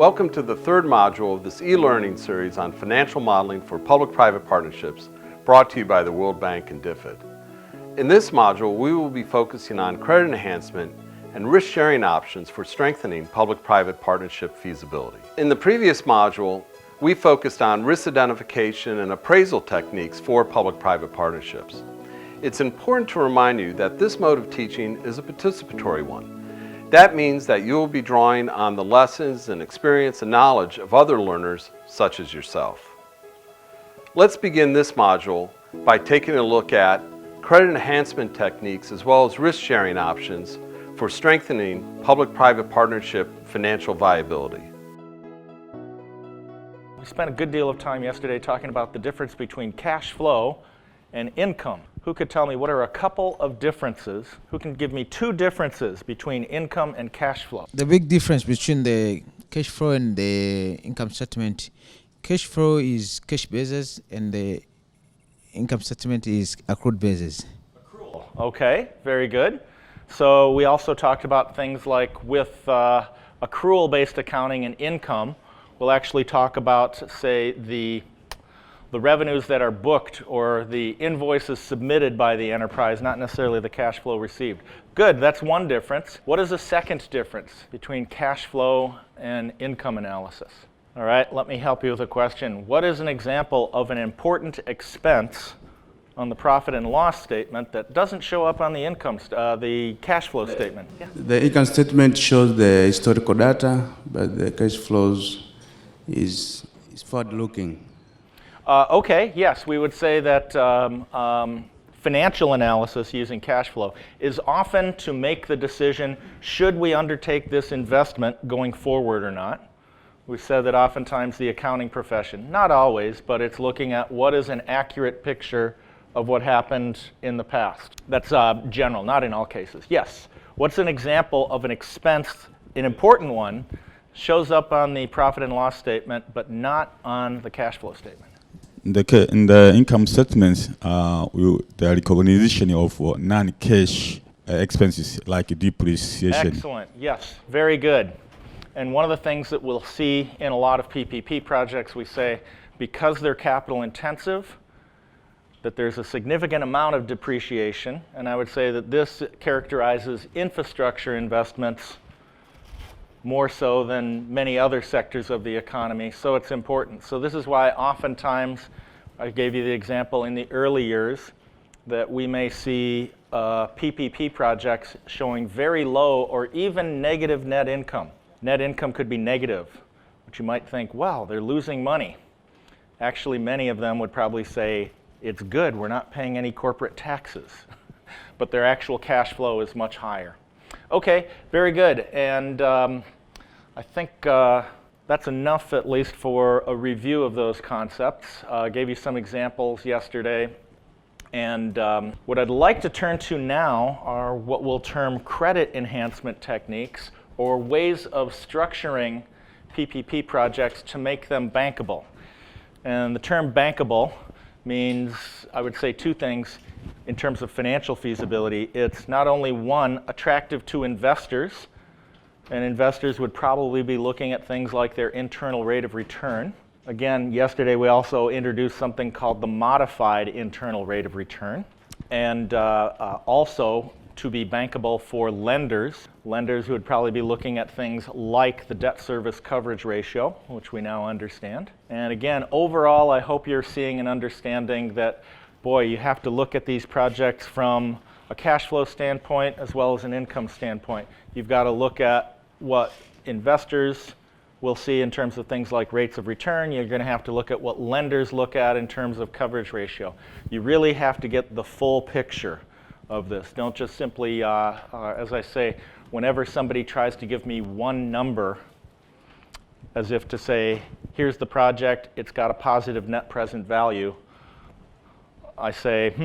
Welcome to the third module of this e-learning series on financial modeling for public-private partnerships, brought to you by the World Bank and DFID. In this module, we will be focusing on credit enhancement and risk-sharing options for strengthening public-private partnership feasibility. In the previous module, we focused on risk identification and appraisal techniques for public-private partnerships. It's important to remind you that this mode of teaching is a participatory one. That means that you will be drawing on the lessons and experience and knowledge of other learners such as yourself. Let's begin this module by taking a look at credit enhancement techniques as well as risk-sharing options for strengthening public-private partnership financial viability. We spent a good deal of time yesterday talking about the difference between cash flow and income. Who could tell me what are a couple of differences? Who can give me two differences between income and cash flow? The big difference between the cash flow and the income statement, cash flow is cash basis and the income statement is accrued basis. Accrual. Okay, very good. So we also talked about things like with accrual-based accounting and income, we'll actually talk about, say, the revenues that are booked or the invoices submitted by the enterprise, not necessarily the cash flow received. Good, that's one difference. What is the second difference between cash flow and income analysis? All right, let me help you with a question. What is an example of an important expense on the profit and loss statement that doesn't show up on the the cash flow statement? Yeah. The income statement shows the historical data, but the cash flows is forward-looking. Okay, yes, we would say that financial analysis using cash flow is often to make the decision, should we undertake this investment going forward or not? We said that oftentimes the accounting profession, not always, but it's looking at what is an accurate picture of what happened in the past. That's general, not in all cases. Yes, what's an example of an expense, an important one, shows up on the profit and loss statement, but not on the cash flow statement? In the income statements, the recognition of non-cash expenses like depreciation. Excellent, yes, very good. And one of the things that we'll see in a lot of PPP projects, we say, because they're capital intensive, that there's a significant amount of depreciation, and I would say that this characterizes infrastructure investments more so than many other sectors of the economy, so it's important. So this is why oftentimes, I gave you the example in the early years, that we may see PPP projects showing very low or even negative net income. Net income could be negative, but you might think, wow, they're losing money. Actually, many of them would probably say, it's good, we're not paying any corporate taxes. But their actual cash flow is much higher. Okay, very good, and I think that's enough at least for a review of those concepts. I gave you some examples yesterday, and what I'd like to turn to now are what we'll term credit enhancement techniques or ways of structuring PPP projects to make them bankable. And the term bankable means, I would say, two things. In terms of financial feasibility, it's not only one, attractive to investors, and investors would probably be looking at things like their internal rate of return. Again, yesterday we also introduced something called the modified internal rate of return, and also to be bankable for lenders who would probably be looking at things like the debt service coverage ratio, which we now understand. And again, overall, I hope you're seeing and understanding that boy, you have to look at these projects from a cash flow standpoint as well as an income standpoint. You've got to look at what investors will see in terms of things like rates of return. You're going to have to look at what lenders look at in terms of coverage ratio. You really have to get the full picture of this. Don't just simply, as I say, whenever somebody tries to give me one number, as if to say, here's the project, it's got a positive net present value, I say,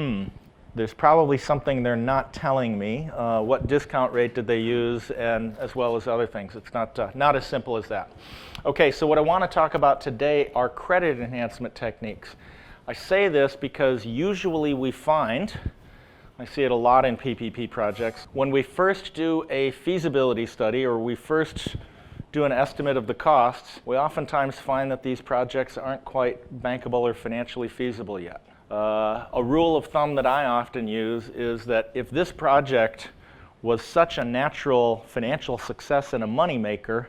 there's probably something they're not telling me. What discount rate did they use, and as well as other things. It's not as simple as that. Okay, so what I want to talk about today are credit enhancement techniques. I say this because usually we find, I see it a lot in PPP projects, when we first do a feasibility study or we first do an estimate of the costs, we oftentimes find that these projects aren't quite bankable or financially feasible yet. A rule of thumb that I often use is that if this project was such a natural financial success and a moneymaker,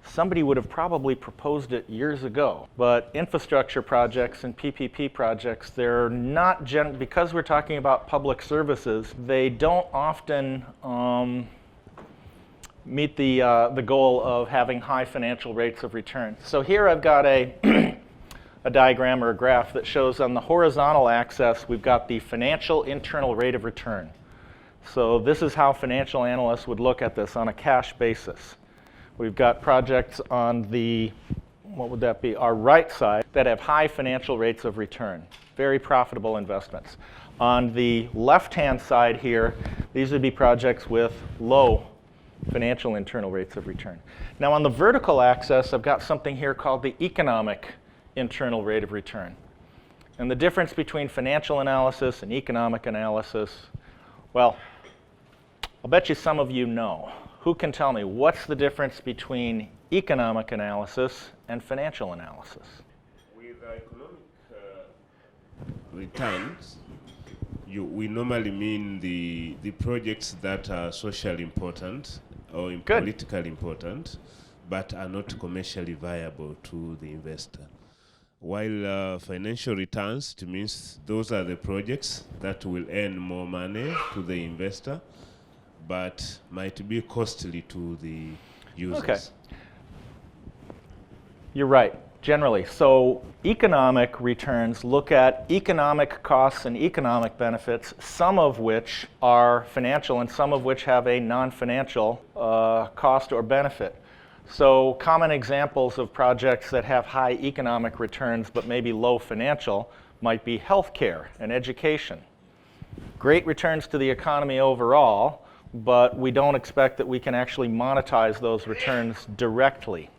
somebody would have probably proposed it years ago. But infrastructure projects and PPP projects, they're not, because we're talking about public services, they don't often meet the goal of having high financial rates of return. So here I've got a diagram or a graph that shows on the horizontal axis we've got the financial internal rate of return. So this is how financial analysts would look at this on a cash basis. We've got projects on the, what would that be, our right side that have high financial rates of return, very profitable investments. On the left-hand side here, these would be projects with low financial internal rates of return. Now on the vertical axis, I've got something here called the economic internal rate of return. And the difference between financial analysis and economic analysis, well, I'll bet you some of you know. Who can tell me what's the difference between economic analysis and financial analysis? With economic returns, we normally mean the projects that are socially important or politically important, but are not commercially viable to the investor. While financial returns, it means those are the projects that will earn more money to the investor, but might be costly to the users. Okay. You're right, generally. So economic returns look at economic costs and economic benefits, some of which are financial and some of which have a non-financial cost or benefit. So common examples of projects that have high economic returns but maybe low financial might be healthcare and education. Great returns to the economy overall, but we don't expect that we can actually monetize those returns directly.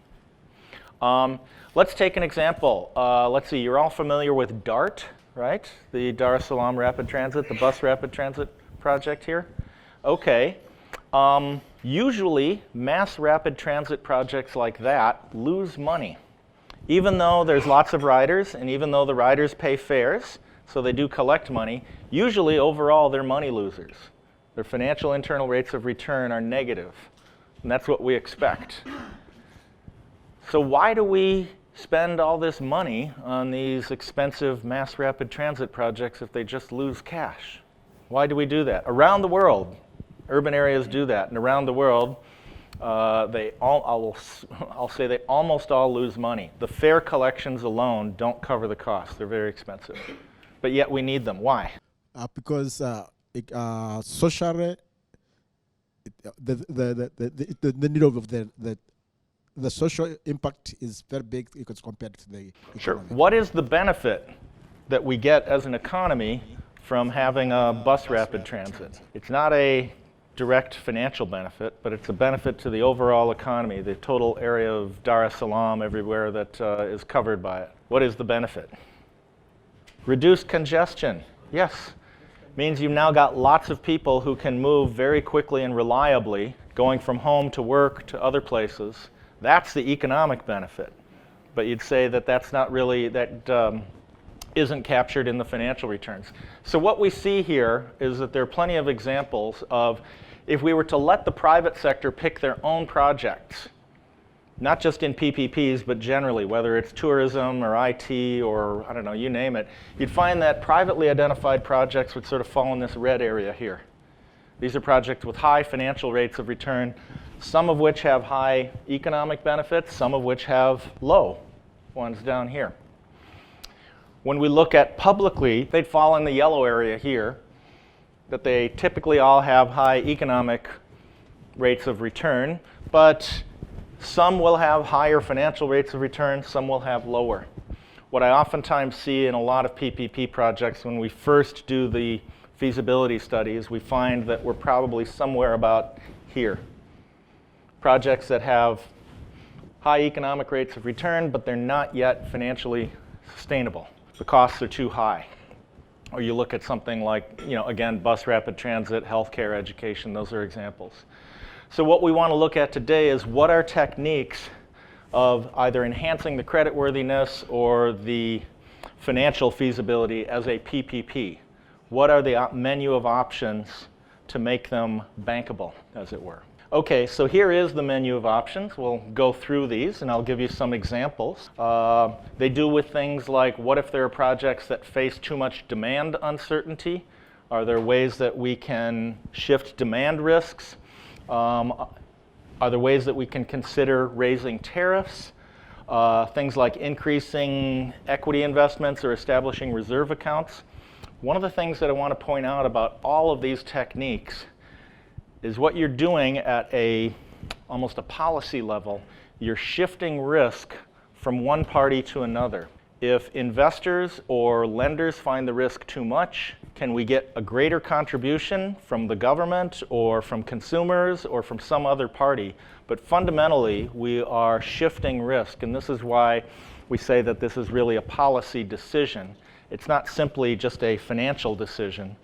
Let's take an example. Let's see, you're all familiar with DART, right? The Dar es Salaam Rapid Transit, the bus rapid transit project here. Okay. Usually, mass rapid transit projects like that lose money. Even though there's lots of riders, and even though the riders pay fares, so they do collect money, usually overall they're money losers. Their financial internal rates of return are negative, and that's what we expect. So why do we spend all this money on these expensive mass rapid transit projects if they just lose cash? Why do we do that? Around the world, urban areas do that, and around the world, I'll say they almost all lose money. The fare collections alone don't cover the cost. They're very expensive. But yet we need them. Why? Because socially, the need of the social impact is very big because compared to the economic. Sure. What is the benefit that we get as an economy from having a bus rapid transit? It's not a direct financial benefit, but it's a benefit to the overall economy, the total area of Dar es Salaam, everywhere that is covered by it. What is the benefit? Reduced congestion. Yes. Means you've now got lots of people who can move very quickly and reliably, going from home to work to other places. That's the economic benefit. But you'd say that that's not really, that isn't captured in the financial returns. So what we see here is that there are plenty of examples of if we were to let the private sector pick their own projects, not just in PPPs, but generally, whether it's tourism or IT or, I don't know, you name it, you'd find that privately identified projects would sort of fall in this red area here. These are projects with high financial rates of return, some of which have high economic benefits, some of which have low ones down here. When we look at publicly, they'd fall in the yellow area here, that they typically all have high economic rates of return, but some will have higher financial rates of return, some will have lower. What I oftentimes see in a lot of PPP projects when we first do the feasibility studies, we find that we're probably somewhere about here. Projects that have high economic rates of return, but they're not yet financially sustainable. The costs are too high. Or you look at something like, again, bus rapid transit, healthcare, education, those are examples. So what we want to look at today is what are techniques of either enhancing the creditworthiness or the financial feasibility as a PPP. What are the menu of options to make them bankable, as it were? Okay, so here is the menu of options. We'll go through these and I'll give you some examples. They do with things like, what if there are projects that face too much demand uncertainty? Are there ways that we can shift demand risks? Are there ways that we can consider raising tariffs? Things like increasing equity investments or establishing reserve accounts. One of the things that I want to point out about all of these techniques is what you're doing at almost a policy level. You're shifting risk from one party to another. If investors or lenders find the risk too much, can we get a greater contribution from the government or from consumers or from some other party? But fundamentally, we are shifting risk, and this is why we say that this is really a policy decision. It's not simply just a financial decision,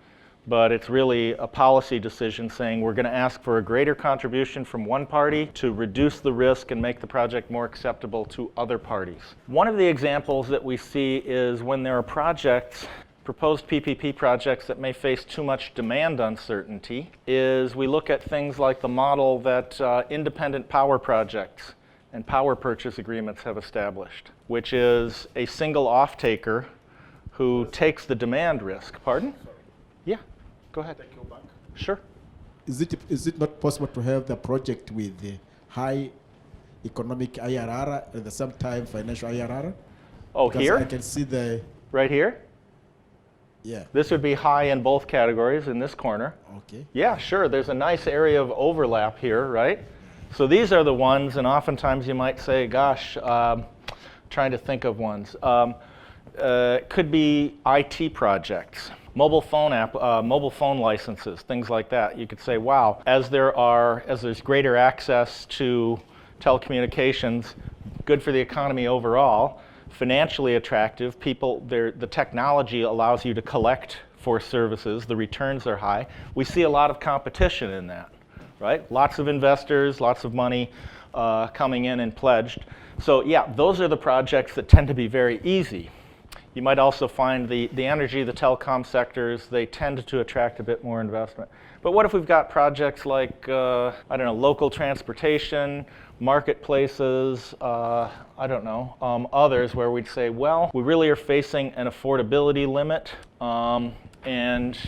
but it's really a policy decision saying we're going to ask for a greater contribution from one party to reduce the risk and make the project more acceptable to other parties. One of the examples that we see is when there are projects, proposed PPP projects that may face too much demand uncertainty, is we look at things like the model that independent power projects and power purchase agreements have established, which is a single off-taker who takes the demand risk. Pardon? Yeah. Go ahead. Sure. Is it not possible to have the project with the high economic IRR and at the same time financial IRR? Oh, Because here? I can see the, Right here? yeah, This would be high in both categories in this corner. okay. Yeah, sure. There's a nice area of overlap here, right? So these are the ones, and oftentimes you might say, gosh, trying to think of ones. Could be IT projects. Mobile phone licenses, things like that. You could say, wow, as there's greater access to telecommunications, good for the economy overall, financially attractive, the technology allows you to collect for services, the returns are high. We see a lot of competition in that, right? Lots of investors, lots of money coming in and pledged. So yeah, those are the projects that tend to be very easy. You might also find the energy, the telecom sectors, they tend to attract a bit more investment. But what if we've got projects like, I don't know, local transportation, marketplaces, others where we'd say, well, we really are facing an affordability limit. And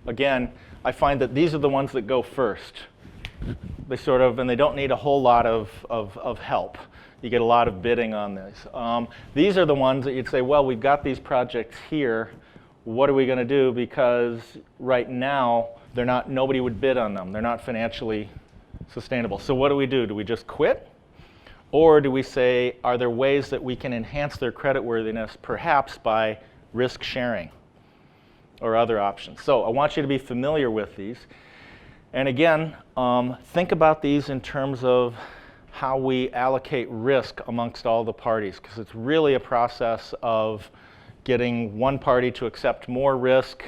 again, I find that these are the ones that go first. And they don't need a whole lot of help. You get a lot of bidding on this. These are the ones that you'd say, well, we've got these projects here. What are we going to do? Because right now, nobody would bid on them. They're not financially sustainable. So what do? Do we just quit? Or do we say, are there ways that we can enhance their creditworthiness, perhaps by risk sharing or other options? So I want you to be familiar with these. And again, think about these in terms of how we allocate risk amongst all the parties, because it's really a process of getting one party to accept more risk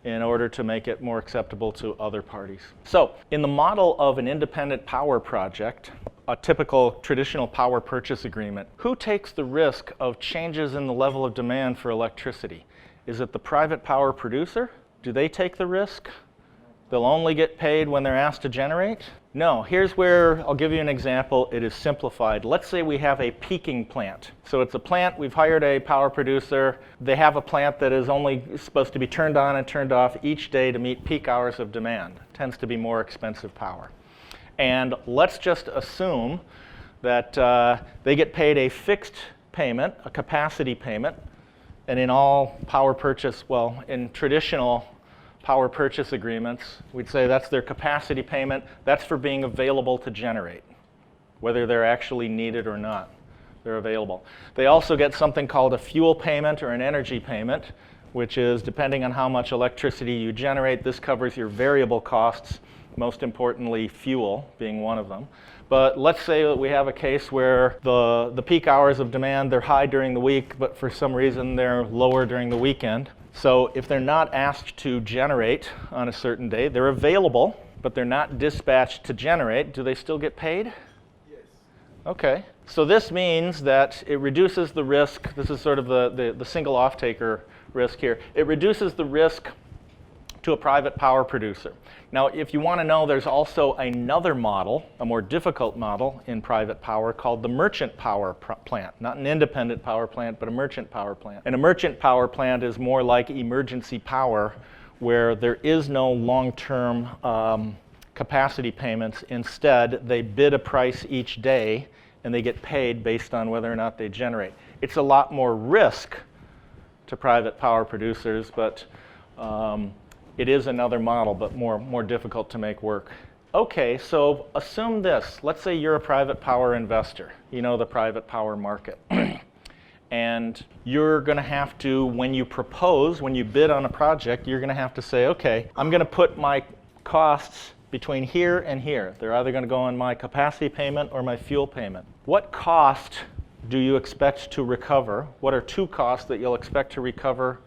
in order to make it more acceptable to other parties. So in the model of an independent power project, a typical traditional power purchase agreement, who takes the risk of changes in the level of demand for electricity? Is it the private power producer? Do they take the risk? They'll only get paid when they're asked to generate? No, here's where I'll give you an example. It is simplified. Let's say we have a peaking plant. So it's a plant, we've hired a power producer. They have a plant that is only supposed to be turned on and turned off each day to meet peak hours of demand. It tends to be more expensive power. And let's just assume that they get paid a fixed payment, a capacity payment, and in all power purchase, in traditional power purchase agreements, we'd say that's their capacity payment. That's for being available to generate, whether they're actually needed or not. They're available. They also get something called a fuel payment or an energy payment, which is depending on how much electricity you generate. This covers your variable costs, most importantly fuel being one of them. But let's say that we have a case where the peak hours of demand, they're high during the week, but for some reason they're lower during the weekend. So if they're not asked to generate on a certain day, they're available. They also get something called a fuel payment or an energy payment, which is depending on how much electricity you generate. This covers your variable costs, most importantly fuel being one of them. But let's say that we have a case where the peak hours of demand, they're high during the week, but for some reason they're lower during the weekend. So if they're not asked to generate on a certain day, they're available. but they're not dispatched to generate, do they still get paid? Yes. Okay. So this means that it reduces the risk. This is sort of the single off-taker risk here. It reduces the risk to a private power producer. Now, if you want to know, there's also another model, a more difficult model in private power called the merchant power plant. Not an independent power plant, but a merchant power plant. And a merchant power plant is more like emergency power, where there is no long-term capacity payments. Instead, they bid a price each day, and they get paid based on whether or not they generate. It's a lot more risk to private power producers, but it is another model, but more difficult to make work. Okay, so assume this. Let's say you're a private power investor. You know the private power market. And you're going to have to, when you propose, when you bid on a project, you're going to have to say, okay, I'm going to put my costs between here and here. They're either going to go on my capacity payment or my fuel payment. What cost do you expect to recover? What are two costs that you'll expect to recover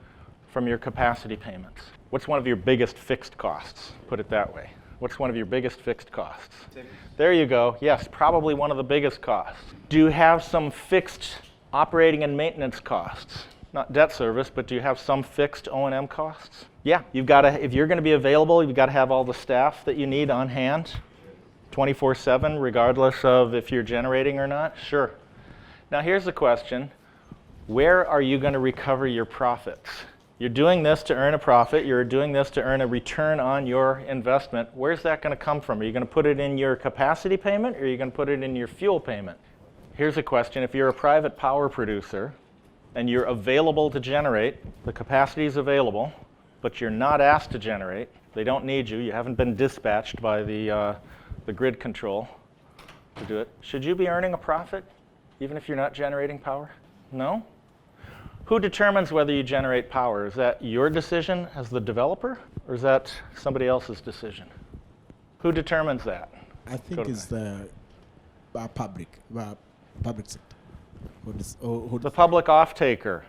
from your capacity payments? What's one of your biggest fixed costs? Put it that way. What's one of your biggest fixed costs? There you go. Yes, probably one of the biggest costs. Do you have some fixed operating and maintenance costs? Not debt service, but do you have some fixed O&M costs? Yeah, you've got to, if you're going to be available, you've got to have all the staff that you need on hand 24/7, regardless of if you're generating or not. Sure. Now here's the question. Where are you going to recover your profits? You're doing this to earn a profit. You're doing this to earn a return on your investment. Where's that going to come from? Are you going to put it in your capacity payment, or are you going to put it in your fuel payment? Here's a question. If you're a private power producer and you're available to generate, the capacity is available, but you're not asked to generate, they don't need you, you haven't been dispatched by the grid control to do it, should you be earning a profit even if you're not generating power? No? Who determines whether you generate power? Is that your decision as the developer, or is that somebody else's decision? Who determines that? I think it's the public sector. The public off-taker.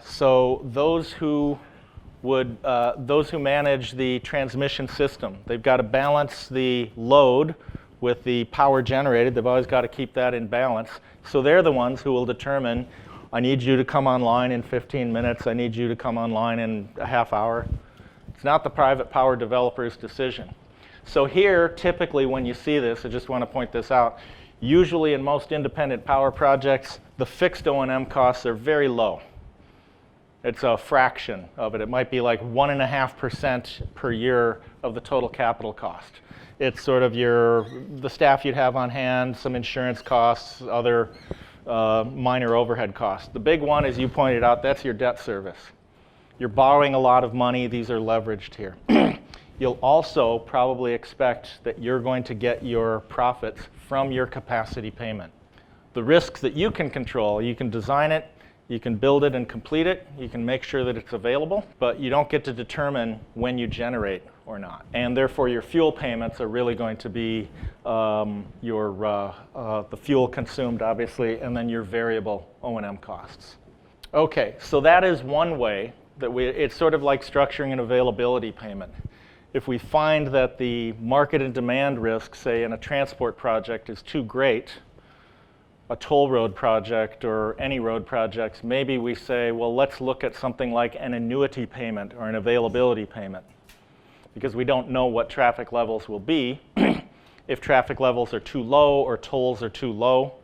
So those who manage the transmission system, they've got to balance the load with the power generated. They've always got to keep that in balance. So they're the ones who will determine, I need you to come online in 15 minutes. I need you to come online in a half hour. It's not the private power developer's decision. So here, typically when you see this, I just want to point this out, usually in most independent power projects, the fixed O&M costs are very low. It's a fraction of it. It might be like 1.5% per year of the total capital cost. It's sort of the staff you'd have on hand, some insurance costs, other minor overhead costs. The big one, as you pointed out, that's your debt service. You're borrowing a lot of money. These are leveraged here. You'll also probably expect that you're going to get your profits from your capacity payment. The risks that you can control, you can design it, you can build it and complete it, you can make sure that it's available, but you don't get to determine when you generate or not. And therefore your fuel payments are really going to be the fuel consumed, obviously, and then your variable O&M costs. Okay, so that is one way that it's sort of like structuring an availability payment. If we find that the market and demand risk, say in a transport project, is too great, a toll road project or any road projects, maybe we say, well, let's look at something like an annuity payment or an availability payment, because we don't know what traffic levels will be. If traffic levels are too low or tolls are too low,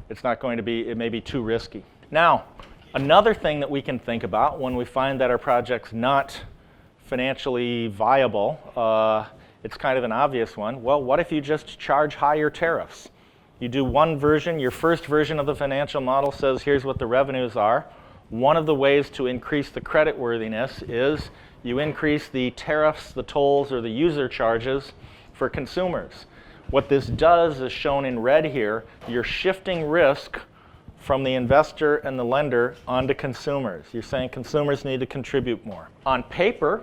it may be too risky. Now, another thing that we can think about when we find that our project's not financially viable, it's kind of an obvious one. Well, what if you just charge higher tariffs? You do one version, your first version of the financial model says here's what the revenues are. One of the ways to increase the creditworthiness is you increase the tariffs, the tolls, or the user charges for consumers. What this does is shown in red here. You're shifting risk from the investor and the lender onto consumers. You're saying consumers need to contribute more. On paper,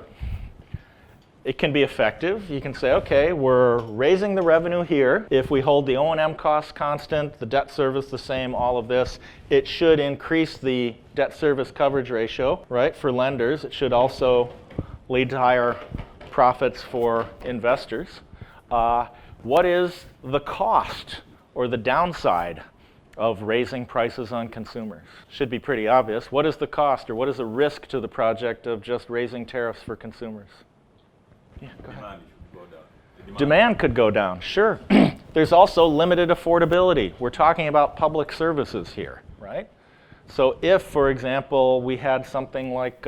it can be effective. You can say, okay, we're raising the revenue here. If we hold the O&M costs constant, the debt service the same, all of this, it should increase the debt service coverage ratio, right, for lenders. It should also lead to higher profits for investors. What is the cost or the downside of raising prices on consumers? Should be pretty obvious. What is the cost or what is the risk to the project of just raising tariffs for consumers? Yeah, go ahead. Demand could go down, sure. There's also limited affordability. We're talking about public services here, right? So if, for example, we had something like,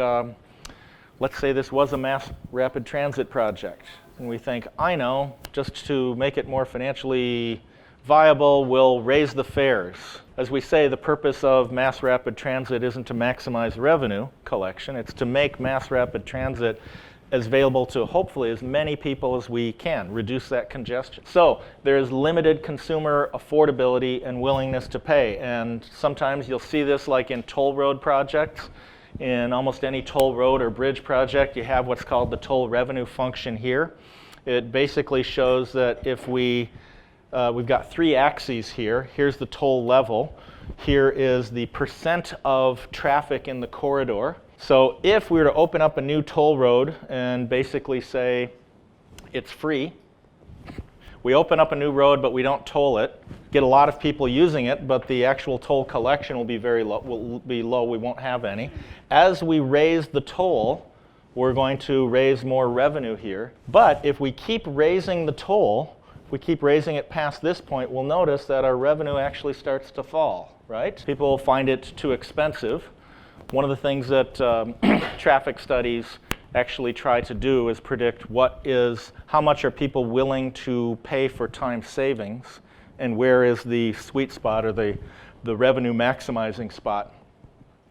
let's say this was a mass rapid transit project, and we think, I know, just to make it more financially viable, we'll raise the fares. As we say, the purpose of mass rapid transit isn't to maximize revenue collection, it's to make mass rapid transit as available to hopefully as many people as we can, reduce that congestion. So there's limited consumer affordability and willingness to pay, and sometimes you'll see this like in toll road projects. In almost any toll road or bridge project, you have what's called the toll revenue function here. It basically shows that if we've got three axes here. Here's the toll level. Here is the percent of traffic in the corridor. So if we were to open up a new toll road and basically say it's free, we open up a new road but we don't toll it, get a lot of people using it, but the actual toll collection will be very low, we won't have any. As we raise the toll, we're going to raise more revenue here. But if we keep raising the toll, if we keep raising it past this point, we'll notice that our revenue actually starts to fall, right? People find it too expensive. One of the things that traffic studies actually try to do is predict how much are people willing to pay for time savings, and where is the sweet spot or the revenue maximizing spot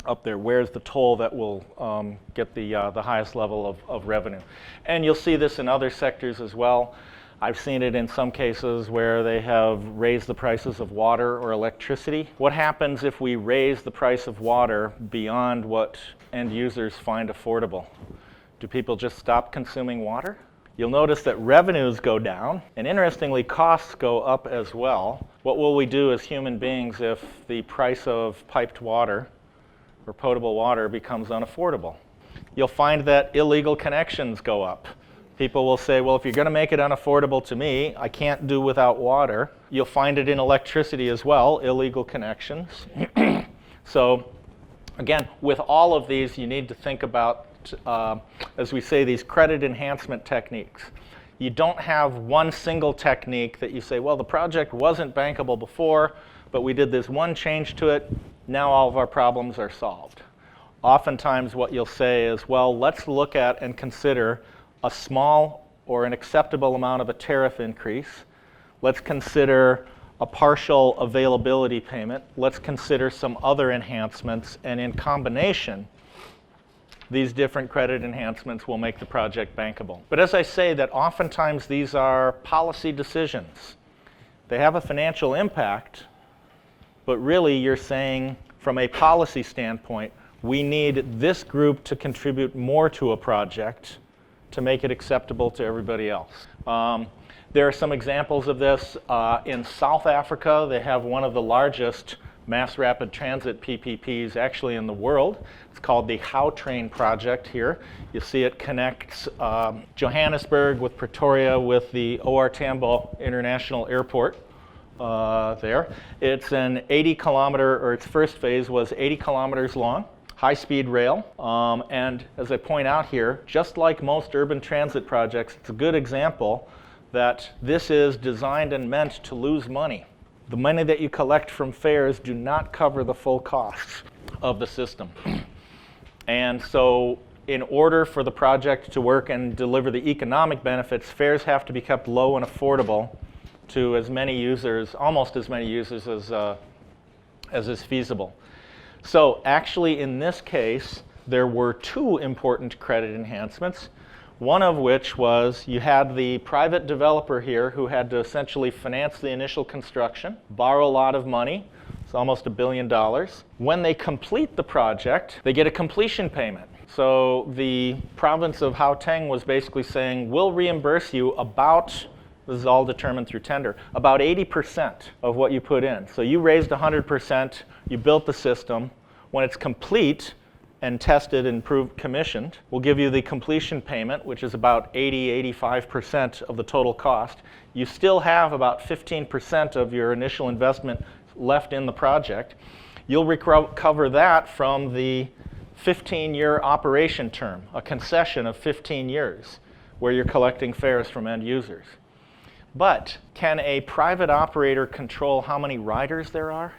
up there. Where's the toll that will get the highest level of revenue? And you'll see this in other sectors as well. I've seen it in some cases where they have raised the prices of water or electricity. What happens if we raise the price of water beyond what end users find affordable? Do people just stop consuming water? You'll notice that revenues go down, and interestingly, costs go up as well. What will we do as human beings if the price of piped water or potable water becomes unaffordable? You'll find that illegal connections go up. People will say, well, if you're going to make it unaffordable to me, I can't do without water. You'll find it in electricity as well, illegal connections. So again, with all of these, you need to think about, as we say, these credit enhancement techniques. You don't have one single technique that you say, well, the project wasn't bankable before, but we did this one change to it. Now all of our problems are solved. Oftentimes what you'll say is, well, let's look at and consider a small or an acceptable amount of a tariff increase. Let's consider a partial availability payment. Let's consider some other enhancements, and in combination, these different credit enhancements will make the project bankable. But as I say, that oftentimes these are policy decisions. They have a financial impact, but really you're saying from a policy standpoint, we need this group to contribute more to a project to make it acceptable to everybody else. There are some examples of this. In South Africa, they have one of the largest mass rapid transit PPPs actually in the world. It's called the Gautrain project here. You see it connects Johannesburg with Pretoria with the OR Tambo International Airport there. It's an 80-kilometer, or its first phase was 80 kilometers long. High-speed rail, and as I point out here, just like most urban transit projects, it's a good example that this is designed and meant to lose money. The money that you collect from fares do not cover the full costs of the system. And so in order for the project to work and deliver the economic benefits, fares have to be kept low and affordable to as many users, almost as many users as is feasible. So actually in this case, there were two important credit enhancements, one of which was you had the private developer here who had to essentially finance the initial construction, borrow a lot of money, it's almost $1 billion. When they complete the project, they get a completion payment. So the province of Gauteng was basically saying, we'll reimburse you about, this is all determined through tender, about 80% of what you put in. So you raised 100%, you built the system. When it's complete, and tested and commissioned. We'll give you the completion payment, which is about 80–85% of the total cost. You still have about 15% of your initial investment left in the project. You'll recover that from the 15-year operation term, a concession of 15 years, where you're collecting fares from end users. But can a private operator control how many riders there are?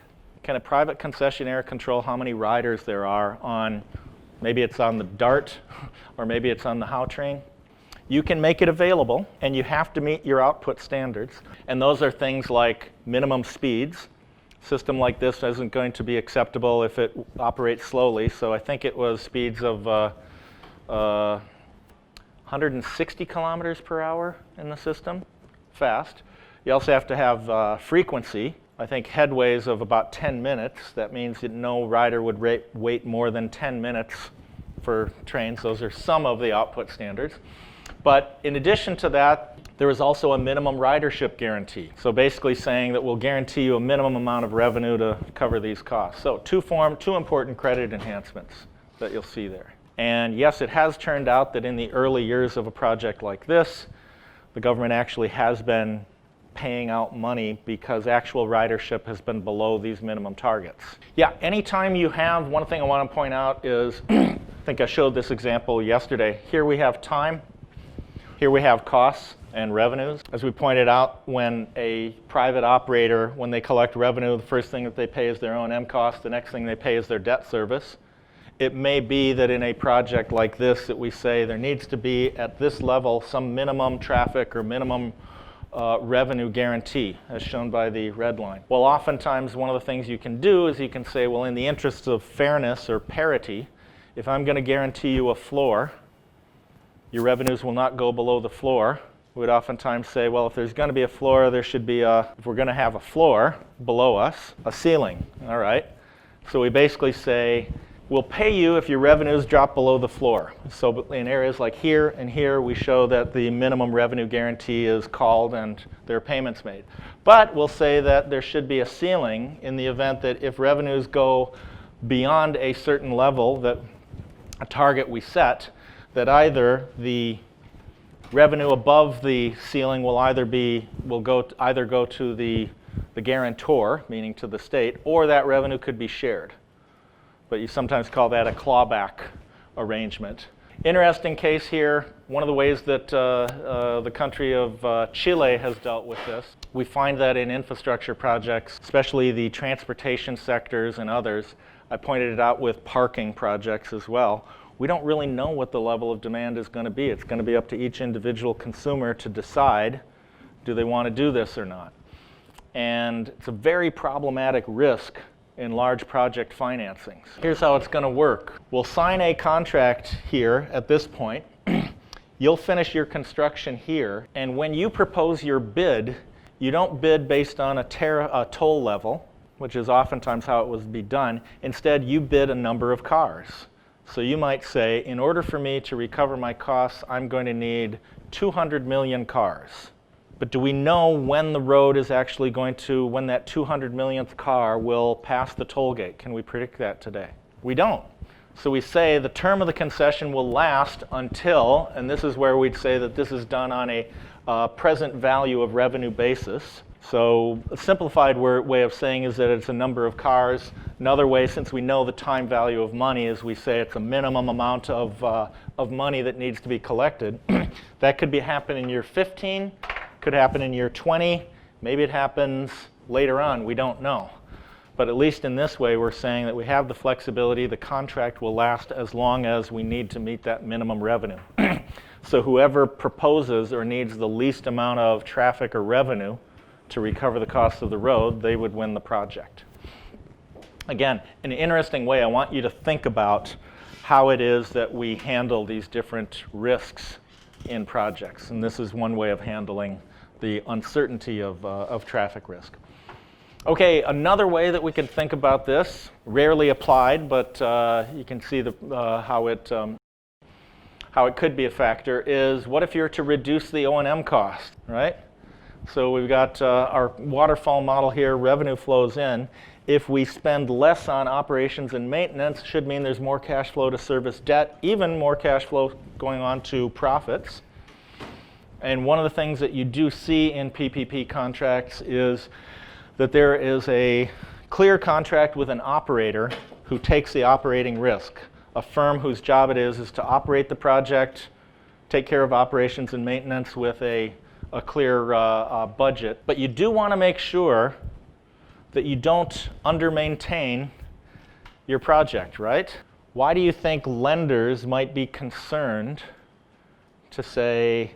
Can a private concessionaire control how many riders there are on, maybe it's on the DART, or maybe it's on the HOW train? You can make it available, and you have to meet your output standards. And those are things like minimum speeds. A system like this isn't going to be acceptable if it operates slowly, so I think it was speeds of 160 kilometers per hour in the system, fast. You also have to have frequency. I think headways of about 10 minutes. That means that no rider would wait more than 10 minutes for trains. Those are some of the output standards. But in addition to that, there is also a minimum ridership guarantee. So basically saying that we'll guarantee you a minimum amount of revenue to cover these costs. So two important credit enhancements that you'll see there. And yes, it has turned out that in the early years of a project like this, the government actually has been paying out money because actual ridership has been below these minimum targets. Yeah, anytime you have, one thing I want to point out is, I think I showed this example yesterday. Here we have time, here we have costs and revenues. As we pointed out, when a private operator, when they collect revenue, the first thing that they pay is their O&M cost, the next thing they pay is their debt service. It may be that in a project like this that we say there needs to be at this level some minimum traffic or minimum revenue guarantee, as shown by the red line. Well, oftentimes one of the things you can do is you can say, well, in the interests of fairness or parity, if I'm going to guarantee you a floor, your revenues will not go below the floor. We would oftentimes say, well, if there's going to be a floor, there should be if we're going to have a floor below us, a ceiling, all right? So we basically say, we'll pay you if your revenues drop below the floor. So in areas like here and here, we show that the minimum revenue guarantee is called and there are payments made. But we'll say that there should be a ceiling in the event that if revenues go beyond a certain level, that a target we set, that either the revenue above the ceiling will either go to the guarantor, meaning to the state, or that revenue could be shared. But you sometimes call that a clawback arrangement. Interesting case here, one of the ways that the country of Chile has dealt with this, we find that in infrastructure projects, especially the transportation sectors and others, I pointed it out with parking projects as well, we don't really know what the level of demand is going to be. It's going to be up to each individual consumer to decide, do they want to do this or not? And it's a very problematic risk in large project financings. Here's how it's going to work. We'll sign a contract here at this point. You'll finish your construction here, and when you propose your bid, you don't bid based on a toll level, which is oftentimes how it would be done. Instead, you bid a number of cars. So you might say, in order for me to recover my costs, I'm going to need 200 million cars. But do we know when the road is actually going to, when that 200 millionth car will pass the toll gate? Can we predict that today? We don't. So we say the term of the concession will last until, and this is where we'd say that this is done on a present value of revenue basis. So a simplified way of saying is that it's a number of cars. Another way, since we know the time value of money, is we say it's a minimum amount of money that needs to be collected. That could happen in year 15. Could happen in year 20, maybe it happens later on, we don't know. But at least in this way, we're saying that we have the flexibility, the contract will last as long as we need to meet that minimum revenue. So whoever proposes or needs the least amount of traffic or revenue to recover the cost of the road, they would win the project. Again, an interesting way, I want you to think about how it is that we handle these different risks in projects. And this is one way of handling the uncertainty of traffic risk. Okay, another way that we can think about this, rarely applied, but you can see how it could be a factor, is what if you're to reduce the O&M cost, right? So we've got our waterfall model here, revenue flows in. if we spend less on operations and maintenance, should mean there's more cash flow to service debt, even more cash flow going on to profits. And one of the things that you do see in PPP contracts is that there is a clear contract with an operator who takes the operating risk, a firm whose job it is to operate the project, take care of operations and maintenance with a clear budget. But you do want to make sure that you don't under-maintain your project, right? Why do you think lenders might be concerned to say,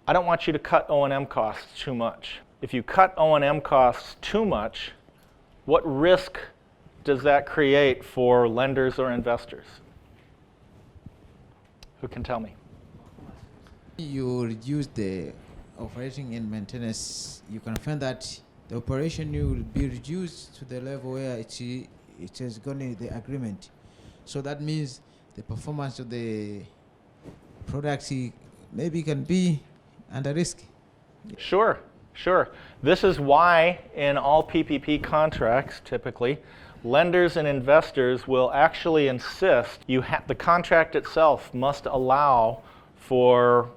I don't want you to cut O&M costs too much? If you cut O&M costs too much, what risk does that create for lenders or investors? Who can tell me? You reduce the operating and maintenance. You can find that the operation will be reduced to the level where it is going to the agreement. So that means the performance of the product maybe can be under risk. Sure, sure. This is why in all PPP contracts, typically, lenders and investors will actually insist the contract itself must allow for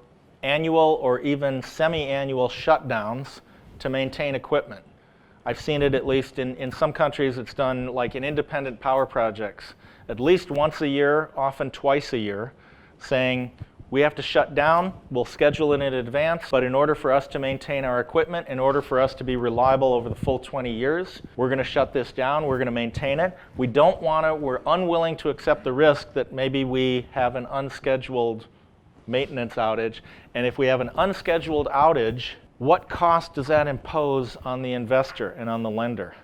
annual or even semi-annual shutdowns to maintain equipment. I've seen it at least in some countries. It's done like in independent power projects, at least once a year, often twice a year, saying we have to shut down, we'll schedule it in advance, but in order for us to maintain our equipment, in order for us to be reliable over the full 20 years, we're going to shut this down, we're going to maintain it. We're unwilling to accept the risk that maybe we have an unscheduled maintenance outage. And if we have an unscheduled outage, what cost does that impose on the investor and on the lender?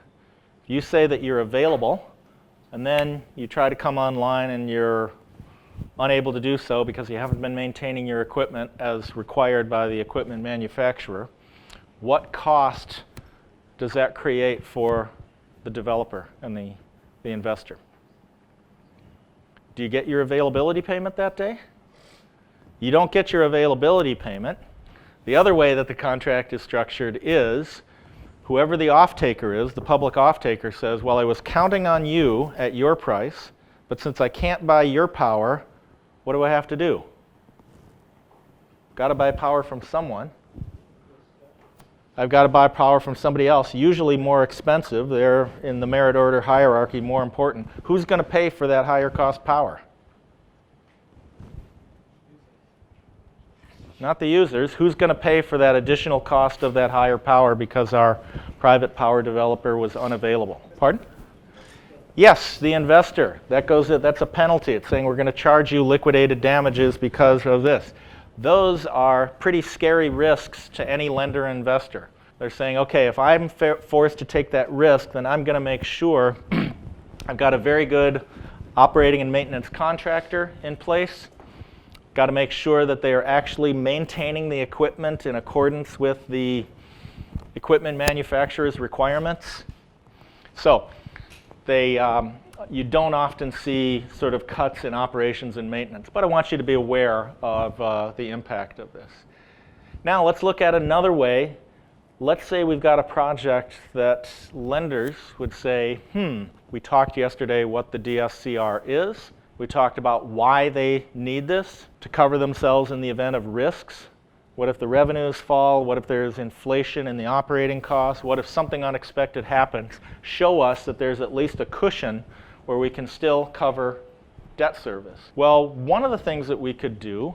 You say that you're available, and then you try to come online and you're unable to do so because you haven't been maintaining your equipment as required by the equipment manufacturer. What cost does that create for the developer and the investor? Do you get your availability payment that day? You don't get your availability payment. The other way that the contract is structured is whoever the off-taker is, the public off-taker says, well, I was counting on you at your price, but since I can't buy your power, what do I have to do? Got to buy power from someone. I've got to buy power from somebody else, usually more expensive. They're in the merit order hierarchy, more important. Who's going to pay for that higher cost power? Not the users. Who's going to pay for that additional cost of that higher power because our private power developer was unavailable? Pardon? Yes, the investor. That's a penalty. It's saying we're going to charge you liquidated damages because of this. Those are pretty scary risks to any lender or investor. They're saying, okay, if I'm forced to take that risk, then I'm going to make sure I've got a very good operating and maintenance contractor in place. Got to make sure that they are actually maintaining the equipment in accordance with the equipment manufacturer's requirements. So you don't often see sort of cuts in operations and maintenance, but I want you to be aware of the impact of this. Now let's look at another way. Let's say we've got a project that lenders would say, we talked yesterday what the DSCR is. We talked about why they need this to cover themselves in the event of risks. What if the revenues fall? What if there's inflation in the operating costs? What if something unexpected happens? Show us that there's at least a cushion where we can still cover debt service. Well, one of the things that we could do,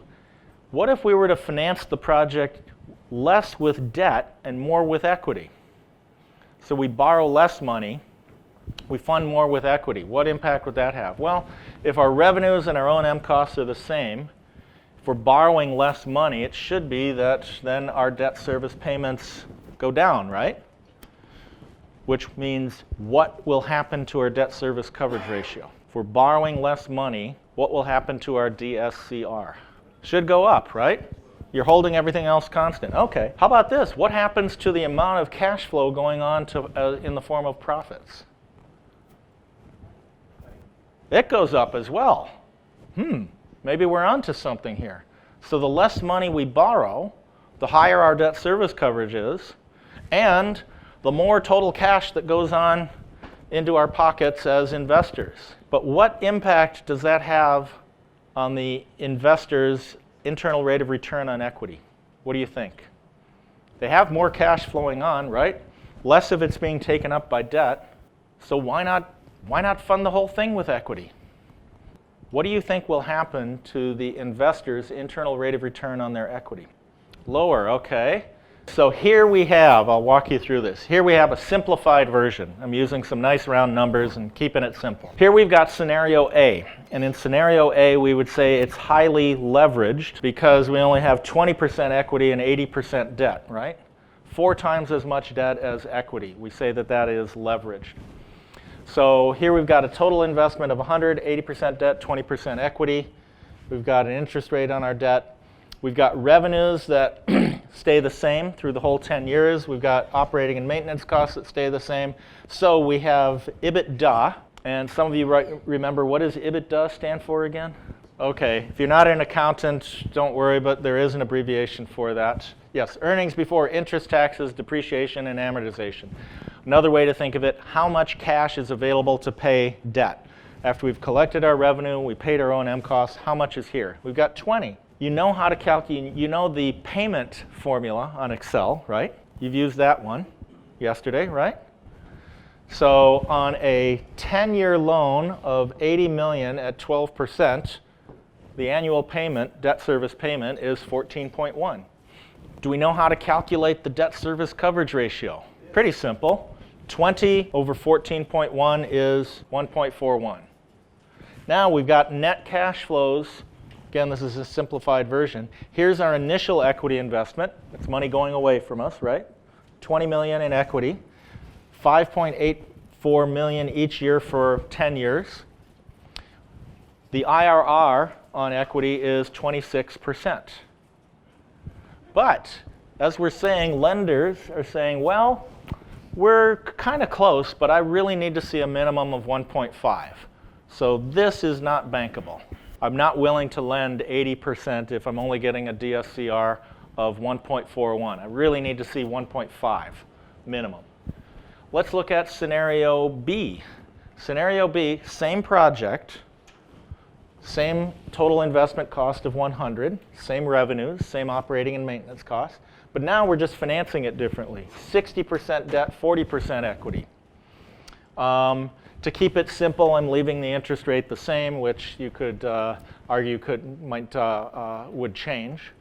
what if we were to finance the project less with debt and more with equity? So we borrow less money, we fund more with equity. What impact would that have? Well, if our revenues and our O&M costs are the same, if we're borrowing less money, it should be that then our debt service payments go down, right? Which means what will happen to our debt service coverage ratio? If we're borrowing less money, what will happen to our DSCR? Should go up, right? You're holding everything else constant. Okay, how about this? What happens to the amount of cash flow going on in the form of profits? It goes up as well. Maybe we're onto something here. So the less money we borrow, the higher our debt service coverage is, and the more total cash that goes on into our pockets as investors. But what impact does that have on the investor's internal rate of return on equity? What do you think? They have more cash flowing on, right? Less of it's being taken up by debt. So why not fund the whole thing with equity? What do you think will happen to the investor's internal rate of return on their equity? Lower, okay. So here we have, I'll walk you through this. Here we have a simplified version. I'm using some nice round numbers and keeping it simple. Here we've got scenario A. And in scenario A, we would say it's highly leveraged because we only have 20% equity and 80% debt, right? 4 times as much debt as equity. We say that that is leveraged. So here we've got a total investment of 100, 80% debt, 20% equity. We've got an interest rate on our debt. We've got revenues that stay the same through the whole 10 years. We've got operating and maintenance costs that stay the same. So we have EBITDA. And some of you remember, what does EBITDA stand for again? Okay, if you're not an accountant, don't worry, but there is an abbreviation for that. Yes, earnings before interest, taxes, depreciation, and amortization. Another way to think of it, how much cash is available to pay debt? After we've collected our revenue, we paid our O&M costs, how much is here? We've got 20. You know how to calculate, you know the payment formula on Excel, right? You've used that one yesterday, right? So on a 10-year loan of 80 million at 12%, the annual payment, debt service payment, is 14.1. Do we know how to calculate the debt service coverage ratio? Pretty simple. 20 over 14.1 is 1.41. Now we've got net cash flows. Again, this is a simplified version. Here's our initial equity investment. It's money going away from us, right? 20 million in equity, 5.84 million each year for 10 years. The IRR on equity is 26%. But as we're saying, lenders are saying, well, we're kind of close, but I really need to see a minimum of 1.5. So this is not bankable. I'm not willing to lend 80% if I'm only getting a DSCR of 1.41. I really need to see 1.5 minimum. Let's look at scenario B. Scenario B, same project, same total investment cost of 100, same revenues, same operating and maintenance costs, but now we're just financing it differently. 60% debt, 40% equity. To keep it simple, I'm leaving the interest rate the same, which you could argue would change.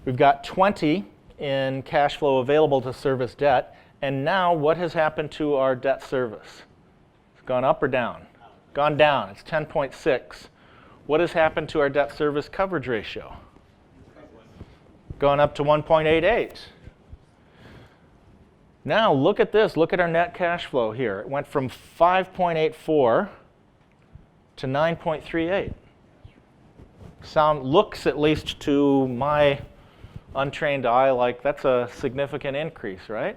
We've got 20 in cash flow available to service debt, and now what has happened to our debt service? It's gone up or down? Gone down. It's 10.6. What has happened to our debt service coverage ratio? Gone up to 1.88. Now look at this. Look at our net cash flow here. It went from 5.84 to 9.38. Looks, at least to my untrained eye, like that's a significant increase, right?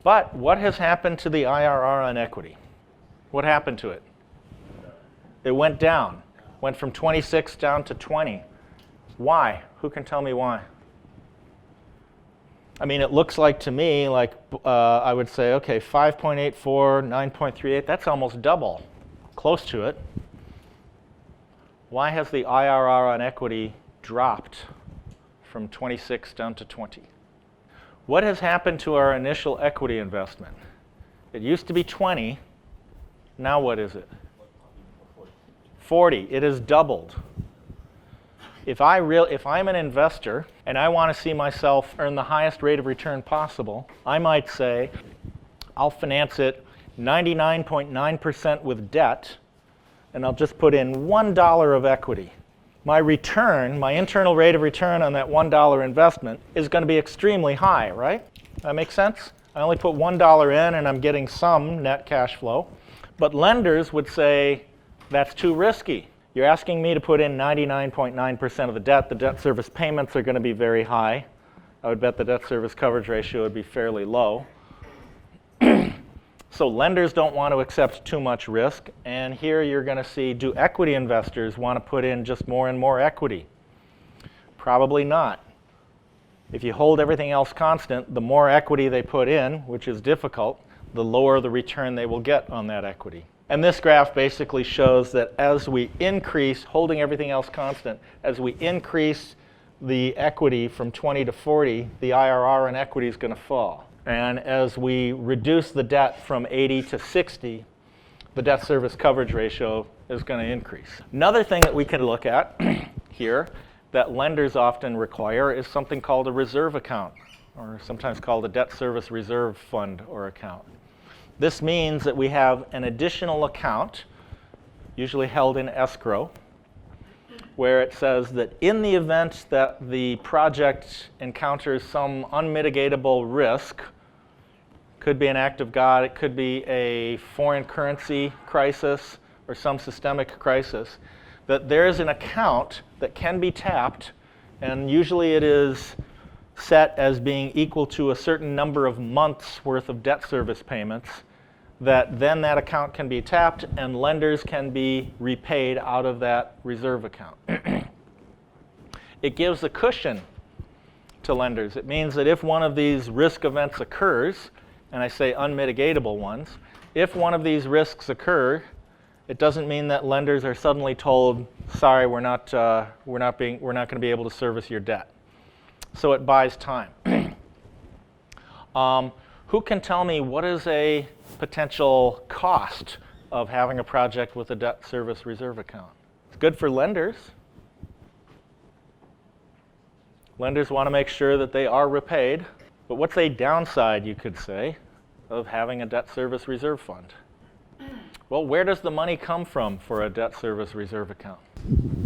But what has happened to the IRR on equity? What happened to it? It went down. Went from 26 down to 20. Why? Who can tell me why? I mean, it looks like to me, like I would say, okay, 5.84, 9.38, that's almost double, close to it. Why has the IRR on equity dropped from 26 down to 20? What has happened to our initial equity investment? It used to be 20, now what is it? 40, it has doubled. If I'm an investor and I want to see myself earn the highest rate of return possible, I might say, I'll finance it 99.9% with debt, and I'll just put in $1 of equity. My return, my internal rate of return on that $1 investment is going to be extremely high, right? That makes sense? I only put $1 in and I'm getting some net cash flow. But lenders would say, that's too risky. You're asking me to put in 99.9% of the debt. The debt service payments are going to be very high. I would bet the debt service coverage ratio would be fairly low. So lenders don't want to accept too much risk. And here you're going to see, do equity investors want to put in just more and more equity? Probably not. If you hold everything else constant, the more equity they put in, which is difficult, the lower the return they will get on that equity. And this graph basically shows that as we increase, holding everything else constant, as we increase the equity from 20 to 40, the IRR on equity is going to fall. And as we reduce the debt from 80 to 60, the debt service coverage ratio is going to increase. Another thing that we can look at here that lenders often require is something called a reserve account, or sometimes called a debt service reserve fund or account. This means that we have an additional account, usually held in escrow, where it says that in the event that the project encounters some unmitigatable risk, could be an act of God, it could be a foreign currency crisis or some systemic crisis, that there is an account that can be tapped, and usually it is set as being equal to a certain number of months worth of debt service payments, that then that account can be tapped and lenders can be repaid out of that reserve account. It gives a cushion to lenders. It means that if one of these risk events occurs, and I say unmitigatable ones, if one of these risks occur, it doesn't mean that lenders are suddenly told, sorry, we're not going to be able to service your debt. So it buys time. Who can tell me what is a potential cost of having a project with a debt service reserve account? It's good for lenders. Lenders want to make sure that they are repaid. But what's a downside, you could say, of having a debt service reserve fund? Well, where does the money come from for a debt service reserve account?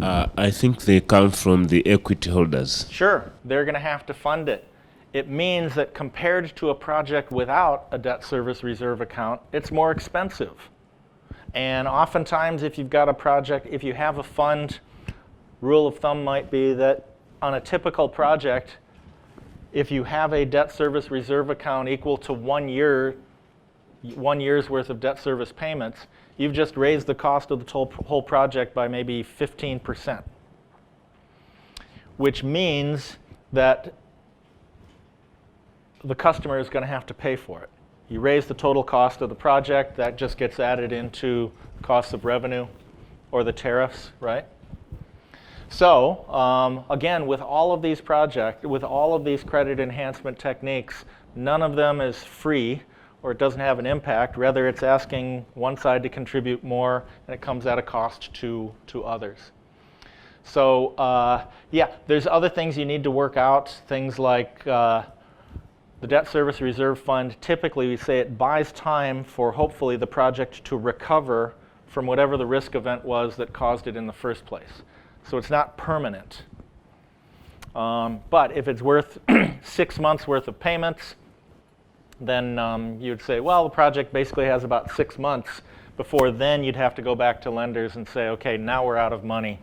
I think they come from the equity holders. Sure, they're going to have to fund it. It means that compared to a project without a debt service reserve account, it's more expensive. And oftentimes, if you've got a project, if you have a fund, rule of thumb might be that on a typical project, if you have a debt service reserve account equal to 1 year's worth of debt service payments, you've just raised the cost of the whole project by maybe 15%, which means that the customer is going to have to pay for it. You raise the total cost of the project, that just gets added into costs of revenue or the tariffs, right? So again, with all of these projects, with all of these credit enhancement techniques, none of them is free or it doesn't have an impact. Rather, it's asking one side to contribute more, and it comes at a cost to others. So yeah, there's other things you need to work out, things like the debt service reserve fund. Typically, we say it buys time for hopefully the project to recover from whatever the risk event was that caused it in the first place. So it's not permanent. But if it's worth 6 months worth of payments, then you'd say, well, the project basically has about 6 months before then you'd have to go back to lenders and say, okay, now we're out of money.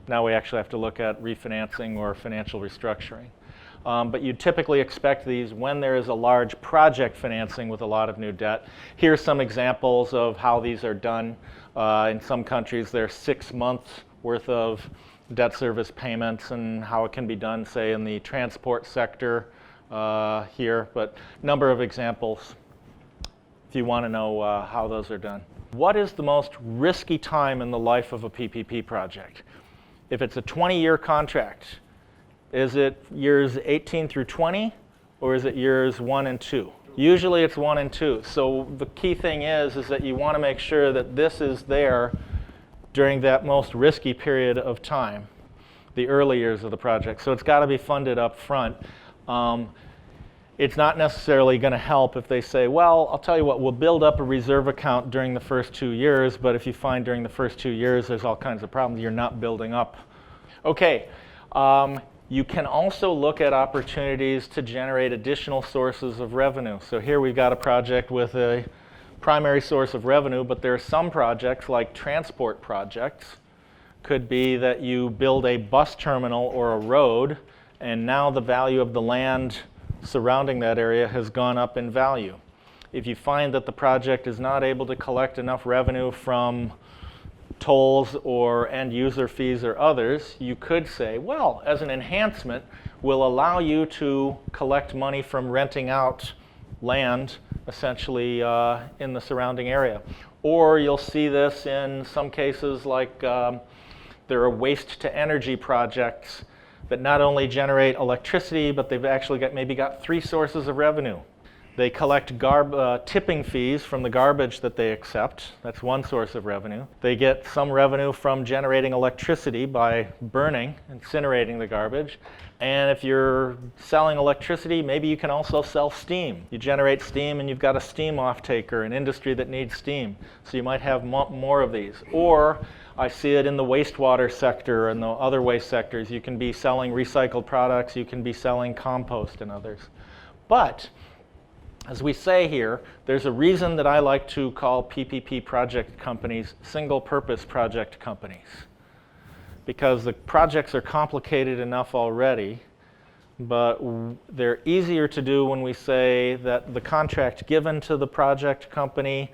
Now we actually have to look at refinancing or financial restructuring. But you typically expect these when there is a large project financing with a lot of new debt. Here's some examples of how these are done. In some countries, there's 6 months worth of debt service payments and how it can be done, say, in the transport sector here. But number of examples if you want to know how those are done. What is the most risky time in the life of a PPP project? If it's a 20-year contract, is it years 18 through 20, or is it years 1 and 2? Usually it's 1 and 2. So the key thing is that you want to make sure that this is there during that most risky period of time, the early years of the project. So it's got to be funded up front. It's not necessarily going to help if they say, well, I'll tell you what, we'll build up a reserve account during the first 2 years, but if you find during the first 2 years there's all kinds of problems, you're not building up. Okay. You can also look at opportunities to generate additional sources of revenue. So here we've got a project with a primary source of revenue, but there are some projects like transport projects. Could be that you build a bus terminal or a road, and now the value of the land surrounding that area has gone up in value. If you find that the project is not able to collect enough revenue from tolls or end user fees or others, you could say, well, as an enhancement, we'll allow you to collect money from renting out land essentially in the surrounding area. Or you'll see this in some cases like there are waste to energy projects that not only generate electricity, but they've actually maybe got 3 sources of revenue. They collect tipping fees from the garbage that they accept. That's one source of revenue. They get some revenue from generating electricity by burning, incinerating the garbage. And if you're selling electricity, maybe you can also sell steam. You generate steam and you've got a steam off-taker, an industry that needs steam. So you might have more of these. Or I see it in the wastewater sector and the other waste sectors. You can be selling recycled products. You can be selling compost and others. But as we say here, there's a reason that I like to call PPP project companies single-purpose project companies. Because the projects are complicated enough already, but they're easier to do when we say that the contract given to the project company,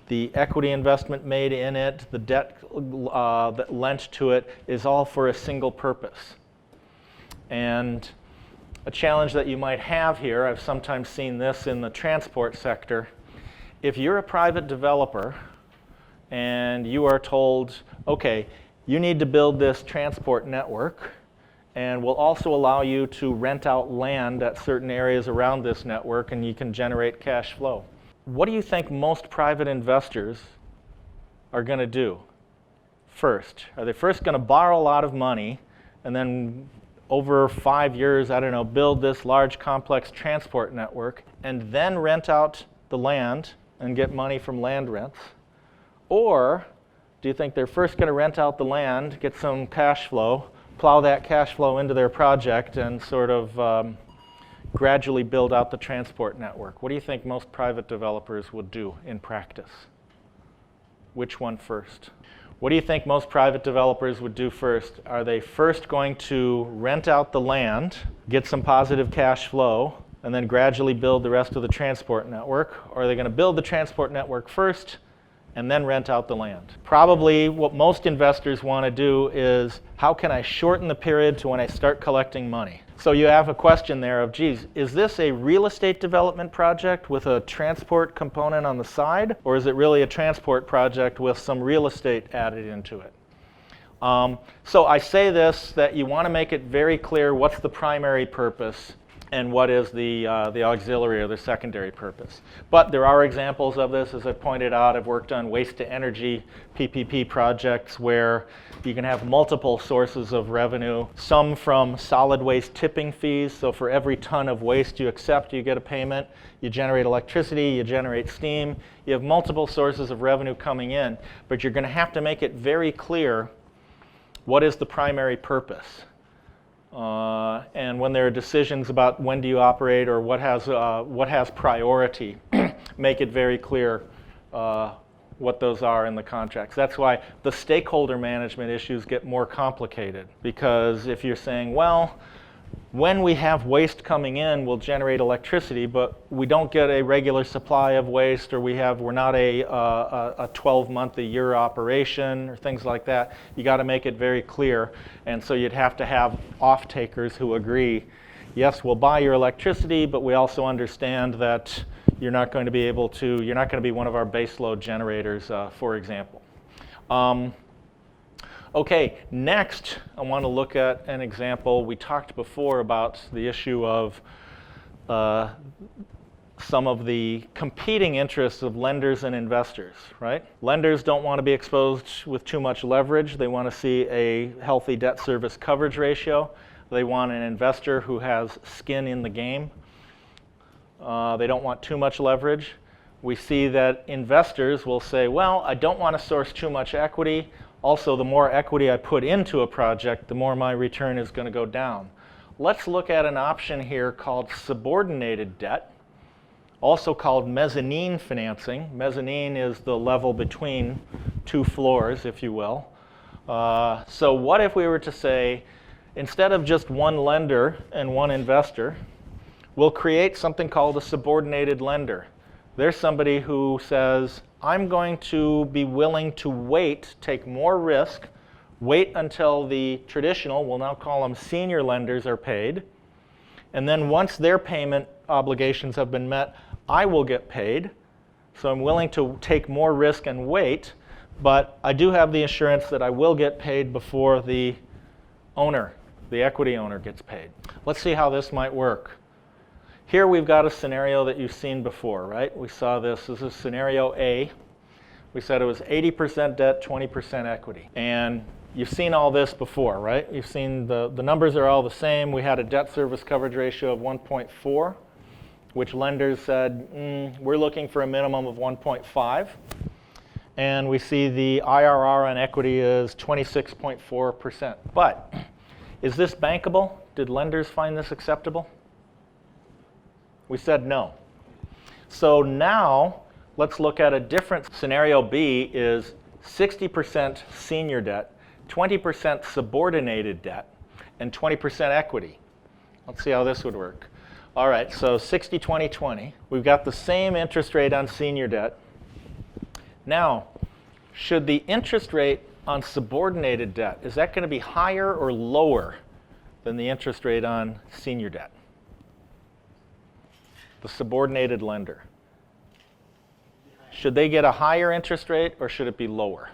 the equity investment made in it, the debt that lent to it is all for a single purpose. And a challenge that you might have here, I've sometimes seen this in the transport sector. If you're a private developer and you are told, okay, you need to build this transport network, and we'll also allow you to rent out land at certain areas around this network and you can generate cash flow. What do you think most private investors are going to do first? Are they first going to borrow a lot of money and then over 5 years, I don't know, build this large complex transport network and then rent out the land and get money from land rents? Or do you think they're first going to rent out the land, get some cash flow, plow that cash flow into their project and sort of gradually build out the transport network? What do you think most private developers would do in practice? Which one first? What do you think most private developers would do first? Are they first going to rent out the land, get some positive cash flow, and then gradually build the rest of the transport network? Or are they going to build the transport network first and then rent out the land? Probably what most investors want to do is, how can I shorten the period to when I start collecting money? So you have a question there of, geez, is this a real estate development project with a transport component on the side? Or is it really a transport project with some real estate added into it? So I say this, that you want to make it very clear what's the primary purpose and what is the auxiliary or the secondary purpose. But there are examples of this. As I pointed out, I've worked on waste to energy PPP projects where you can have multiple sources of revenue, some from solid waste tipping fees. So for every ton of waste you accept, you get a payment. You generate electricity, you generate steam. You have multiple sources of revenue coming in, but you're going to have to make it very clear what is the primary purpose. And when there are decisions about when do you operate or what has priority, make it very clear what those are in the contracts. That's why the stakeholder management issues get more complicated, because if you're saying, well, when we have waste coming in, we'll generate electricity, but we don't get a regular supply of waste, or we're not a 12-month-a-year operation, or things like that. You got to make it very clear, and so you'd have to have off-takers who agree, yes, we'll buy your electricity, but we also understand that you're not going to be one of our baseload generators, for example. Okay, next I want to look at an example. We talked before about the issue of some of the competing interests of lenders and investors, right? Lenders don't want to be exposed with too much leverage. They want to see a healthy debt service coverage ratio. They want an investor who has skin in the game. They don't want too much leverage. We see that investors will say, well, I don't want to source too much equity. Also, the more equity I put into a project, the more my return is going to go down. Let's look at an option here called subordinated debt, also called mezzanine financing. Mezzanine is the level between two floors, if you will. So what if we were to say, instead of just one lender and one investor, we'll create something called a subordinated lender. There's somebody who says, I'm going to be willing to wait, take more risk, wait until the traditional, we'll now call them senior lenders, are paid. And then once their payment obligations have been met, I will get paid, so I'm willing to take more risk and wait, but I do have the assurance that I will get paid before the owner, the equity owner, gets paid. Let's see how this might work. Here we've got a scenario that you've seen before, right? We saw this is scenario A. We said it was 80% debt, 20% equity. And you've seen all this before, right? You've seen the numbers are all the same. We had a debt service coverage ratio of 1.4, which lenders said, we're looking for a minimum of 1.5. And we see the IRR on equity is 26.4%. But is this bankable? Did lenders find this acceptable? We said no. So now let's look at a different scenario. B is 60% senior debt, 20% subordinated debt, and 20% equity. Let's see how this would work. All right, so 60, 20, 20. We've got the same interest rate on senior debt. Now, should the interest rate on subordinated debt, is that going to be higher or lower than the interest rate on senior debt? The subordinated lender. Should they get a higher interest rate or should it be lower?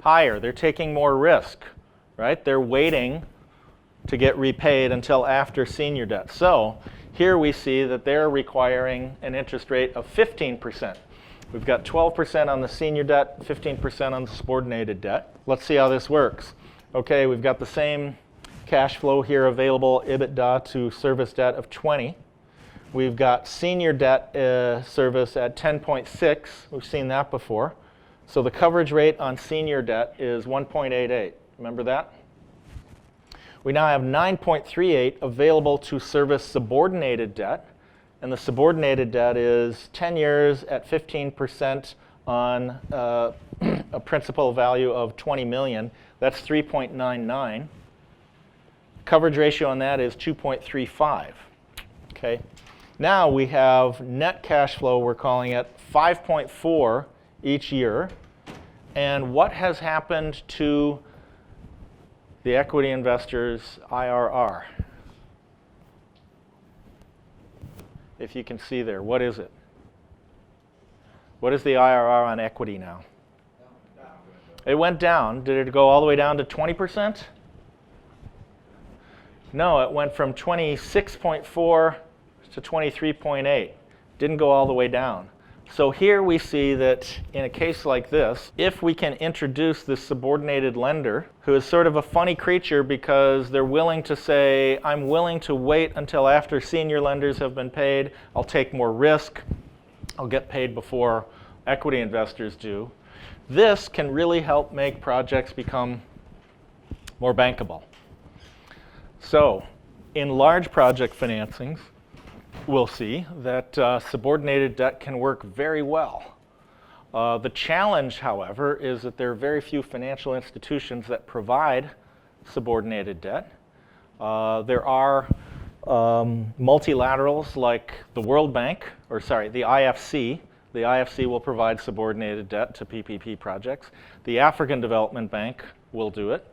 Higher. They're taking more risk, right? They're waiting to get repaid until after senior debt. So here we see that they're requiring an interest rate of 15%. We've got 12% on the senior debt, 15% on the subordinated debt. Let's see how this works. Okay, we've got the same cash flow here available, EBITDA to service debt of 20. We've got senior debt service at 10.6. We've seen that before. So the coverage rate on senior debt is 1.88. Remember that? We now have 9.38 available to service subordinated debt. And the subordinated debt is 10 years at 15% on a principal value of 20 million. That's 3.99. Coverage ratio on that is 2.35. Okay. Now we have net cash flow, we're calling it 5.4 each year. And what has happened to the equity investors' IRR? If you can see there, what is it? What is the IRR on equity now? It went down. Did it go all the way down to 20%? No, it went from 26.4 to 23.8. Didn't go all the way down. So here we see that in a case like this, if we can introduce this subordinated lender, who is sort of a funny creature because they're willing to say, I'm willing to wait until after senior lenders have been paid, I'll take more risk, I'll get paid before equity investors do. This can really help make projects become more bankable. So in large project financings, we'll see that subordinated debt can work very well. The challenge, however, is that there are very few financial institutions that provide subordinated debt. There are multilaterals like the World Bank, the IFC. The IFC will provide subordinated debt to PPP projects. The African Development Bank will do it.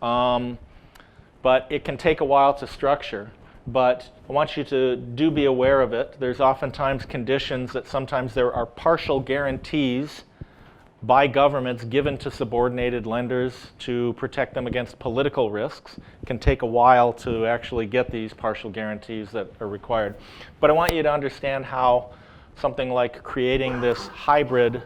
But it can take a while to structure. But I want you to be aware of it. There's oftentimes conditions that sometimes there are partial guarantees by governments given to subordinated lenders to protect them against political risks. It can take a while to actually get these partial guarantees that are required. But I want you to understand how something like creating this hybrid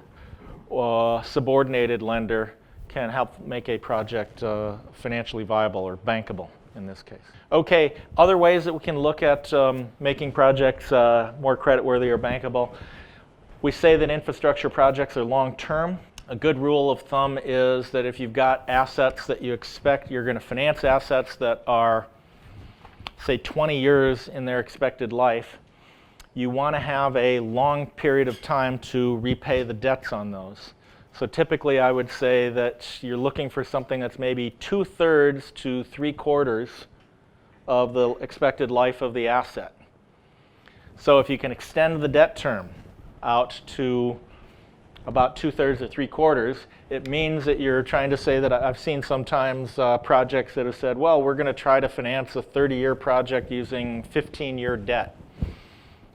subordinated lender can help make a project financially viable or bankable in this case. Okay, other ways that we can look at making projects more creditworthy or bankable. We say that infrastructure projects are long-term. A good rule of thumb is that if you've got assets that you expect, you're going to finance assets that are, say, 20 years in their expected life, you want to have a long period of time to repay the debts on those. So typically I would say that you're looking for something that's maybe 2/3 to 3/4 of the expected life of the asset. So if you can extend the debt term out to about 2/3 or 3/4, it means that you're trying to say that I've seen sometimes projects that have said, well, we're going to try to finance a 30-year project using 15-year debt.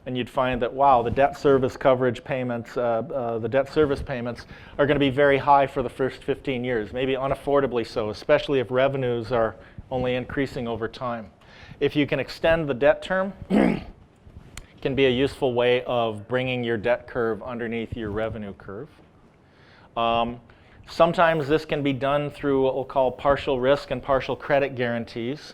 and you'd find that, wow, the debt service coverage payments, the debt service payments are going to be very high for the first 15 years, maybe unaffordably so, especially if revenues are only increasing over time. If you can extend the debt term, it can be a useful way of bringing your debt curve underneath your revenue curve. Sometimes this can be done through what we'll call partial risk and partial credit guarantees,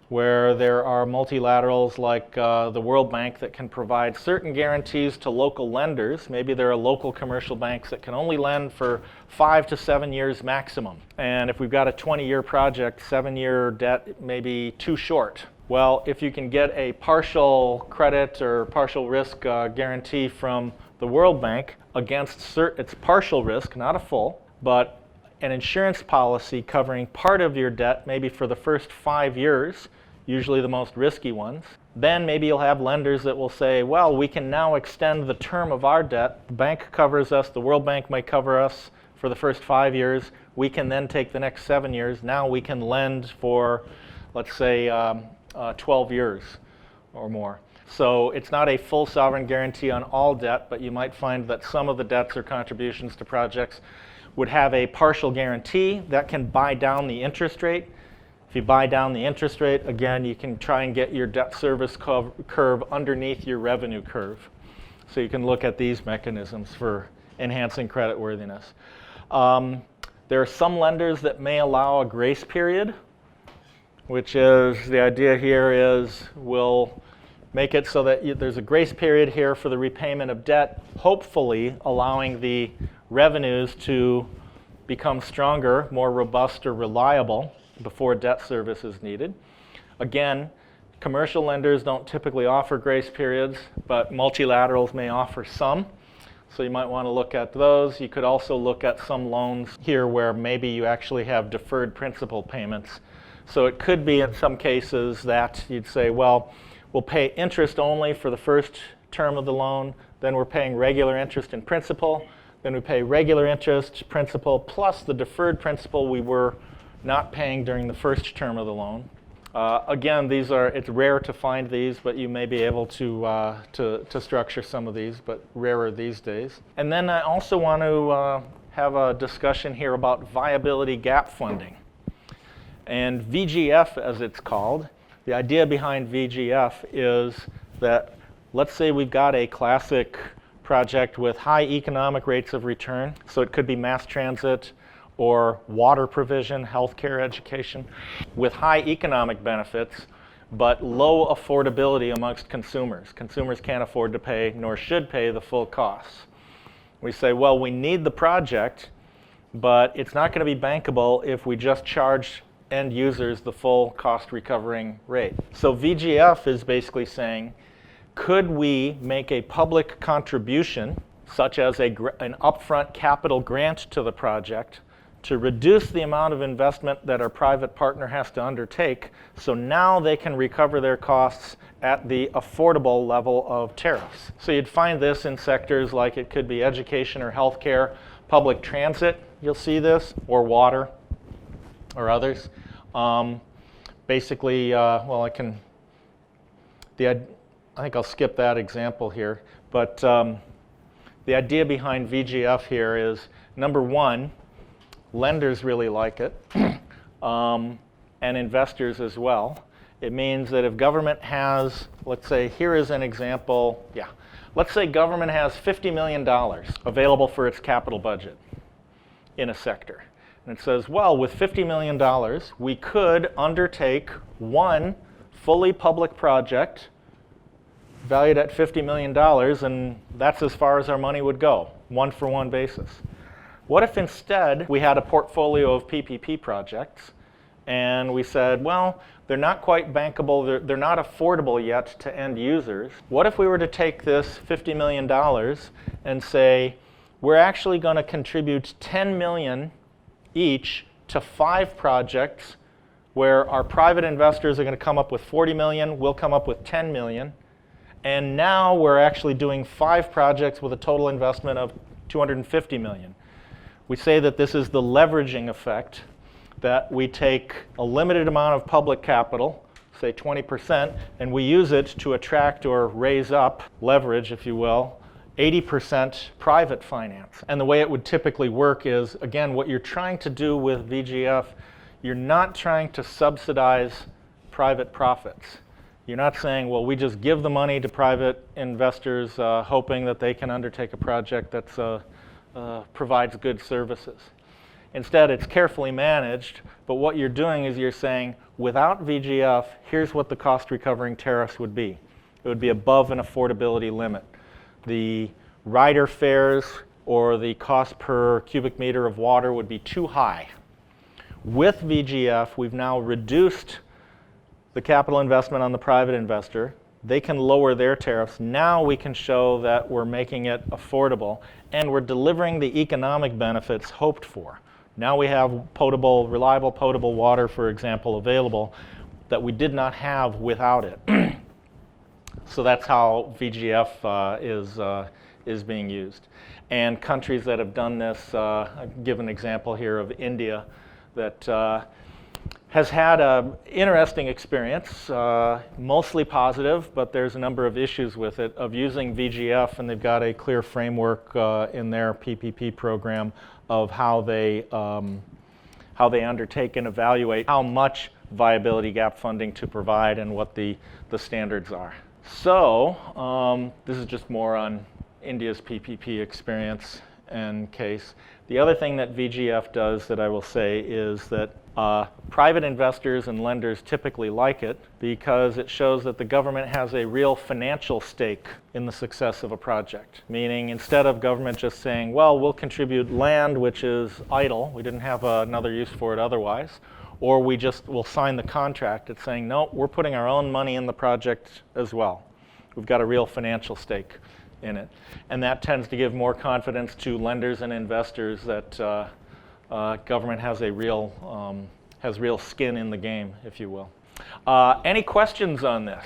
where there are multilaterals like the World Bank that can provide certain guarantees to local lenders. Maybe there are local commercial banks that can only lend for 5 to 7 years maximum. And if we've got a 20-year project, 7-year debt may be too short. Well, if you can get a partial credit or partial risk guarantee from the World Bank against it's partial risk, not a full, but an insurance policy covering part of your debt, maybe for the first 5 years, usually the most risky ones, then maybe you'll have lenders that will say, well, we can now extend the term of our debt. The bank covers us, the World Bank may cover us for the first 5 years. We can then take the next 7 years. Now we can lend for, let's say, 12 years or more. So it's not a full sovereign guarantee on all debt, but you might find that some of the debts or contributions to projects would have a partial guarantee that can buy down the interest rate. If you buy down the interest rate, again, you can try and get your debt service curve underneath your revenue curve. So you can look at these mechanisms for enhancing creditworthiness. There are some lenders that may allow a grace period, which is, the idea here is we'll make it so that there's a grace period here for the repayment of debt, hopefully allowing the revenues to become stronger, more robust or reliable before debt service is needed. Again, commercial lenders don't typically offer grace periods, but multilaterals may offer some. So you might want to look at those. You could also look at some loans here where maybe you actually have deferred principal payments. So it could be in some cases that you'd say, well, we'll pay interest only for the first term of the loan, then we're paying regular interest and principal, then we pay regular interest, principal, plus the deferred principal we were not paying during the first term of the loan. Again, it's rare to find these, but you may be able to structure some of these, but rarer these days. And then I also want to have a discussion here about viability gap funding. And VGF, as it's called, the idea behind VGF is that, let's say we've got a classic project with high economic rates of return, so it could be mass transit or water provision, healthcare, education, with high economic benefits, but low affordability amongst consumers. Consumers can't afford to pay, nor should pay, the full costs. We say, well, we need the project, but it's not going to be bankable if we just charge end users the full cost recovering rate. So VGF is basically saying, could we make a public contribution, such as an upfront capital grant to the project, to reduce the amount of investment that our private partner has to undertake, so now they can recover their costs at the affordable level of tariffs. So you'd find this in sectors like it could be education or healthcare, public transit, you'll see this, or water, or others. Basically, well, I think I'll skip that example here, but the idea behind VGF here is, number one, lenders really like it, and investors as well. It means that if government has, let's say, here is an example, let's say government has $50 million available for its capital budget in a sector. And it says, well, with $50 million, we could undertake one fully public project valued at $50 million, and that's as far as our money would go, one-for-one basis. What if instead we had a portfolio of PPP projects, and we said, well, they're not quite bankable, they're not affordable yet to end users. What if we were to take this $50 million and say, we're actually going to contribute $10 million each to 5 projects where our private investors are going to come up with $40 million, we'll come up with $10 million, and now we're actually doing 5 projects with a total investment of $250 million. We say that this is the leveraging effect, that we take a limited amount of public capital, say 20%, and we use it to attract or raise up leverage, if you will, 80% private finance. And the way it would typically work is, again, what you're trying to do with VGF, you're not trying to subsidize private profits. You're not saying, well, we just give the money to private investors hoping that they can undertake a project that provides good services. Instead, it's carefully managed, but what you're doing is you're saying, without VGF, here's what the cost recovering tariffs would be. It would be above an affordability limit. The rider fares or the cost per cubic meter of water would be too high. With VGF, we've now reduced the capital investment on the private investor. They can lower their tariffs. Now we can show that we're making it affordable and we're delivering the economic benefits hoped for. Now we have potable, reliable potable water, for example, available that we did not have without it. So that's how VGF is being used. And countries that have done this, I'll give an example here of India that has had an interesting experience, mostly positive, but there's a number of issues with it, of using VGF, and they've got a clear framework in their PPP program of how they undertake and evaluate how much viability gap funding to provide and what the standards are. So this is just more on India's PPP experience and case. The other thing that VGF does that I will say is that private investors and lenders typically like it because it shows that the government has a real financial stake in the success of a project. Meaning, instead of government just saying, well, we'll contribute land which is idle, we didn't have another use for it otherwise, or we'll sign the contract, it's saying, no, we're putting our own money in the project as well. We've got a real financial stake in it. And that tends to give more confidence to lenders and investors that government has real skin in the game, if you will. Any questions on this?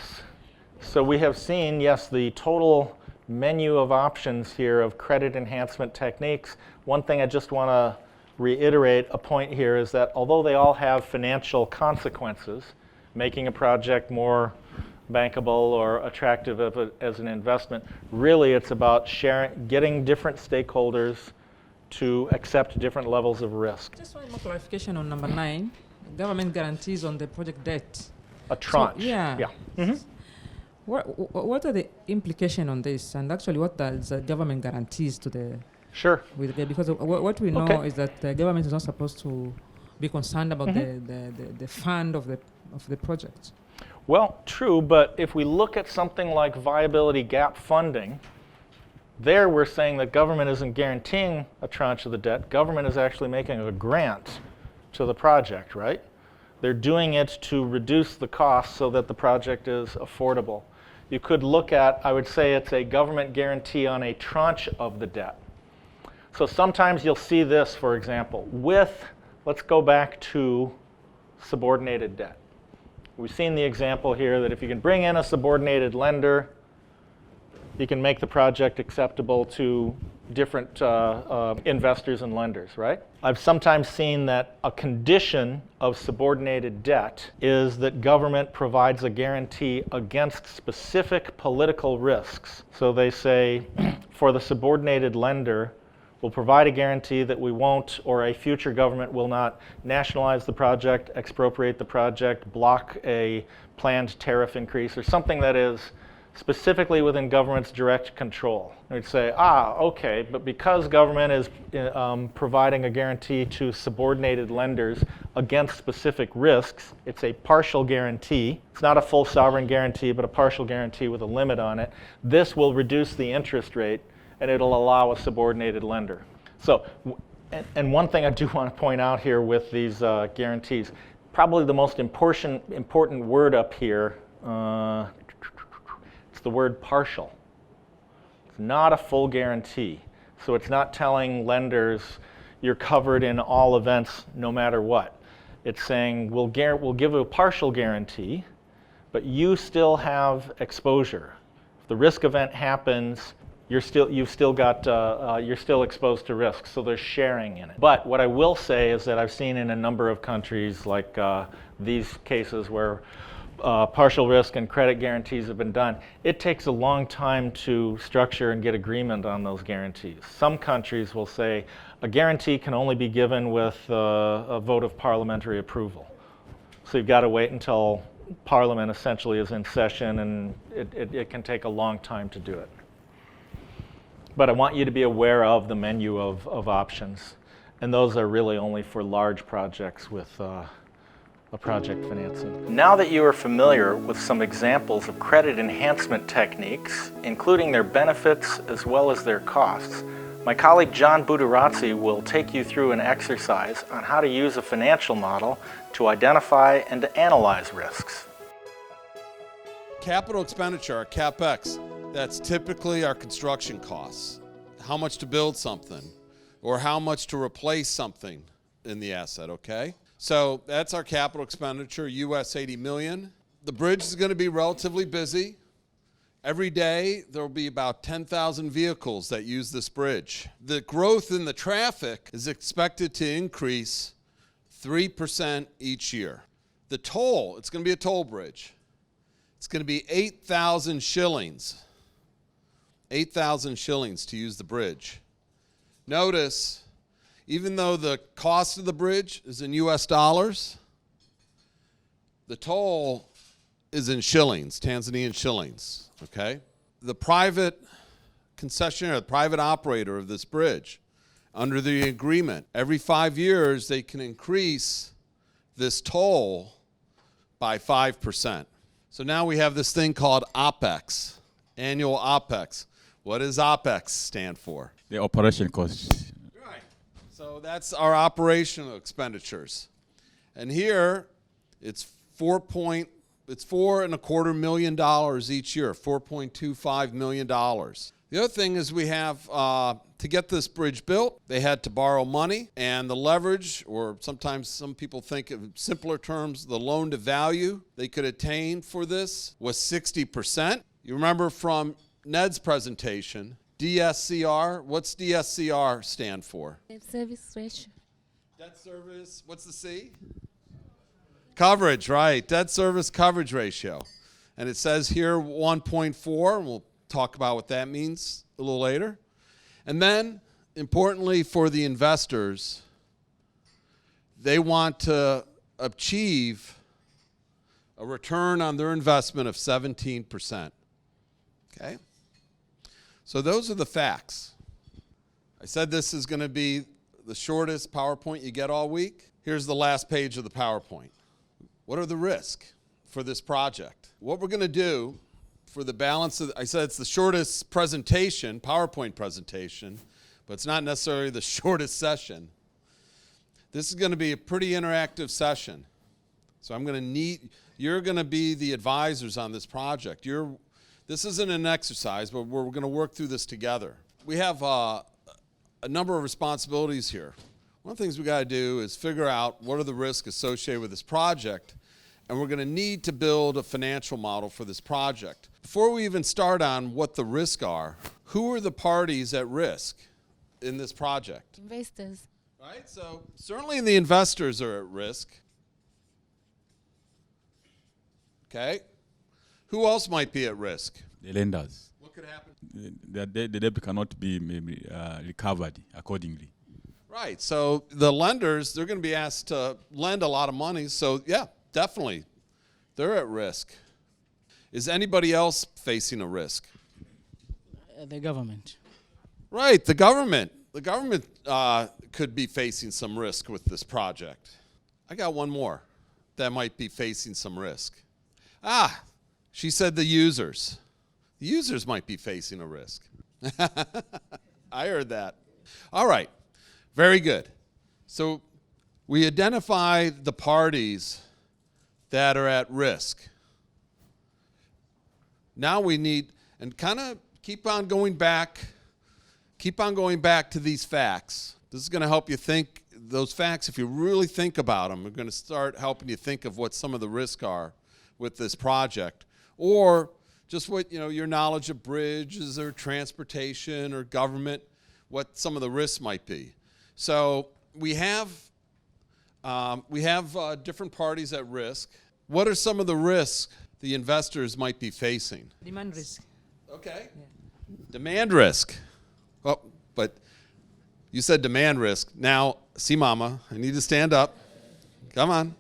So we have seen, yes, the total menu of options here of credit enhancement techniques. One thing I just want to reiterate a point here is that although they all have financial consequences, making a project more bankable or attractive as an investment, really it's about getting different stakeholders to accept different levels of risk. Just one more clarification on number 9, government guarantees on the project debt. A tranche. So, yeah. Mm-hmm. What are the implications on this? And actually, what does the government guarantees to the? Sure. Because what we know is that the government is not supposed to be concerned about the fund of the project. Well, true, but if we look at something like viability gap funding, there we're saying that government isn't guaranteeing a tranche of the debt. Government is actually making a grant to the project, right? They're doing it to reduce the cost so that the project is affordable. You could look at, I would say it's a government guarantee on a tranche of the debt. So sometimes you'll see this, for example, let's go back to subordinated debt. We've seen the example here that if you can bring in a subordinated lender, you can make the project acceptable to different investors and lenders, right? I've sometimes seen that a condition of subordinated debt is that government provides a guarantee against specific political risks. So they say, for the subordinated lender, we'll provide a guarantee that we won't, or a future government will not nationalize the project, expropriate the project, block a planned tariff increase, or something that is specifically within government's direct control. We'd say, okay, but because government is providing a guarantee to subordinated lenders against specific risks, it's a partial guarantee. It's not a full sovereign guarantee, but a partial guarantee with a limit on it. This will reduce the interest rate, and it'll allow a subordinated lender. So, and one thing I do want to point out here with these guarantees, probably the most important word up here, it's the word partial. It's not a full guarantee. So it's not telling lenders you're covered in all events no matter what. It's saying we'll give a partial guarantee, but you still have exposure. If the risk event happens, you're still exposed to risk, so there's sharing in it. But what I will say is that I've seen in a number of countries, like these cases where partial risk and credit guarantees have been done, it takes a long time to structure and get agreement on those guarantees. Some countries will say a guarantee can only be given with a vote of parliamentary approval. So you've got to wait until Parliament essentially is in session, and it can take a long time to do it. But I want you to be aware of the menu of options, and those are really only for large projects with a project financing. Now that you are familiar with some examples of credit enhancement techniques, including their benefits as well as their costs, my colleague John Budarazzi will take you through an exercise on how to use a financial model to identify and to analyze risks. Capital expenditure, our CapEx, that's typically our construction costs. How much to build something, or how much to replace something in the asset, okay? So that's our capital expenditure, US 80 million. The bridge is going to be relatively busy. Every day there will be about 10,000 vehicles that use this bridge. The growth in the traffic is expected to increase 3% each year. The toll, it's going to be a toll bridge. It's going to be 8,000 shillings. 8,000 shillings to use the bridge. Notice, even though the cost of the bridge is in US dollars, the toll is in shillings, Tanzanian shillings, okay? The private concessionaire, the private operator of this bridge, under the agreement, every 5 years they can increase this toll by 5%. So now we have this thing called OPEX, annual OPEX. What does OPEX stand for? The operation costs. Right. So that's our operational expenditures. And here it's $4.25 million each year, $4.25 million. The other thing is we have, to get this bridge built, they had to borrow money, and the leverage, or sometimes some people think of simpler terms, the loan to value they could attain for this was 60%. You remember from Ned's presentation, DSCR, what's DSCR stand for? Debt service ratio. Debt service, what's the C? Coverage, right, debt service coverage ratio. And it says here 1.4, and we'll talk about what that means a little later. And then, importantly for the investors, they want to achieve a return on their investment of 17%. Okay? So those are the facts. I said this is going to be the shortest PowerPoint you get all week. Here's the last page of the PowerPoint. What are the risks for this project? What we're going to do for the balance of, I said it's the shortest presentation, PowerPoint presentation, but it's not necessarily the shortest session. This is going to be a pretty interactive session. So you're going to be the advisors on this project. This isn't an exercise, but we're going to work through this together. We have a number of responsibilities here. One of the things we got to do is figure out what are the risks associated with this project, and we're going to need to build a financial model for this project. Before we even start on what the risks are, who are the parties at risk in this project? Investors. Right, so certainly the investors are at risk. Okay. Who else might be at risk? The lenders. What could happen? The debt cannot be maybe recovered accordingly. Right, so the lenders, they're going to be asked to lend a lot of money, so yeah, definitely, they're at risk. Is anybody else facing a risk? The government. Right, the government. The government could be facing some risk with this project. I got one more that might be facing some risk. She said the users. The users might be facing a risk. I heard that. All right, very good. So we identify the parties that are at risk. Now we need, and kind of keep on going back to these facts. This is going to help you think, those facts, if you really think about them, are going to start helping you think of what some of the risks are with this project. Or just what, your knowledge of bridges or transportation or government, what some of the risks might be. So we have different parties at risk. What are some of the risks the investors might be facing? Demand risk. Okay. Demand risk. Oh, but you said demand risk. Now, see, Mama, I need to stand up. Come on.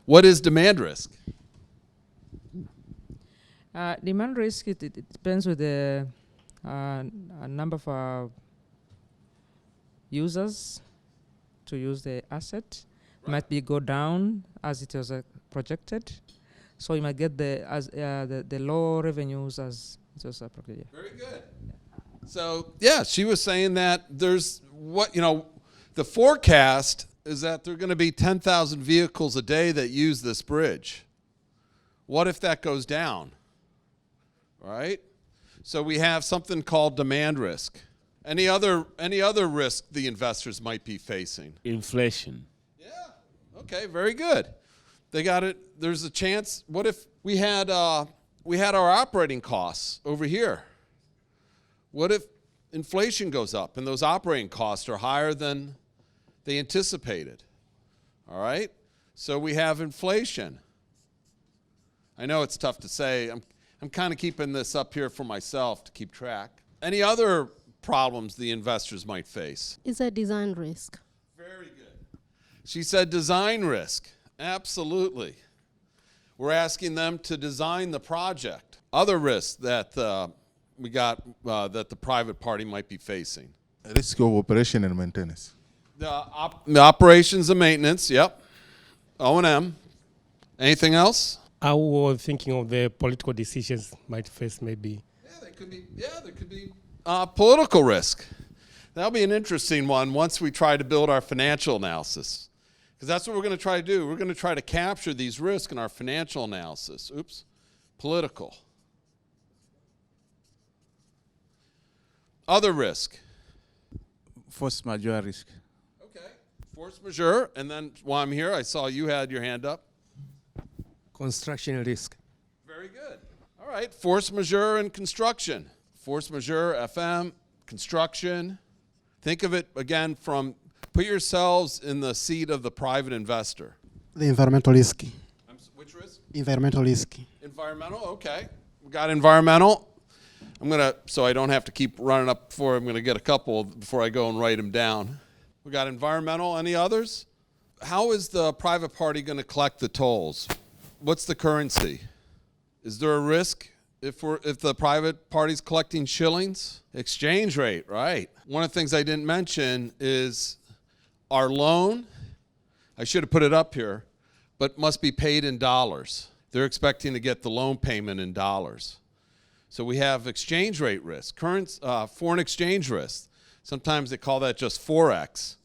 What is demand risk? Demand risk, it depends with the number of users to use the asset. Might be go down as it was projected. So you might get the low revenues as it was projected. Very good. So, yeah, she was saying that there's the forecast is that there are going to be 10,000 vehicles a day that use this bridge. What if that goes down? Right? So we have something called demand risk. Any other risk the investors might be facing? Inflation. Yeah. Okay, very good. They got it. There's a chance. What if we had our operating costs over here? What if inflation goes up and those operating costs are higher than they anticipated? All right? So we have inflation. I know it's tough to say. I'm kind of keeping this up here for myself to keep track. Any other problems the investors might face? It's a design risk. Very good. She said design risk. Absolutely. We're asking them to design the project. Other risks that we got that the private party might be facing. Risk of operation and maintenance. The operations and maintenance, yep. O&M. Anything else? I was thinking of the political decisions might face maybe. There could be political risk. That'll be an interesting one once we try to build our financial analysis. Because that's what we're going to try to do. We're going to try to capture these risks in our financial analysis. Oops. Political. Other risk. Force majeure risk. Okay. Force majeure. And then while I'm here, I saw you had your hand up. Construction risk. Very good. All right. Force majeure and construction. Force majeure, FM, construction. Think of it again from, put yourselves in the seat of the private investor. The environmental risk. Which risk? Environmental risk. Environmental, okay. We got environmental. So I don't have to keep running up before, I'm going to get a couple before I go and write them down. We got environmental. Any others? How is the private party going to collect the tolls? What's the currency? Is there a risk if the private party's collecting shillings? Exchange rate, right. One of the things I didn't mention is our loan, I should have put it up here, but must be paid in dollars. They're expecting to get the loan payment in dollars. So we have exchange rate risk, foreign exchange risk. Sometimes they call that just Forex.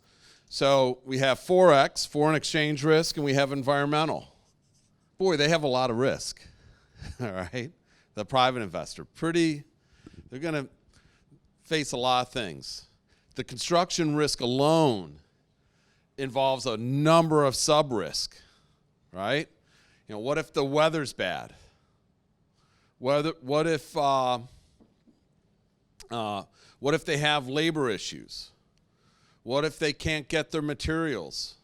So we have Forex, foreign exchange risk, and we have environmental. Boy, they have a lot of risk, all right? The private investor, they're going to face a lot of things. The construction risk alone involves a number of sub-risk, right? What if the weather's bad? What if they have labor issues? What if they can't get their materials?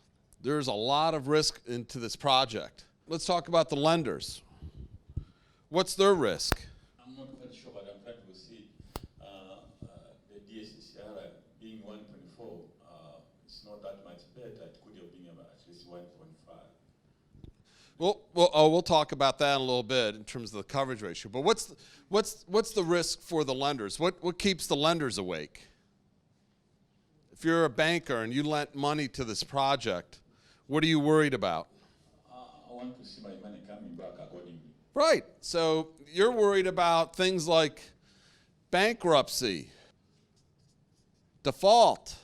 There's a lot of risk into this project. Let's talk about the lenders. What's their risk? I'm not quite sure, but I'm trying to see the DSCR being 1.4. It's not that much better. It could have been at least 1.5. We'll talk about that in a little bit in terms of the coverage ratio. But what's the risk for the lenders? What keeps the lenders awake? If you're a banker and you lent money to this project, what are you worried about? I want to see my money coming back accordingly. Right. So you're worried about things like bankruptcy, default.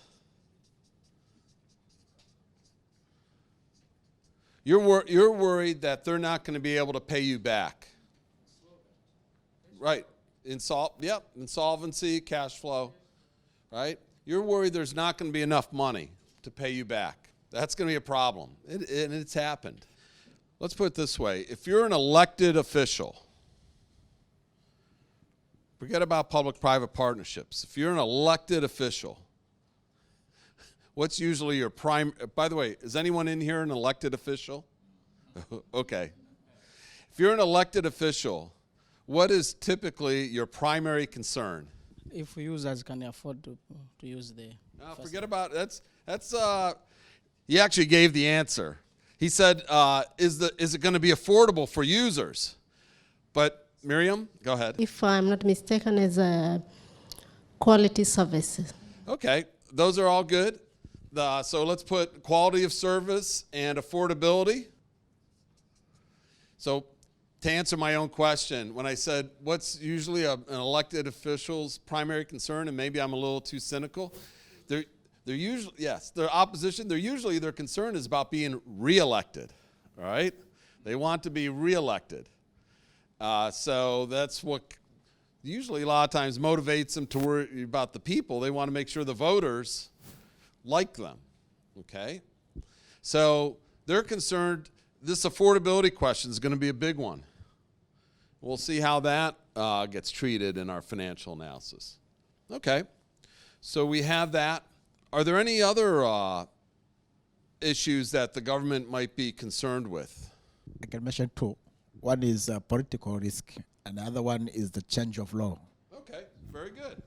You're worried that they're not going to be able to pay you back. Right. Insolvency, cash flow. Right. You're worried there's not going to be enough money to pay you back. That's going to be a problem. And it's happened. Let's put it this way. If you're an elected official, forget about public-private partnerships. If you're an elected official, what's usually your prime, by the way, is anyone in here an elected official? Okay. If you're an elected official, what is typically your primary concern? If users can afford to use the. Forget about he actually gave the answer. He said, is it going to be affordable for users? But Miriam, go ahead. If I'm not mistaken, is quality services. Okay, those are all good. So let's put quality of service and affordability. So to answer my own question, when I said what's usually an elected official's primary concern, and maybe I'm a little too cynical, they're usually, yes, their opposition, their concern is about being reelected, all right? They want to be reelected. So that's what usually a lot of times motivates them to worry about the people. They want to make sure the voters like them, okay? So they're concerned, this affordability question is going to be a big one. We'll see how that gets treated in our financial analysis. Okay, so we have that. Are there any other issues that the government might be concerned with? I can mention two. One is political risk, and the other one is the change of law. Okay, very good.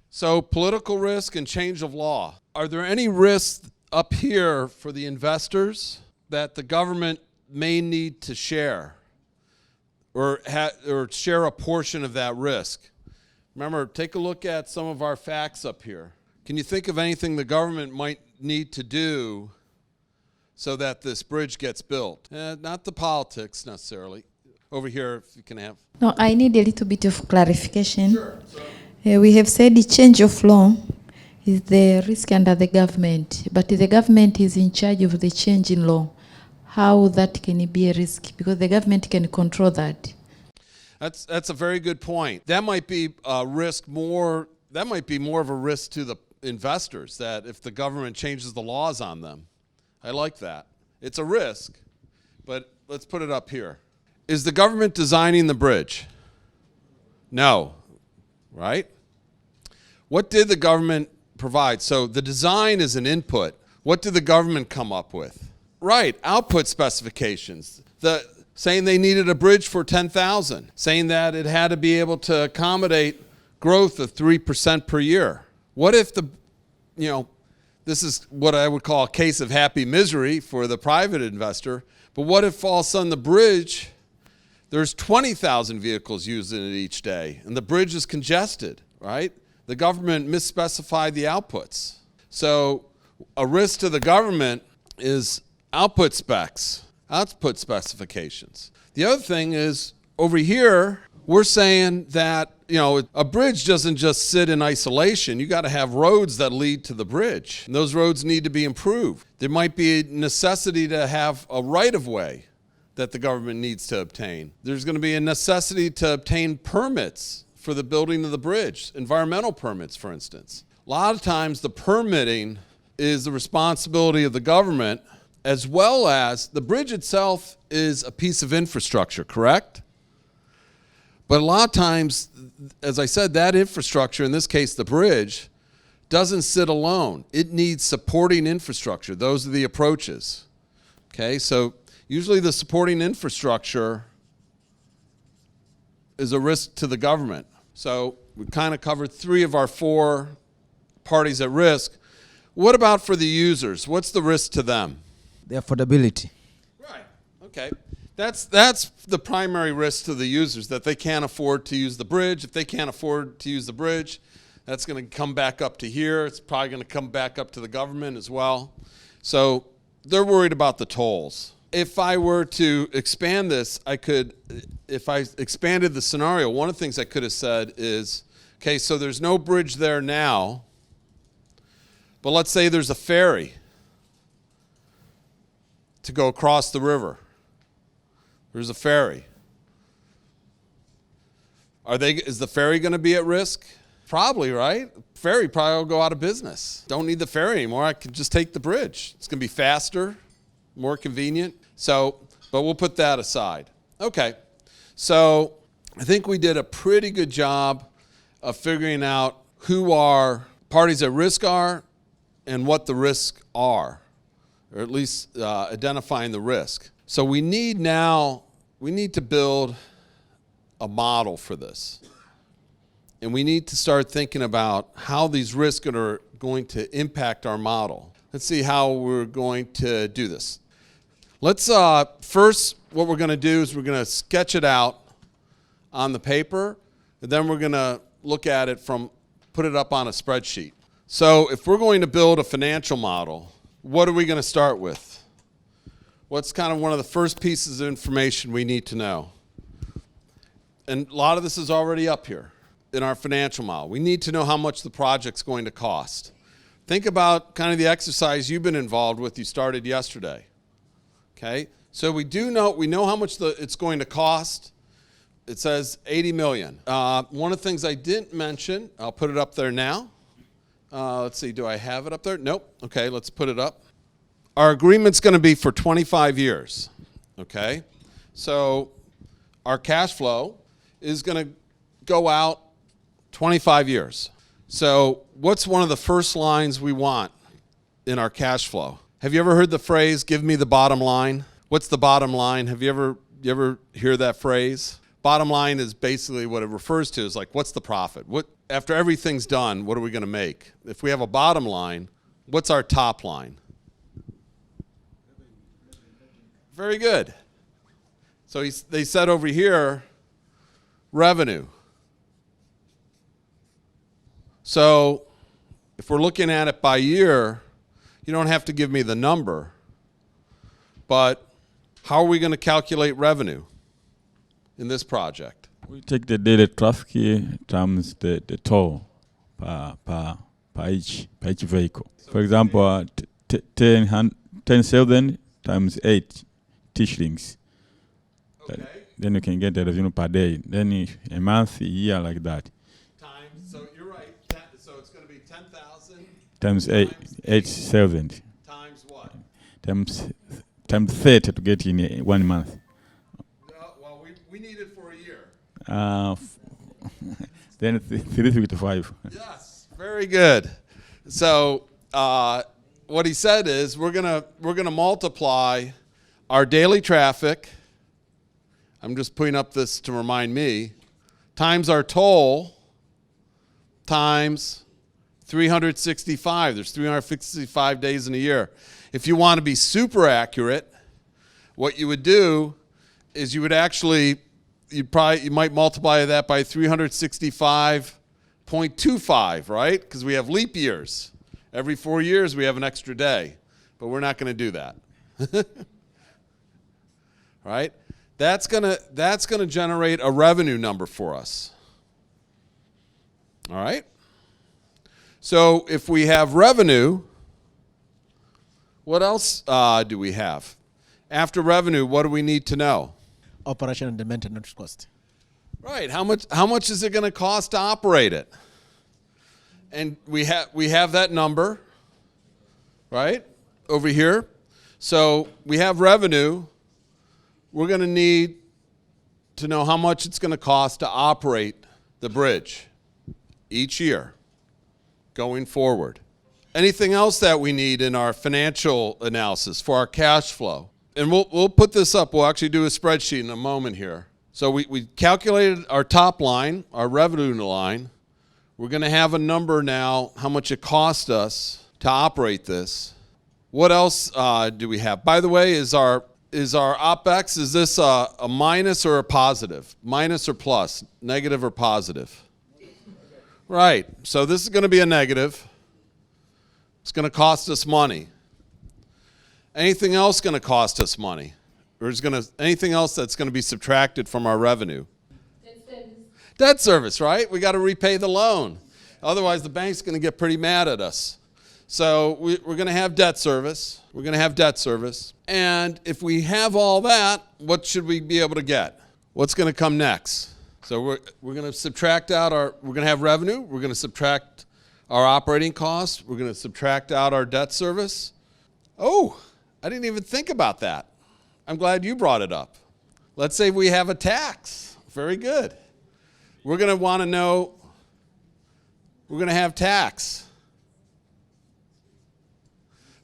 So political risk and change of law. Are there any risks up here for the investors that the government may need to share or share a portion of that risk? Remember, take a look at some of our facts up here. Can you think of anything the government might need to do so that this bridge gets built? Not the politics necessarily. Over here, if you can have. No, I need a little bit of clarification. Sure. We have said the change of law is the risk under the government, but the government is in charge of the change in law. How that can be a risk? Because the government can control that. That's a very good point. That might be a risk more. That might be more of a risk to the investors, that if the government changes the laws on them. I like that. It's a risk, but let's put it up here. Is the government designing the bridge? No, right? What did the government provide? So the design is an input. What did the government come up with? Right, output specifications. Saying they needed a bridge for 10,000, saying that it had to be able to accommodate growth of 3% per year. What if this is what I would call a case of happy misery for the private investor, but what if all of a sudden the bridge, there's 20,000 vehicles using it each day, and the bridge is congested, right? The government misspecified the outputs. So a risk to the government is output specifications. The other thing is, over here, we're saying that, a bridge doesn't just sit in isolation. You got to have roads that lead to the bridge. And those roads need to be improved. There might be a necessity to have a right-of-way that the government needs to obtain. There's going to be a necessity to obtain permits for the building of the bridge, environmental permits, for instance. A lot of times the permitting is the responsibility of the government, as well as the bridge itself is a piece of infrastructure, correct? But a lot of times, as I said, that infrastructure, in this case the bridge, doesn't sit alone. It needs supporting infrastructure. Those are the approaches. Okay, so usually the supporting infrastructure is a risk to the government. So we kind of covered 3 of our 4 parties at risk. What about for the users? What's the risk to them? The affordability. Right, okay. That's the primary risk to the users, that they can't afford to use the bridge. If they can't afford to use the bridge, that's going to come back up to here. It's probably going to come back up to the government as well. So they're worried about the tolls. If I were to expand this, if I expanded the scenario, one of the things I could have said is, okay, so there's no bridge there now, but let's say there's a ferry to go across the river. There's a ferry. Is the ferry going to be at risk? Probably, right? Ferry probably will go out of business. Don't need the ferry anymore. I can just take the bridge. It's going to be faster, more convenient. So, but we'll put that aside. Okay. So I think we did a pretty good job of figuring out who our parties at risk are and what the risks are, or at least identifying the risk. So we need to build a model for this. And we need to start thinking about how these risks are going to impact our model. Let's see how we're going to do this. Let's first, what we're going to do is we're going to sketch it out on the paper, and then we're going to look at it put it up on a spreadsheet. So if we're going to build a financial model, what are we going to start with? What's kind of one of the first pieces of information we need to know? And a lot of this is already up here in our financial model. We need to know how much the project's going to cost. Think about kind of the exercise you've been involved with. You started yesterday. Okay? So we know how much it's going to cost. It says 80 million. One of the things I didn't mention, I'll put it up there now. Let's see, do I have it up there? Nope. Okay, let's put it up. Our agreement's going to be for 25 years. Okay? So our cash flow is going to go out 25 years. So what's one of the first lines we want in our cash flow? Have you ever heard the phrase, give me the bottom line? What's the bottom line? Have you ever hear that phrase? Bottom line is basically what it refers to is like, what's the profit? After everything's done, what are we going to make? If we have a bottom line, what's our top line? Very good. So they said over here, revenue. So if we're looking at it by year, you don't have to give me the number, but how are we going to calculate revenue in this project? We take the daily traffic times the toll per each vehicle. For example, 10,000 times 8 shillings. Okay. Then you can get the revenue per day. Then a month, a year, like that. So you're right. So it's going to be 10,000 times 8,000. Times what? Times 30 to get in 1 month. Well, we need it for a year. Then 355. Yes, very good. So what he said is we're gonna multiply our daily traffic. I'm just putting up this to remind me, times our toll, times 365. There's 365 days in a year. If you want to be super accurate, what you would do is you might multiply that by 365.25, right? Because we have leap years. Every 4 years we have an extra day, but we're not going to do that. Right? That's gonna generate a revenue number for us. All right? So if we have revenue, what else do we have? After revenue, what do we need to know? Operation and maintenance cost. Right. How much is it going to cost to operate it? And we have that number, right, over here. So we have revenue. We're going to need to know how much it's going to cost to operate the bridge each year going forward. Anything else that we need in our financial analysis for our cash flow? And we'll put this up. We'll actually do a spreadsheet in a moment here. So we calculated our top line, our revenue line. We're going to have a number now, how much it cost us to operate this. What else do we have? By the way, is our OpEx, is this a minus or a positive? Minus or plus? Negative or positive? Right. So this is going to be a negative. It's going to cost us money. Anything else going to cost us money? Or is anything else that's going to be subtracted from our revenue? Debt service, right? We got to repay the loan. Otherwise, the bank's going to get pretty mad at us. So we're going to have debt service. We're going to have debt service. And if we have all that, what should we be able to get? What's going to come next? So we're going to subtract out we're going to have revenue. We're going to subtract our operating costs. We're going to subtract out our debt service. Oh, I didn't even think about that. I'm glad you brought it up. Let's say we have a tax. Very good. We're going to want to know, we're going to have tax.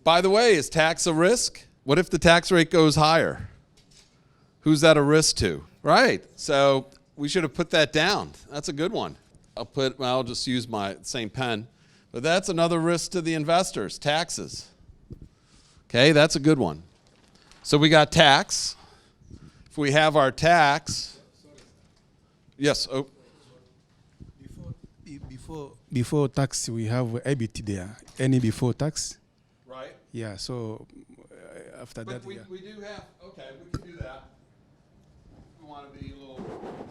By the way, is tax a risk? What if the tax rate goes higher? Who's that a risk to? Right. So we should have put that down. That's a good one. I'll just use my same pen. But that's another risk to the investors, taxes. Okay, that's a good one. So we got tax. If we have our tax, yes. Oh. Before tax, we have EBIT there. Any before tax? Right. Yeah. So after But that, we do have. Okay, we can do that. We want to be a little.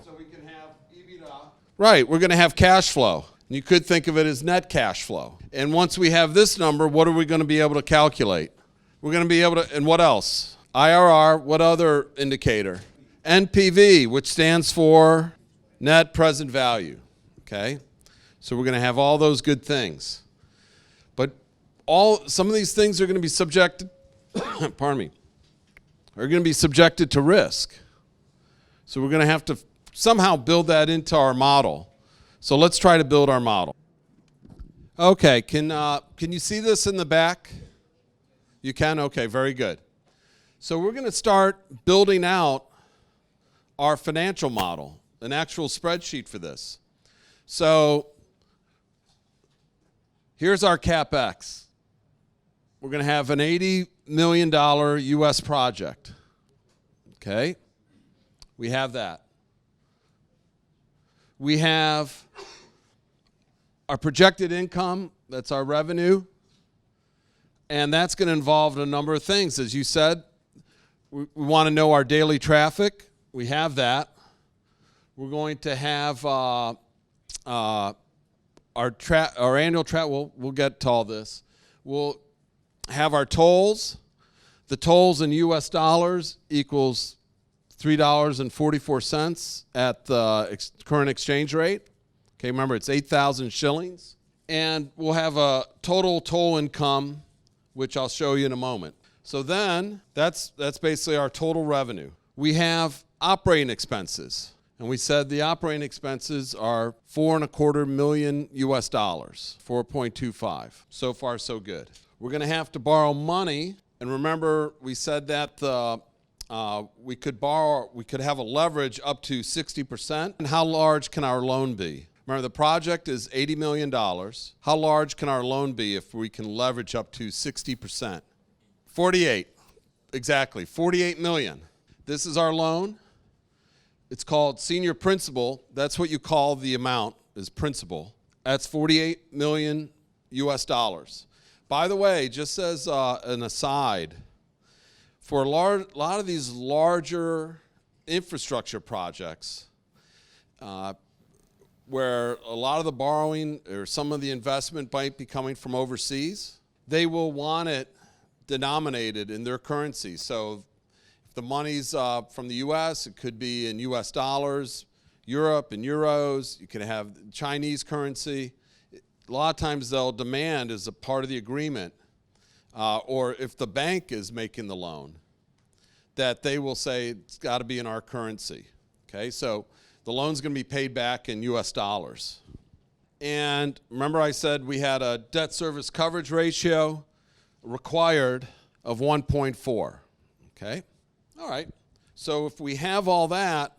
So we can have EBITDA. Right. We're going to have cash flow. You could think of it as net cash flow. And once we have this number, what are we going to be able to calculate? We're going to be able to, and what else? IRR, what other indicator? NPV, which stands for net present value, okay? So we're going to have all those good things. But some of these things are going to be subjected, pardon me, are going to be subjected to risk. So we're going to have to somehow build that into our model. So let's try to build our model. Okay, can you see this in the back? You can? Okay, very good. So we're going to start building out our financial model, an actual spreadsheet for this. So here's our CapEx. We're going to have an $80 million US project. Okay? We have that. We have our projected income, that's our revenue, and that's going to involve a number of things. As you said, we want to know our daily traffic. We have that. We're going to have our annual traffic. We'll get to all this. We'll have our tolls. The tolls in US dollars equals $3.44 at the current exchange rate. Okay, remember it's 8,000 shillings. And we'll have a total toll income, which I'll show you in a moment. So then, that's basically our total revenue. We have operating expenses. And we said the operating expenses are $4.25 million US dollars, 4.25. So far, so good. We're going to have to borrow money. And remember, we said that we could have a leverage up to 60%. And how large can our loan be? Remember, the project is $80 million. How large can our loan be if we can leverage up to 60%? 48. Exactly, 48 million. This is our loan. It's called senior principal. That's what you call the amount, is principal. That's 48 million US dollars. By the way, just as an aside, for a lot of these larger infrastructure projects, where a lot of the borrowing or some of the investment might be coming from overseas, they will want it denominated in their currency. So if the money's from the US, it could be in US dollars, Europe in euros, you can have Chinese currency. A lot of times they'll demand as a part of the agreement, or if the bank is making the loan, that they will say it's got to be in our currency. Okay, so the loan's going to be paid back in US dollars. And remember I said we had a debt service coverage ratio required of 1.4. Okay? All right. So if we have all that,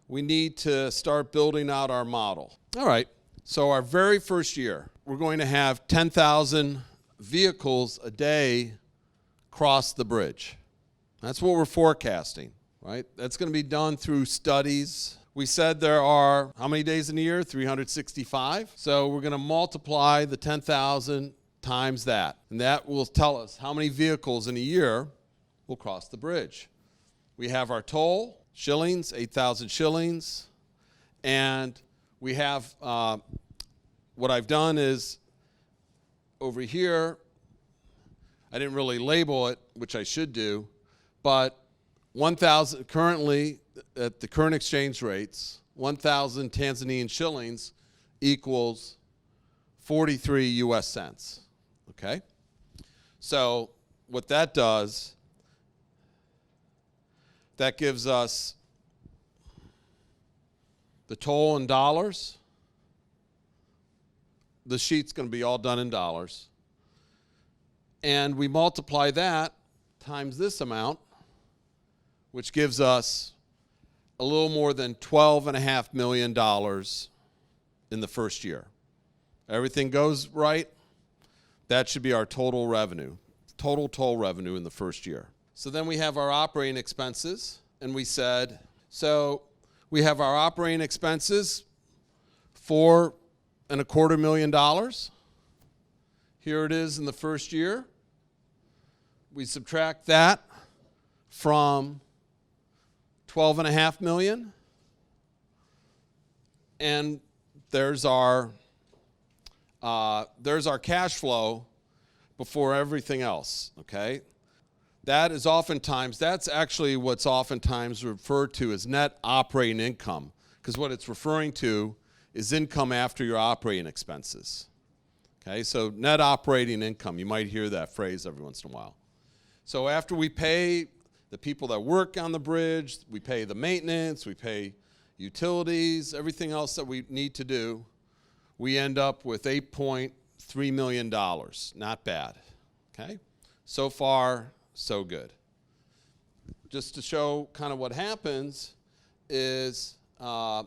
we need to start building out our model. All right. So our very first year, we're going to have 10,000 vehicles a day cross the bridge. That's what we're forecasting, right? That's going to be done through studies. We said there are, how many days in a year? 365. So we're going to multiply the 10,000 times that. And that will tell us how many vehicles in a year will cross the bridge. We have our toll, shillings, 8,000 shillings. And we have, what I've done is, over here, I didn't really label it, which I should do, but 1,000, currently, at the current exchange rates, 1,000 Tanzanian shillings equals 43 US cents, okay? So what that does, that gives us the toll in dollars. The sheet's going to be all done in dollars. And we multiply that times this amount, which gives us a little more than $12.5 million in the first year. Everything goes right, that should be our total revenue, total revenue in the first year. So then we have our operating expenses, and we said, so we have our operating expenses, $4.25 million. Here it is in the first year. We subtract that from $12.5 million, and there's our cash flow before everything else, okay? That's actually what's oftentimes referred to as net operating income, because what it's referring to is income after your operating expenses. Okay, so net operating income, you might hear that phrase every once in a while. So after we pay the people that work on the bridge, we pay the maintenance, we pay utilities, everything else that we need to do, we end up with $8.3 million. Not bad, okay? So far, so good. Just to show kind of what happens is, we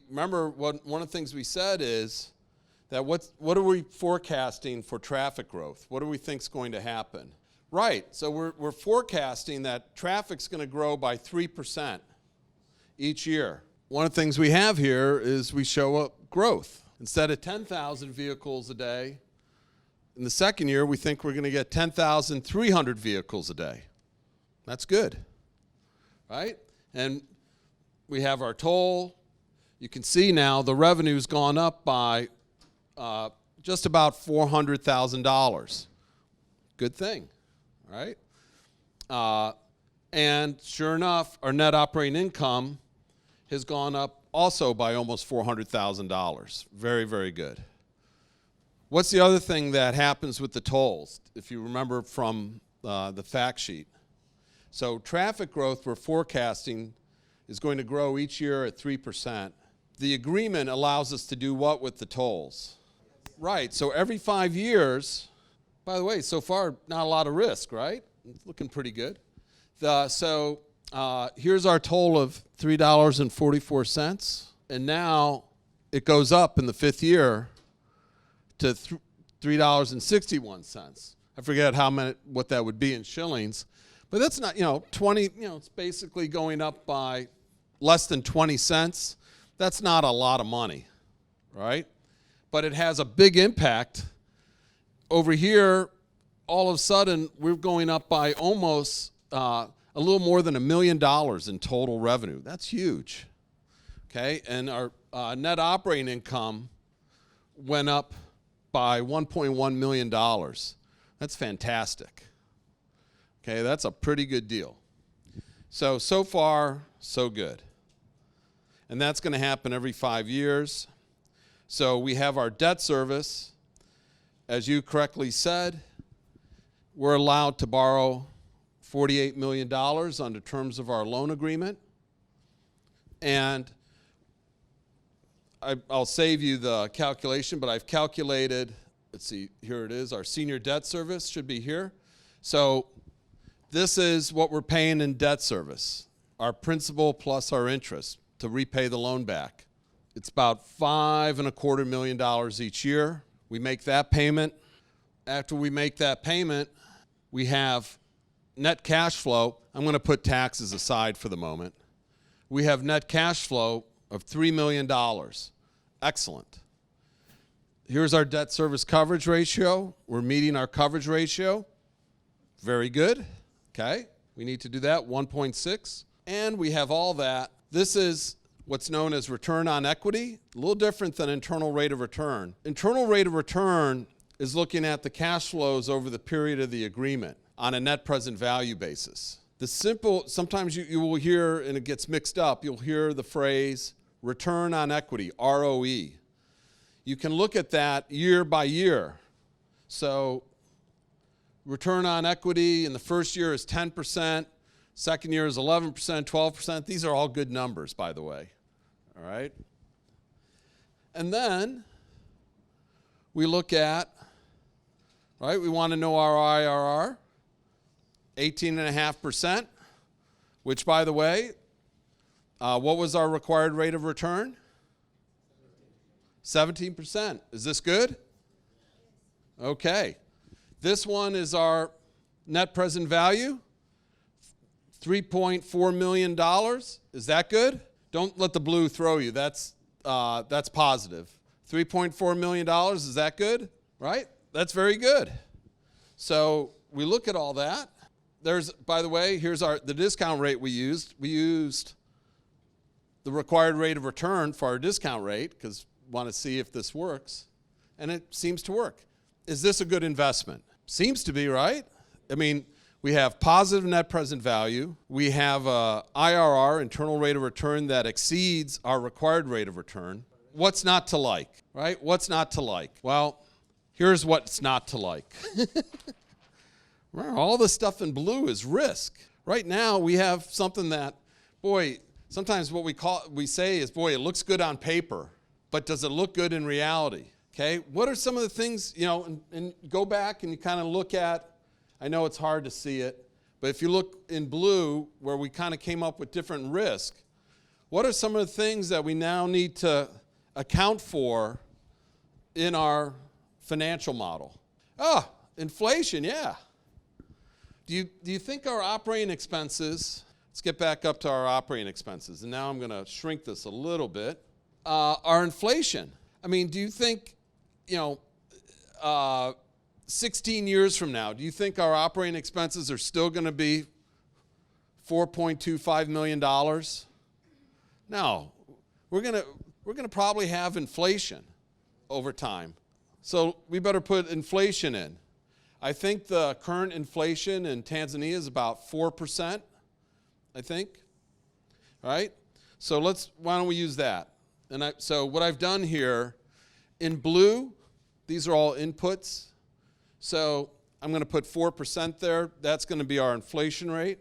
remember one of the things we said is that what are we forecasting for traffic growth? What do we think is going to happen? Right, so we're forecasting that traffic's going to grow by 3% each year. One of the things we have here is we show up growth. Instead of 10,000 vehicles a day, in the second year, we think we're going to get 10,300 vehicles a day. That's good, right? And we have our toll. You can see now the revenue's gone up by just about $400,000. Good thing, right? And sure enough, our net operating income has gone up also by almost $400,000. Very, very good. What's the other thing that happens with the tolls, if you remember from the fact sheet? So traffic growth we're forecasting is going to grow each year at 3%. The agreement allows us to do what with the tolls? Right, so every 5 years, by the way, so far, not a lot of risk, right? It's looking pretty good. Here's our toll of $3.44, and now it goes up in the 5th year to $3.61. I forget what that would be in shillings, but that's not, it's basically going up by less than 20 cents. That's not a lot of money, right? But it has a big impact. Over here, all of a sudden, we're going up by almost a little more than $1 million in total revenue. That's huge, okay? And our net operating income went up by $1.1 million. That's fantastic. Okay, that's a pretty good deal. So far, so good. And that's going to happen every 5 years. So we have our debt service. As you correctly said, we're allowed to borrow $48 million under terms of our loan agreement. And I'll save you the calculation, but I've calculated, let's see, here it is, our senior debt service should be here. So this is what we're paying in debt service, our principal plus our interest to repay the loan back. It's about $5.25 million each year. We make that payment. After we make that payment, we have net cash flow. I'm going to put taxes aside for the moment. We have net cash flow of $3 million. Excellent. Here's our debt service coverage ratio. We're meeting our coverage ratio. Very good. Okay. We need to do that, 1.6. And we have all that. This is what's known as return on equity, a little different than internal rate of return. Internal rate of return is looking at the cash flows over the period of the agreement on a net present value basis. Sometimes you will hear, and it gets mixed up, you'll hear the phrase return on equity, ROE. You can look at that year by year. So return on equity in the first year is 10%, second year is 11%, 12%. These are all good numbers, by the way. All right? And then we look at, right? We want to know our IRR, 18.5%, which, by the way, what was our required rate of return? 17%. Is this good? Okay. This one is our net present value, $3.4 million. Is that good? Don't let the blue throw you. That's positive. $3.4 million, is that good? Right? That's very good. So we look at all that. There's, by the way, here's the discount rate we used. We used the required rate of return for our discount rate because we want to see if this works. And it seems to work. Is this a good investment? Seems to be, right? I mean, we have positive net present value. We have a IRR, internal rate of return, that exceeds our required rate of return. What's not to like, right? What's not to like? Well, here's what's not to like. All the stuff in blue is risk. Right now, we have something that, boy, sometimes what we say is, boy, it looks good on paper, but does it look good in reality? Okay, what are some of the things, and go back and you kind of look at, I know it's hard to see it, but if you look in blue where we kind of came up with different risk, what are some of the things that we now need to account for in our financial model? Oh, inflation, yeah. Do you think our operating expenses, let's get back up to our operating expenses, and now I'm going to shrink this a little bit. Our inflation, I mean, do you think, 16 years from now, do you think our operating expenses are still going to be $4.25 million? No, we're going to probably have inflation over time. So we better put inflation in. I think the current inflation in Tanzania is about 4%, I think, right? So why don't we use that? So what I've done here, in blue, these are all inputs. So I'm going to put 4% there. That's going to be our inflation rate.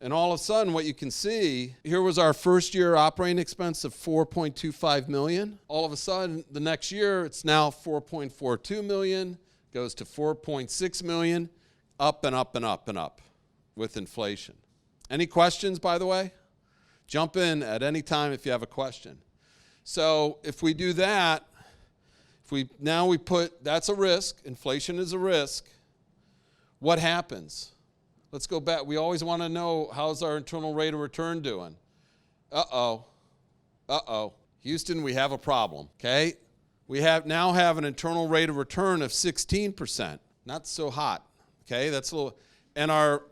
And all of a sudden, what you can see, here was our first year operating expense of $4.25 million. All of a sudden, the next year, it's now $4.42 million, goes to $4.6 million, up and up and up and up with inflation. Any questions, by the way? Jump in at any time if you have a question. So if we do that, now we put, that's a risk, inflation is a risk. What happens? Let's go back. We always want to know, how's our internal rate of return doing? Uh-oh. Houston, we have a problem, okay? We now have an internal rate of return of 16%. Not so hot, okay? That's a little, and our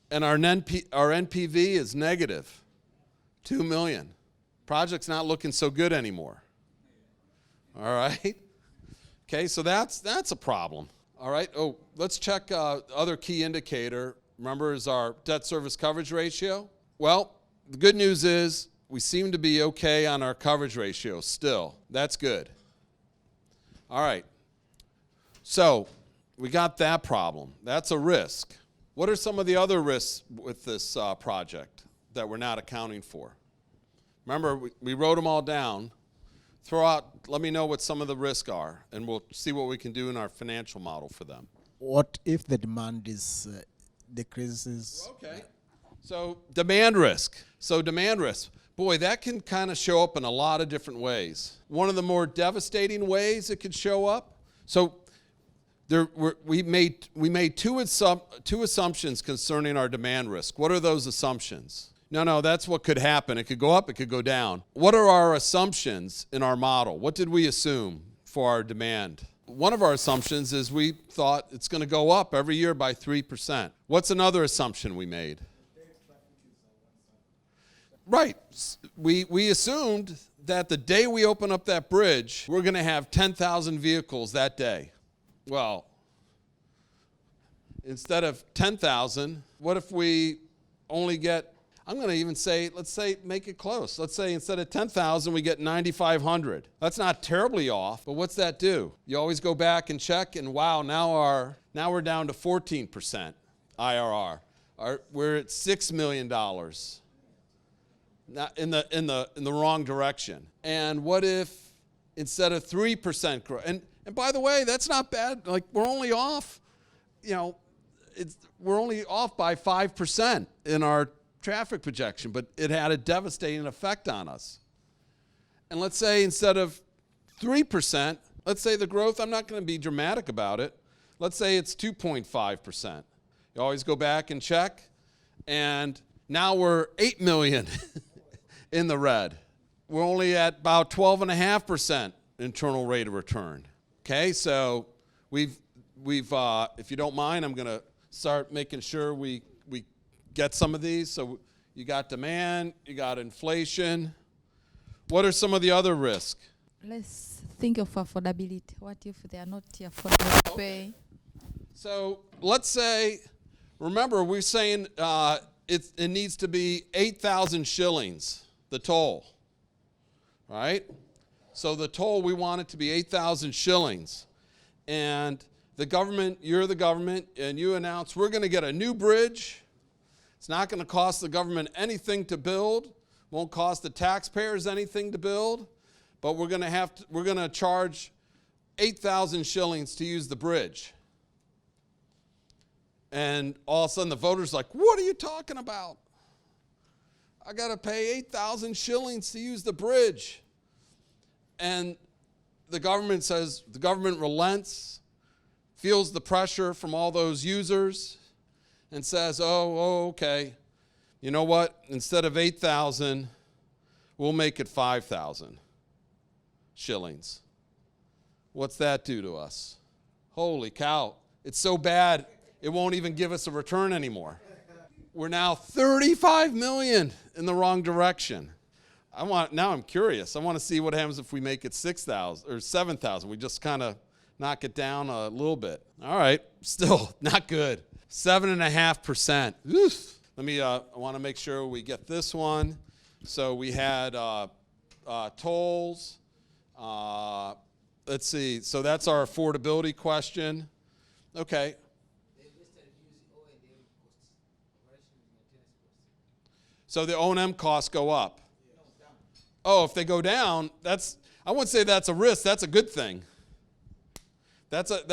NPV is negative, 2 million. Project's not looking so good anymore. All right? Okay, so that's a problem. All right, let's check other key indicator. Remember, is our debt service coverage ratio. Well, the good news is we seem to be okay on our coverage ratio still. That's good. All right, so we got that problem. That's a risk. What are some of the other risks with this project that we're not accounting for? Remember, we wrote them all down. Let me know what some of the risks are, and we'll see what we can do in our financial model for them. What if the demand is decreases? Okay. So demand risk. Boy, that can kind of show up in a lot of different ways. One of the more devastating ways it could show up. So we made two assumptions concerning our demand risk. What are those assumptions? No, that's what could happen. It could go up, it could go down. What are our assumptions in our model? What did we assume for our demand? One of our assumptions is we thought it's going to go up every year by 3%. What's another assumption we made? Right. We assumed that the day we open up that bridge, we're going to have 10,000 vehicles that day. Well, instead of 10,000, what if we only get, I'm going to even say, let's say, make it close. Let's say instead of 10,000, we get 9,500. That's not terribly off, but what's that do? You always go back and check, and wow, now we're down to 14% IRR. We're at $6 million. Not in the wrong direction. And what if instead of 3% growth? And And by the way, that's not bad. Like, we're only off, we're only off by 5% in our traffic projection, but it had a devastating effect on us. And let's say instead of 3%, let's say the growth, I'm not going to be dramatic about it, let's say it's 2.5%. You always go back and check, and now we're 8 million in the red. We're only at about 12.5% internal rate of return. Okay, so we've if you don't mind, I'm going to start making sure we get some of these. So you got demand, you got inflation. What are some of the other risks? Let's think of affordability. What if they are not affordable to pay? So let's say, remember, we're saying it needs to be 8,000 shillings, the toll, right? So the toll, we want it to be 8,000 shillings. And the government, you're the government, and you announce we're going to get a new bridge. It's not going to cost the government anything to build, won't cost the taxpayers anything to build, but we're going to charge 8,000 shillings to use the bridge. And all of a sudden the voter's like, what are you talking about? I got to pay 8,000 shillings to use the bridge. And the government says, the government relents, feels the pressure from all those users, and says, oh, okay, you know what? Instead of 8,000, we'll make it 5,000 shillings. What's that do to us? Holy cow. It's so bad, it won't even give us a return anymore. We're now 35 million in the wrong direction. Now I'm curious. I want to see what happens if we make it 6,000 or 7,000. We just kind of knock it down a little bit. All right, still not good. 7.5%. I want to make sure we get this one. So we had tolls. Let's see. So that's our affordability question. Okay. So the O&M costs go up. Oh, if they go down, I wouldn't say that's a risk. That's a good thing. But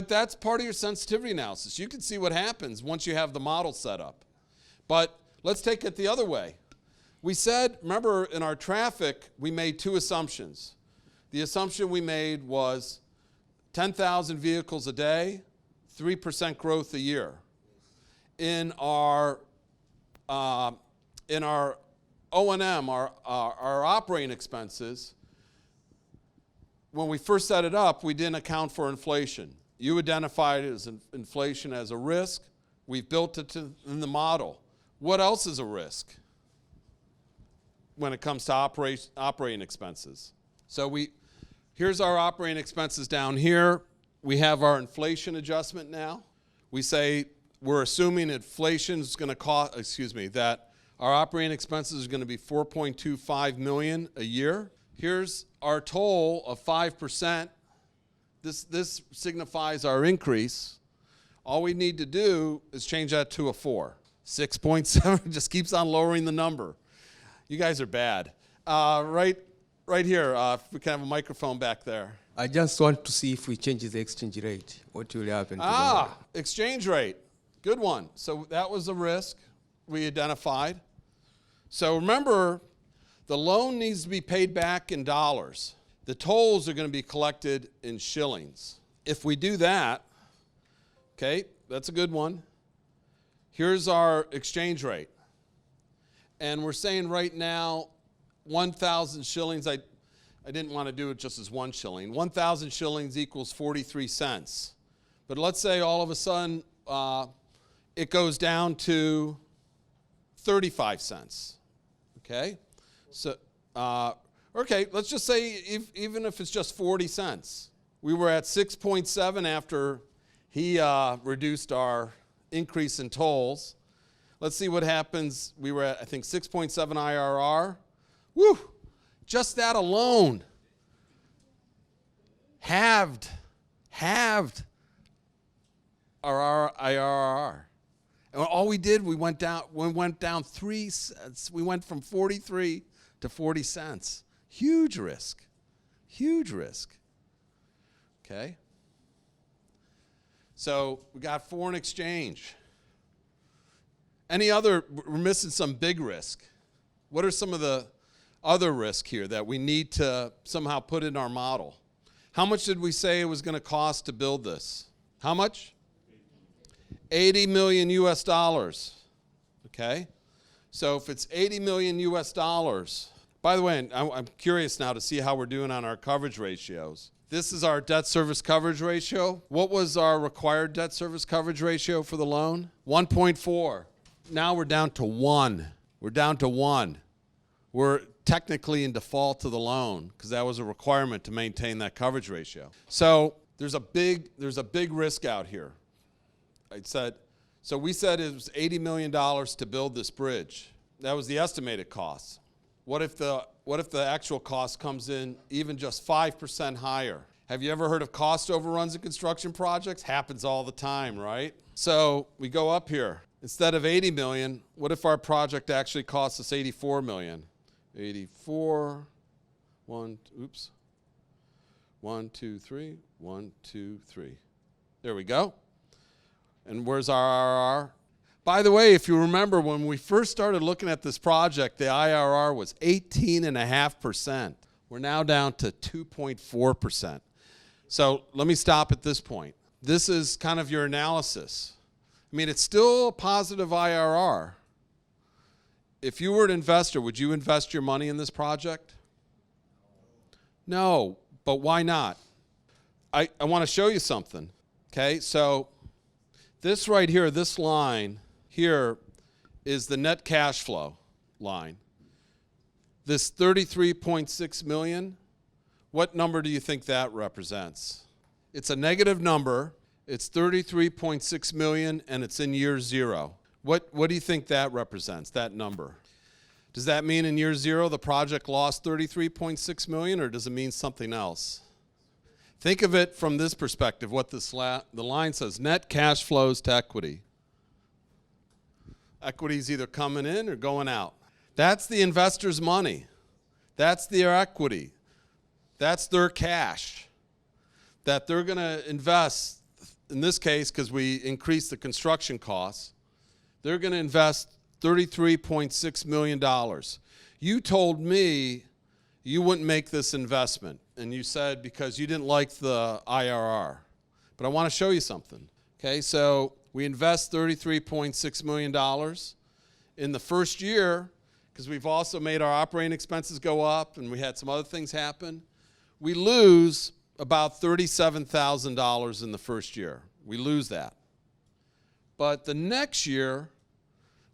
that's part of your sensitivity analysis. You can see what happens once you have the model set up. But let's take it the other way. We said, remember, in our traffic, we made two assumptions. The assumption we made was 10,000 vehicles a day, 3% growth a year. In our O&M, our operating expenses, when we first set it up, we didn't account for inflation. You identified it as inflation as a risk. We've built it in the model. What else is a risk when it comes to operating expenses? So here's our operating expenses down here. We have our inflation adjustment now. We say we're assuming inflation is going to cost, that our operating expenses are going to be 4.25 million a year. Here's our toll of 5%. This signifies our increase. All we need to do is change that to a 4. 6.7 just keeps on lowering the number. You guys are bad. Right here, if we can have a microphone back there. I just want to see if we change the exchange rate, what will happen to the exchange rate. Good one. So that was a risk we identified. So remember, the loan needs to be paid back in dollars. The tolls are going to be collected in shillings. If we do that, okay, that's a good one. Here's our exchange rate. And we're saying right now, 1,000 shillings, I didn't want to do it just as 1 shilling. 1,000 shillings equals 43 cents. But let's say all of a sudden it goes down to 35 cents. Okay? So, okay, let's just say even if it's just 40 cents. We were at 6.7 after he reduced our increase in tolls. Let's see what happens. We were at, I think, 6.7 IRR. Woo! Just that alone halved our IRR. And all we did, we went down 3 cents. We went from 43 to 40 cents. Huge risk. Huge risk. Okay? So we got foreign exchange. We're missing some big risk. What are some of the other risks here that we need to somehow put in our model? How much did we say it was going to cost to build this? How much? 80 million US dollars. Okay? So if it's 80 million US dollars, by the way, I'm curious now to see how we're doing on our coverage ratios. This is our debt service coverage ratio. What was our required debt service coverage ratio for the loan? 1.4. Now we're down to 1. We're down to 1. We're technically in default to the loan because that was a requirement to maintain that coverage ratio. So there's a big risk out here. So we said it was $80 million to build this bridge. That was the estimated cost. What if the actual cost comes in even just 5% higher? Have you ever heard of cost overruns in construction projects? Happens all the time, right? So we go up here. Instead of 80 million, what if our project actually costs us 84 million? 84, 1, 2, 3, 1, 2, 3. There we go. And where's our IRR? By the way, if you remember, when we first started looking at this project, the IRR was 18.5%. We're now down to 2.4%. So let me stop at this point. This is kind of your analysis. I mean, it's still a positive IRR. If you were an investor, would you invest your money in this project? No, but why not? I want to show you something. Okay, so this right here, this line here is the net cash flow line. This 33.6 million, what number do you think that represents? It's a negative number. It's 33.6 million and it's in year 0. What do you think that represents, that number? Does that mean in year 0 the project lost 33.6 million, or does it mean something else? Think of it from this perspective, what the line says, net cash flows to equity. Equity's either coming in or going out. That's the investor's money. That's their equity. That's their cash that they're going to invest, in this case, because we increased the construction costs, they're going to invest $33.6 million. You told me you wouldn't make this investment, and you said because you didn't like the IRR. But I want to show you something. Okay, so we invest $33.6 million. In the first year, because we've also made our operating expenses go up and we had some other things happen, we lose about $37,000 in the first year. We lose that. But the next year,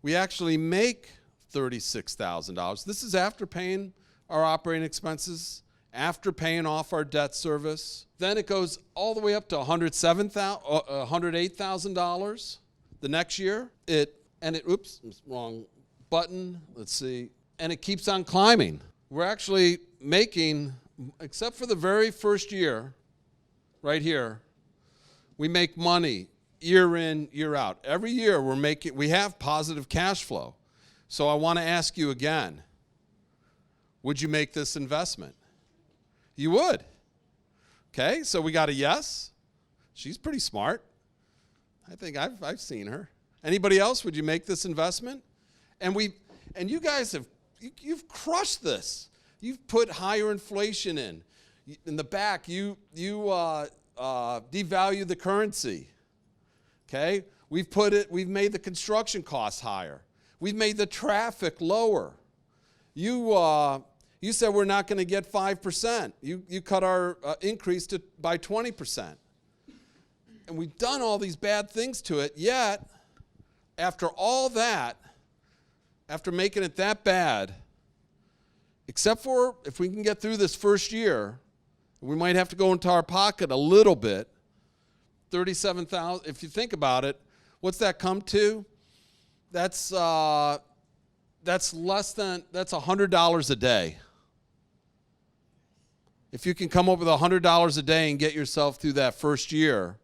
we actually make $36,000. This is after paying our operating expenses, after paying off our debt service. Then it goes all the way up to $108,000 the next year. Oops, wrong button, let's see. And it keeps on climbing. We're actually making, except for the very first year, right here, we make money year in, year out. Every year we have positive cash flow. So I want to ask you again, would you make this investment? You would. Okay, so we got a yes. She's pretty smart. I think I've seen her. Anybody else, would you make this investment? And you guys you've crushed this. You've put higher inflation in. In the back, you devalued the currency. Okay? We've made the construction costs higher. We've made the traffic lower. You said we're not going to get 5%. You cut our increase by 20%. And we've done all these bad things to it, yet after all that, after making it that bad, except for if we can get through this first year, we might have to go into our pocket a little bit. $37,000, if you think about it, what's that come to? That's $100 a day. If you can come up with $100 a day and get yourself through that first year,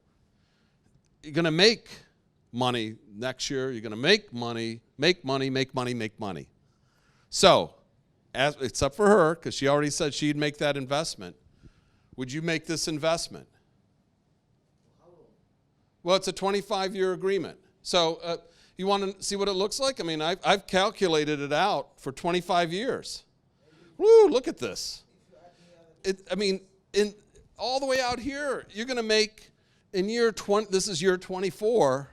you're going to make money next year. You're going to make money. So, except for her, because she already said she'd make that investment, would you make this investment? Well, it's a 25-year agreement. So you want to see what it looks like? I mean, I've calculated it out for 25 years. Woo, look at this. In all the way out here, you're going to make, in year 20, this is year 24,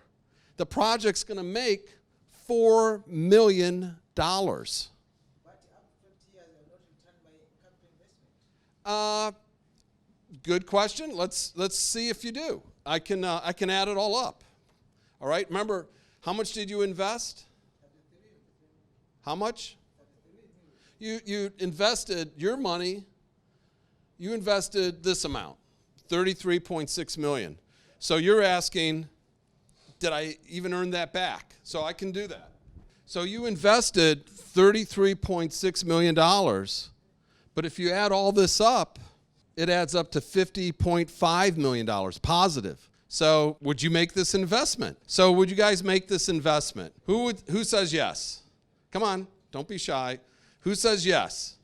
the project's going to make $4 million. Good question. Let's see if you do. I can add it all up. All right. Remember, how much did you invest? How much? You invested your money. You invested this amount, $33.6 million. So you're asking, did I even earn that back? So I can do that. So you invested $33.6 million, but if you add all this up, it adds up to $50.5 million positive. So would you make this investment? So would you guys make this investment? Who says yes? Come on, don't be shy. Who says yes?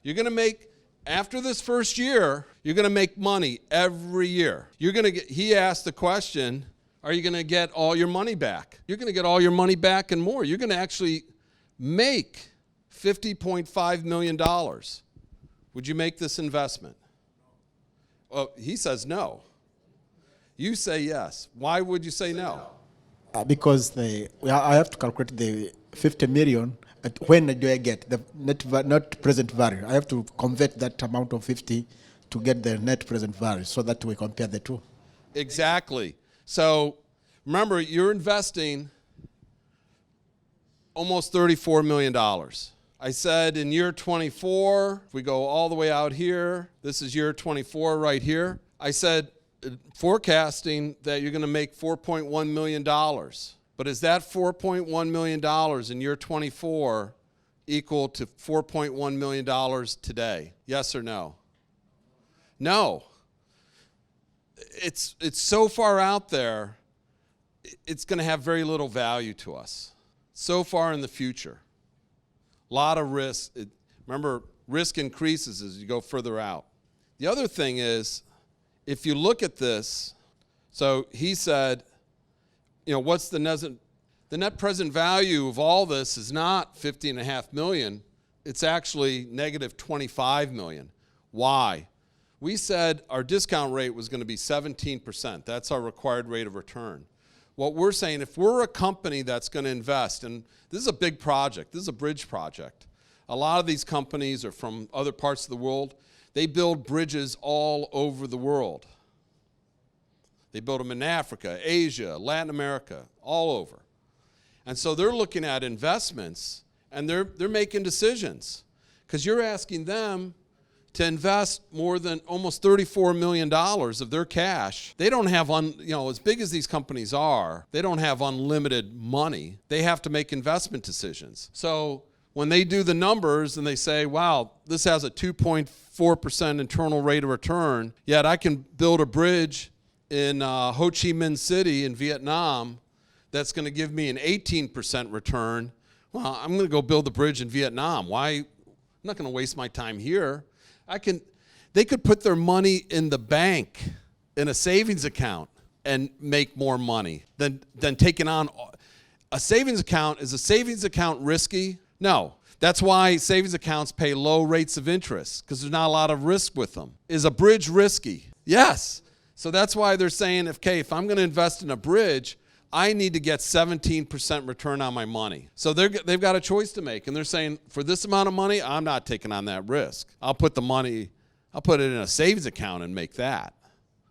You're going to make, after this first year, you're going to make money every year. You're going to get, he asked the question, are you going to get all your money back? You're going to get all your money back and more. You're going to actually make $50.5 million. Would you make this investment? Well, he says no. You say yes. Why would you say no? Because I have to calculate the 50 million. When do I get the net present value? I have to convert that amount of 50 to get the net present value so that we compare the two. Exactly. So remember, you're investing almost $34 million. I said in year 24, if we go all the way out here, this is year 24 right here. I said forecasting that you're going to make $4.1 million. But is that $4.1 million in year 24 equal to $4.1 million today? Yes or no? No. It's so far out there, it's going to have very little value to us. So far in the future. A lot of risk. Remember, risk increases as you go further out. The other thing is, if you look at this, so he said, you know, what's the net present value of all this is not $50.5 million. It's actually negative $25 million. Why? We said our discount rate was going to be 17%. That's our required rate of return. What we're saying, if we're a company that's going to invest, and this is a big project, this is a bridge project. A lot of these companies are from other parts of the world. They build bridges all over the world. They build them in Africa, Asia, Latin America, all over. And so they're looking at investments, and they're making decisions. Because you're asking them to invest more than almost $34 million of their cash. They don't have, as big as these companies are, they don't have unlimited money. They have to make investment decisions. So when they do the numbers and they say, wow, this has a 2.4% internal rate of return, yet I can build a bridge in Ho Chi Minh City in Vietnam that's going to give me an 18% return. Well, I'm going to go build the bridge in Vietnam. Why? I'm not going to waste my time here. They could put their money in the bank in a savings account and make more money than taking on a savings account. Is a savings account risky? No. That's why savings accounts pay low rates of interest, because there's not a lot of risk with them. Is a bridge risky? Yes. So that's why they're saying, if I'm going to invest in a bridge, I need to get 17% return on my money. So they've got a choice to make. And they're saying, for this amount of money, I'm not taking on that risk. I'll put it in a savings account and make that.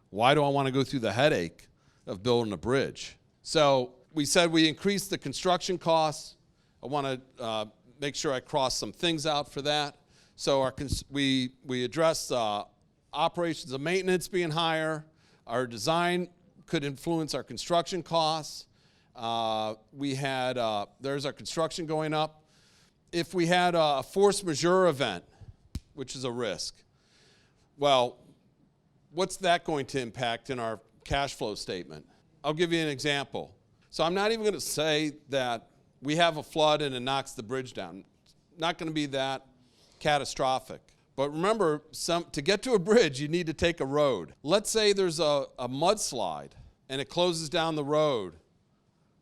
Why do I want to go through the headache of building a bridge? So we said we increased the construction costs. I want to make sure I cross some things out for that. So we addressed operations and maintenance being higher. Our design could influence our construction costs. There's our construction going up. If we had a force majeure event, which is a risk, well, what's that going to impact in our cash flow statement? I'll give you an example. So I'm not even going to say that we have a flood and it knocks the bridge down. Not going to be that catastrophic. But remember, to get to a bridge, you need to take a road. Let's say there's a mudslide and it closes down the road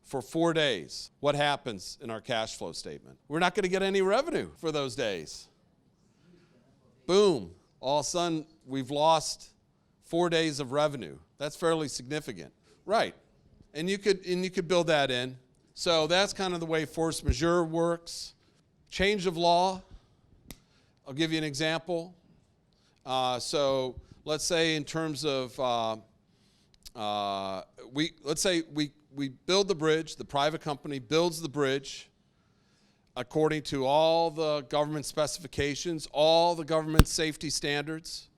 for 4 days, what happens in our cash flow statement? We're not going to get any revenue for those days. Boom. All of a sudden, we've lost 4 days of revenue. That's fairly significant. Right. And you could build that in. So that's kind of the way force majeure works. Change of law. I'll give you an example. So let's say in terms of, let's say we build the bridge, the private company builds the bridge according to all the government specifications, all the government safety standards.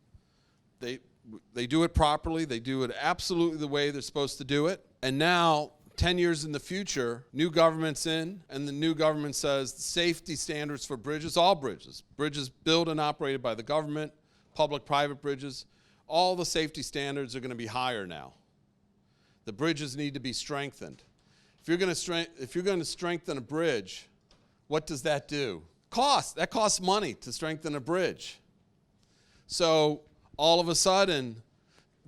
They do it properly, they do it absolutely the way they're supposed to do it. And now, 10 years in the future, new government's in, and the new government says the safety standards for bridges, all bridges built and operated by the government, public-private bridges, all the safety standards are going to be higher now. The bridges need to be strengthened. If you're going to strengthen a bridge, what does that do? That costs money to strengthen a bridge. So all of a sudden,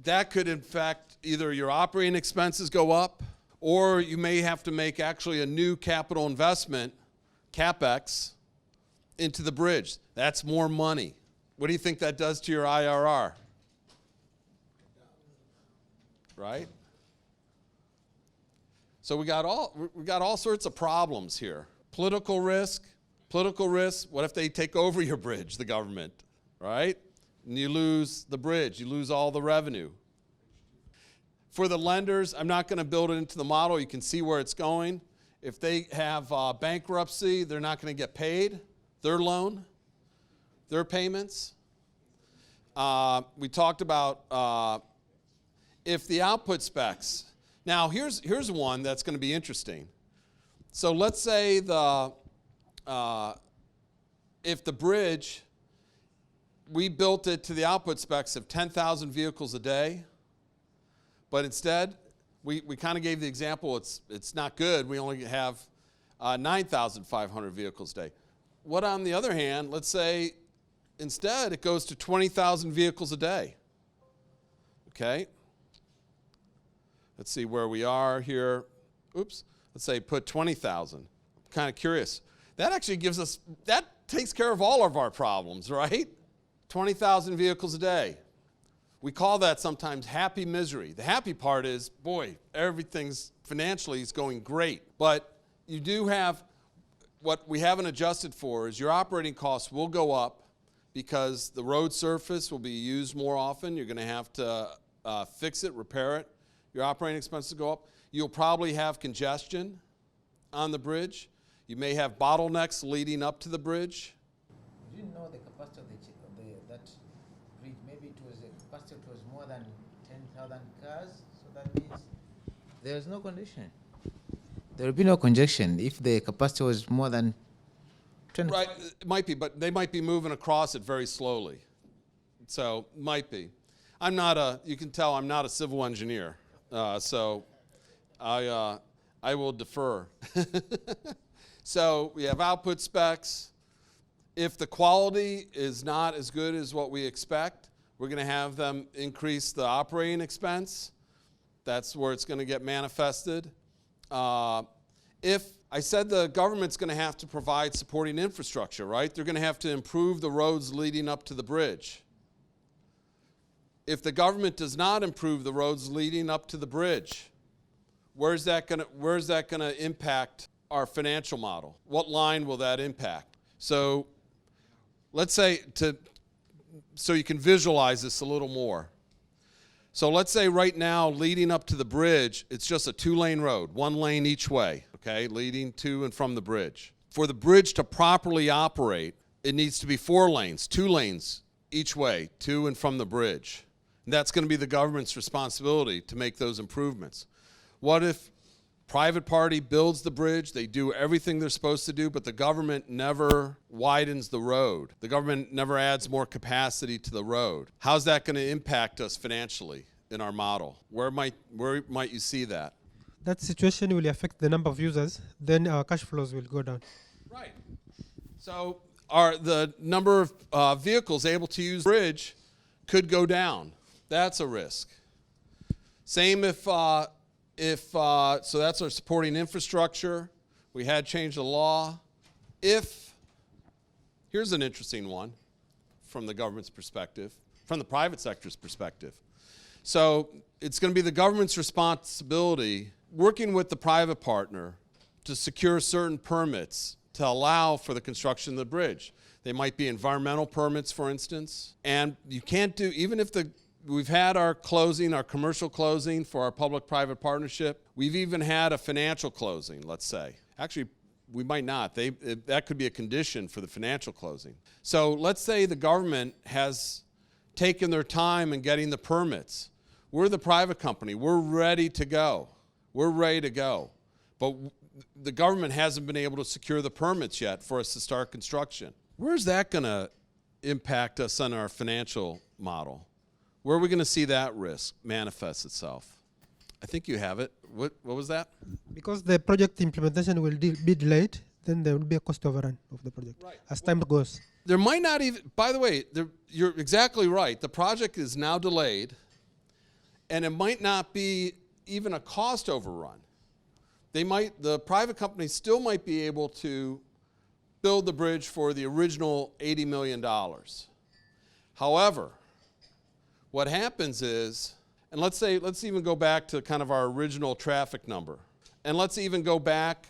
that could in fact either your operating expenses go up, or you may have to make actually a new capital investment, CapEx, into the bridge. That's more money. What do you think that does to your IRR? Right? So we got all sorts of problems here. Political risk. What if they take over your bridge, the government, right? And you lose the bridge, you lose all the revenue. For the lenders, I'm not going to build it into the model. You can see where it's going. If they have bankruptcy, they're not going to get paid, their loan, their payments. We talked about if the output specs. Now, here's one that's going to be interesting. So let's say if the bridge, we built it to the output specs of 10,000 vehicles a day, but instead, we kind of gave the example, it's not good. We only have 9,500 vehicles a day. What on the other hand, let's say instead it goes to 20,000 vehicles a day. Okay? Let's see where we are here. Oops. Let's say put 20,000. I'm kind of curious. That actually that takes care of all of our problems, right? 20,000 vehicles a day. We call that sometimes happy misery. The happy part is, boy, everything's financially is going great. But you do have, what we haven't adjusted for is your operating costs will go up because the road surface will be used more often. You're going to have to fix it, repair it. Your operating expenses go up. You'll probably have congestion on the bridge. You may have bottlenecks leading up to the bridge. You didn't know the capacity of that bridge. Maybe it was the capacity was more than 10,000 cars. So that means there's no congestion. There will be no congestion if the capacity was more than 10. Right, it might be, but they might be moving across it very slowly. So, might be. You can tell I'm not a civil engineer. So I will defer. So we have output specs. If the quality is not as good as what we expect, we're going to have them increase the operating expense. That's where it's going to get manifested. If I said the government's going to have to provide supporting infrastructure, right? They're going to have to improve the roads leading up to the bridge. If the government does not improve the roads leading up to the bridge, where's that going to impact our financial model? What line will that impact? So let's say, so you can visualize this a little more. So let's say right now, leading up to the bridge, it's just a 2-lane road, 1 lane each way, okay, leading to and from the bridge. For the bridge to properly operate, it needs to be 4 lanes, 2 lanes each way, to and from the bridge. And that's going to be the government's responsibility to make those improvements. What if private party builds the bridge, they do everything they're supposed to do, but the government never widens the road? The government never adds more capacity to the road. How's that going to impact us financially in our model? Where might you see that? That situation will affect the number of users, then our cash flows will go down. Right. So the number of vehicles able to use the bridge could go down. That's a risk. Same so that's our supporting infrastructure. We had changed the law. Here's an interesting one from the government's perspective, from the private sector's perspective. So it's going to be the government's responsibility, working with the private partner, to secure certain permits to allow for the construction of the bridge. They might be environmental permits, for instance, and you can't do, even if we've had our closing, our commercial closing for our public-private partnership. We've even had a financial closing, let's say. Actually, we might not. That could be a condition for the financial closing. So let's say the government has taken their time in getting the permits. We're the private company. We're ready to go. We're ready to go. But the government hasn't been able to secure the permits yet for us to start construction. Where's that going to impact us on our financial model? Where are we going to see that risk manifest itself? I think you have it. What was that? Because the project implementation will be delayed, then there will be a cost overrun of the project as time goes. There might not even, by the way, you're exactly right. The project is now delayed, and it might not be even a cost overrun. The private company still might be able to build the bridge for the original $80 million. However, what happens is, and let's even go back to kind of our original traffic number. And let's even go back,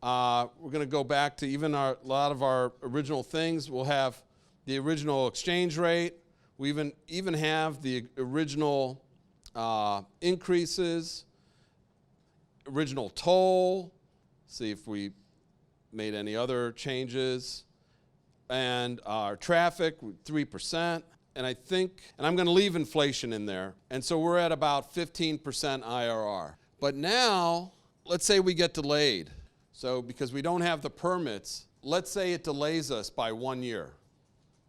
we're going to go back to even a lot of our original things. We'll have the original exchange rate. We even have the original increases, original toll. See if we made any other changes. And our traffic, 3%. And I'm going to leave inflation in there. And so we're at about 15% IRR. But now, let's say we get delayed. So because we don't have the permits, let's say it delays us by 1 year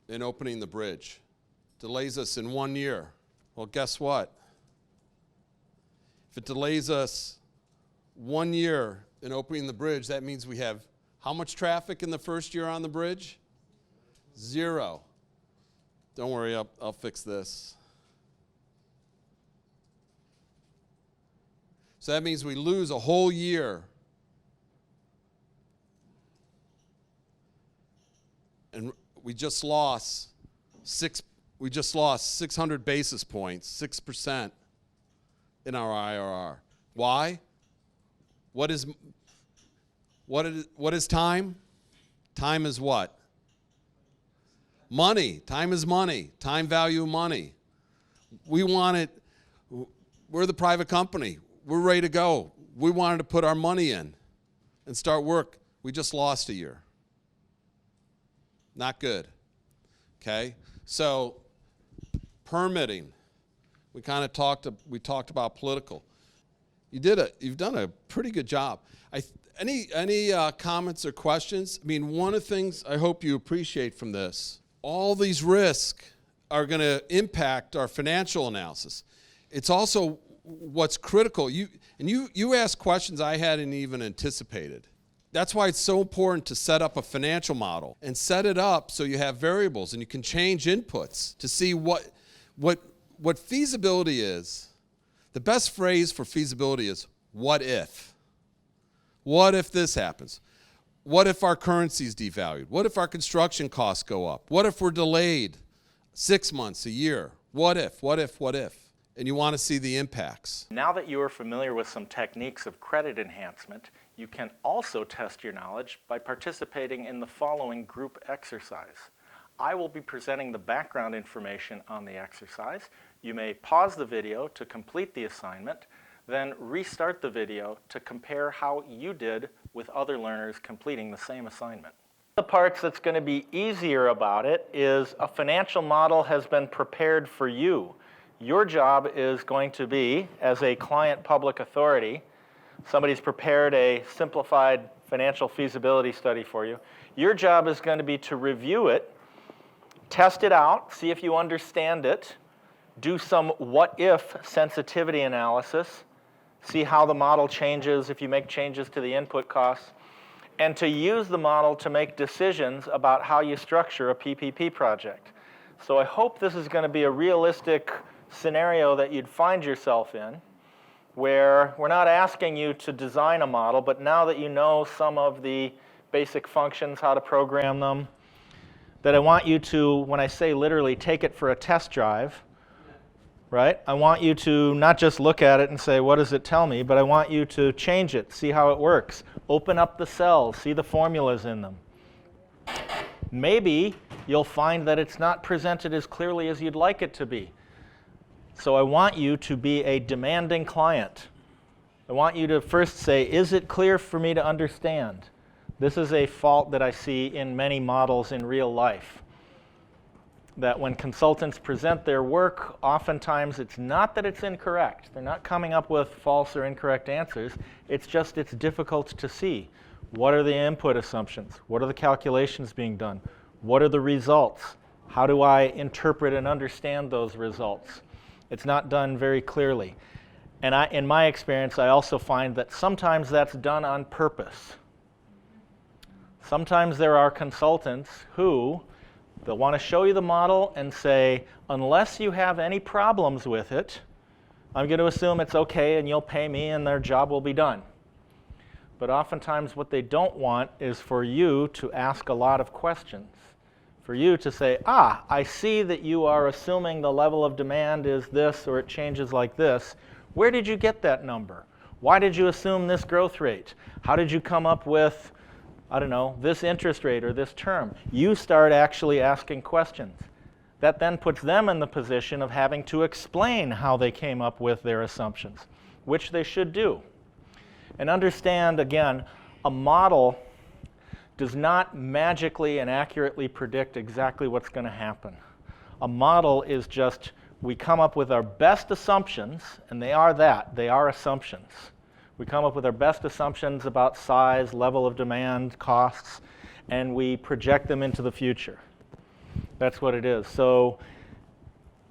in opening the bridge. Delays us in 1 year. Well, guess what? If it delays us 1 year in opening the bridge, that means we have how much traffic in the first year on the bridge? 0. Don't worry, I'll fix this. So that means we lose a whole year. And we just lost 600 basis points, 6% in our IRR. Why? What is time? Time is what? Money. Time is money. Time value of money. We want it. We're the private company. We're ready to go. We wanted to put our money in and start work. We just lost a year. Not good. Okay? So permitting. We talked about political. You've done a pretty good job. Any comments or questions? I mean, one of the things I hope you appreciate from this, all these risks are going to impact our financial analysis. It's also what's critical. You asked questions I hadn't even anticipated. That's why it's so important to set up a financial model and set it up so you have variables and you can change inputs to see what feasibility is. The best phrase for feasibility is, what if? What if this happens? What if our currency is devalued? What if our construction costs go up? What if we're delayed 6 months, a year? What if? And you want to see the impacts. Now that you are familiar with some techniques of credit enhancement, you can also test your knowledge by participating in the following group exercise. I will be presenting the background information on the exercise. You may pause the video to complete the assignment, then restart the video to compare how you did with other learners completing the same assignment. The parts that's going to be easier about it is a financial model has been prepared for you. Your job is going to be, as a client public authority, somebody's prepared a simplified financial feasibility study for you. Your job is going to be to review it, test it out, see if you understand it, do some what-if sensitivity analysis, see how the model changes if you make changes to the input costs, and to use the model to make decisions about how you structure a PPP project. So I hope this is going to be a realistic scenario that you'd find yourself in, where we're not asking you to design a model, but now that you know some of the basic functions, how to program them, that I want you to, when I say literally, take it for a test drive, right? I want you to not just look at it and say, what does it tell me, but I want you to change it, see how it works, open up the cells, see the formulas in them. Maybe you'll find that it's not presented as clearly as you'd like it to be. So I want you to be a demanding client. I want you to first say, is it clear for me to understand? This is a fault that I see in many models in real life. That when consultants present their work, oftentimes it's not that it's incorrect. They're not coming up with false or incorrect answers. It's just it's difficult to see. What are the input assumptions? What are the calculations being done? What are the results? How do I interpret and understand those results? It's not done very clearly. And in my experience, I also find that sometimes that's done on purpose. Sometimes there are consultants who they'll want to show you the model and say, unless you have any problems with it, I'm going to assume it's okay and you'll pay me and their job will be done. But oftentimes what they don't want is for you to ask a lot of questions. For you to say, I see that you are assuming the level of demand is this or it changes like this. Where did you get that number? Why did you assume this growth rate? How did you come up with, I don't know, this interest rate or this term? You start actually asking questions. That then puts them in the position of having to explain how they came up with their assumptions, which they should do. And understand, again, a model does not magically and accurately predict exactly what's going to happen. A model is just, we come up with our best assumptions, and they are that, they are assumptions. We come up with our best assumptions about size, level of demand, costs, and we project them into the future. That's what it is. So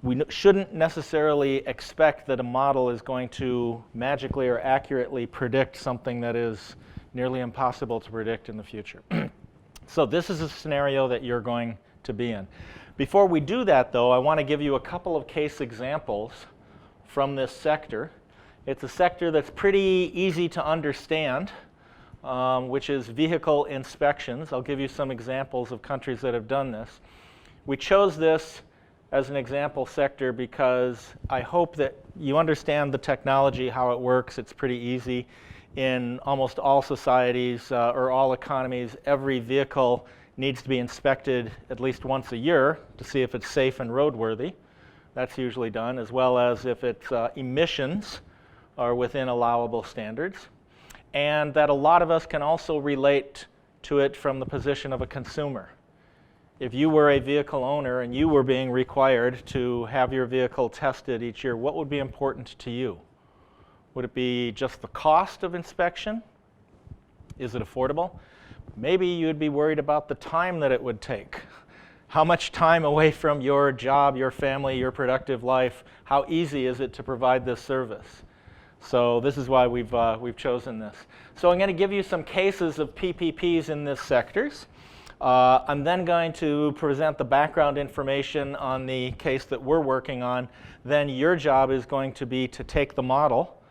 we shouldn't necessarily expect that a model is going to magically or accurately predict something that is nearly impossible to predict in the future. So this is a scenario that you're going to be in. Before we do that, though, I want to give you a couple of case examples from this sector. It's a sector that's pretty easy to understand, which is vehicle inspections. I'll give you some examples of countries that have done this. We chose this as an example sector because I hope that you understand the technology, how it works. It's pretty easy. In almost all societies or all economies, every vehicle needs to be inspected at least once a year to see if it's safe and roadworthy. That's usually done, as well as if its emissions are within allowable standards. And that a lot of us can also relate to it from the position of a consumer. If you were a vehicle owner and you were being required to have your vehicle tested each year, what would be important to you? Would it be just the cost of inspection? Is it affordable? Maybe you'd be worried about the time that it would take. How much time away from your job, your family, your productive life, how easy is it to provide this service? So this is why we've chosen this. So I'm going to give you some cases of PPPs in this sectors. I'm then going to present the background information on the case that we're working on. Then your job is going to be to take the model,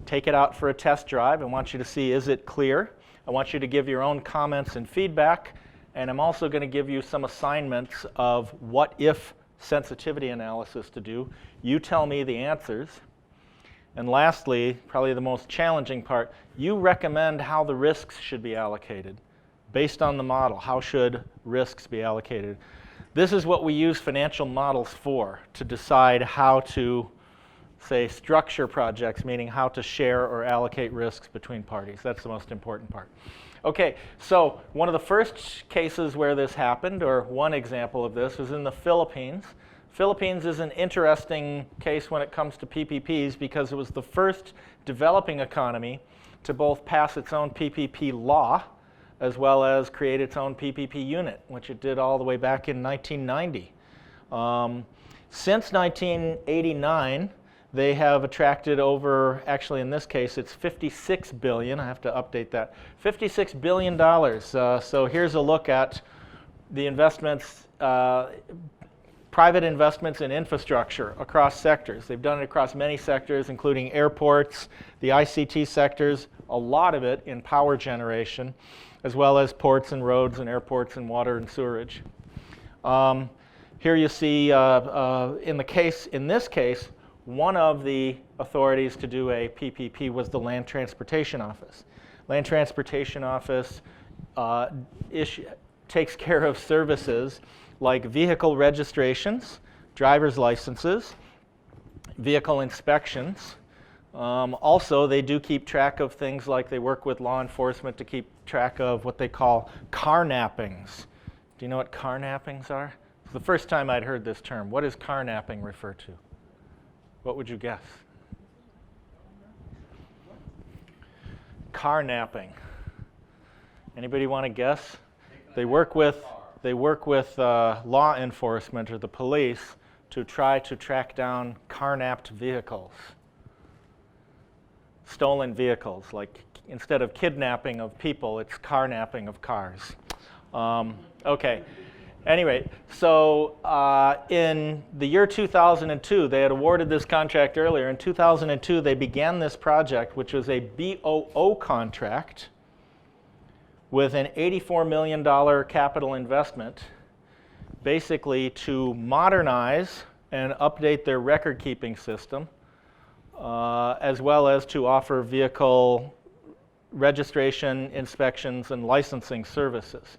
take it out for a test drive. I want you to see, is it clear? I want you to give your own comments and feedback. And I'm also going to give you some assignments of what if sensitivity analysis to do. You tell me the answers. And lastly, probably the most challenging part, you recommend how the risks should be allocated. Based on the model, how should risks be allocated? This is what we use financial models for, to decide how to, say, structure projects, meaning how to share or allocate risks between parties. That's the most important part. Okay, so one of the first cases where this happened, or one example of this, was in the Philippines. Philippines is an interesting case when it comes to PPPs because it was the first developing economy to both pass its own PPP law as well as create its own PPP unit, which it did all the way back in 1990. Since 1989, they have attracted over, actually in this case, it's $56 billion. I have to update that. $56 billion. So here's a look at the investments put private investments in infrastructure across sectors. They've done it across many sectors, including airports, the ICT sectors, a lot of it in power generation, as well as ports and roads and airports and water and sewerage. Here you see, in this case, one of the authorities to do a PPP was the Land Transportation Office. Land Transportation Office takes care of services like vehicle registrations, driver's licenses, vehicle inspections. Also, they do keep track of things like they work with law enforcement to keep track of what they call carnappings. Do you know what carnappings are? It's the first time I'd heard this term. What does carnapping refer to? What would you guess? Carnapping. Anybody want to guess? They work with law enforcement or the police to try to track down carnapped vehicles. Stolen vehicles, like instead of kidnapping of people, it's carnapping of cars. Okay. Anyway, so in the year 2002, they had awarded this contract earlier. In 2002, they began this project, which was a BOO contract with an $84 million capital investment, basically to modernize and update their record-keeping system, as well as to offer vehicle registration, inspections, and licensing services.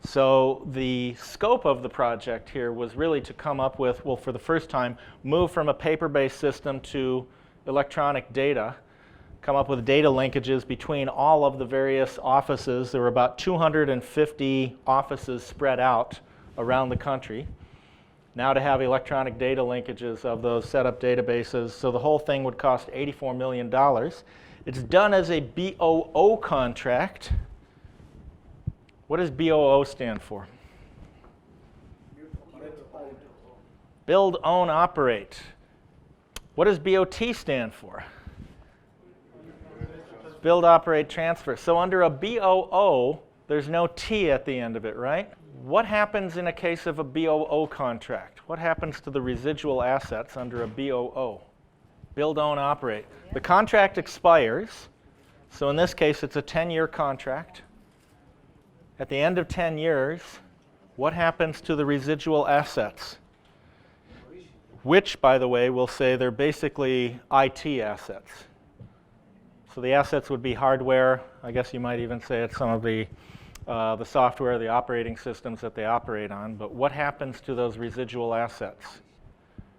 So the scope of the project here was really to come up with, well, for the first time, move from a paper-based system to electronic data, come up with data linkages between all of the various offices. There were about 250 offices spread out around the country. Now to have electronic data linkages of those setup databases, so the whole thing would cost $84 million. It's done as a BOO contract. What does BOO stand for? Build, own, operate. What does BOT stand for? Build, operate, transfer. So under a BOO, there's no T at the end of it, right? What happens in a case of a BOO contract? What happens to the residual assets under a BOO? Build, own, operate. The contract expires. So in this case, it's a 10-year contract. At the end of 10 years, what happens to the residual assets? Which, by the way, we'll say they're basically IT assets. So the assets would be hardware. I guess you might even say it's some of the software, the operating systems that they operate on. But what happens to those residual assets?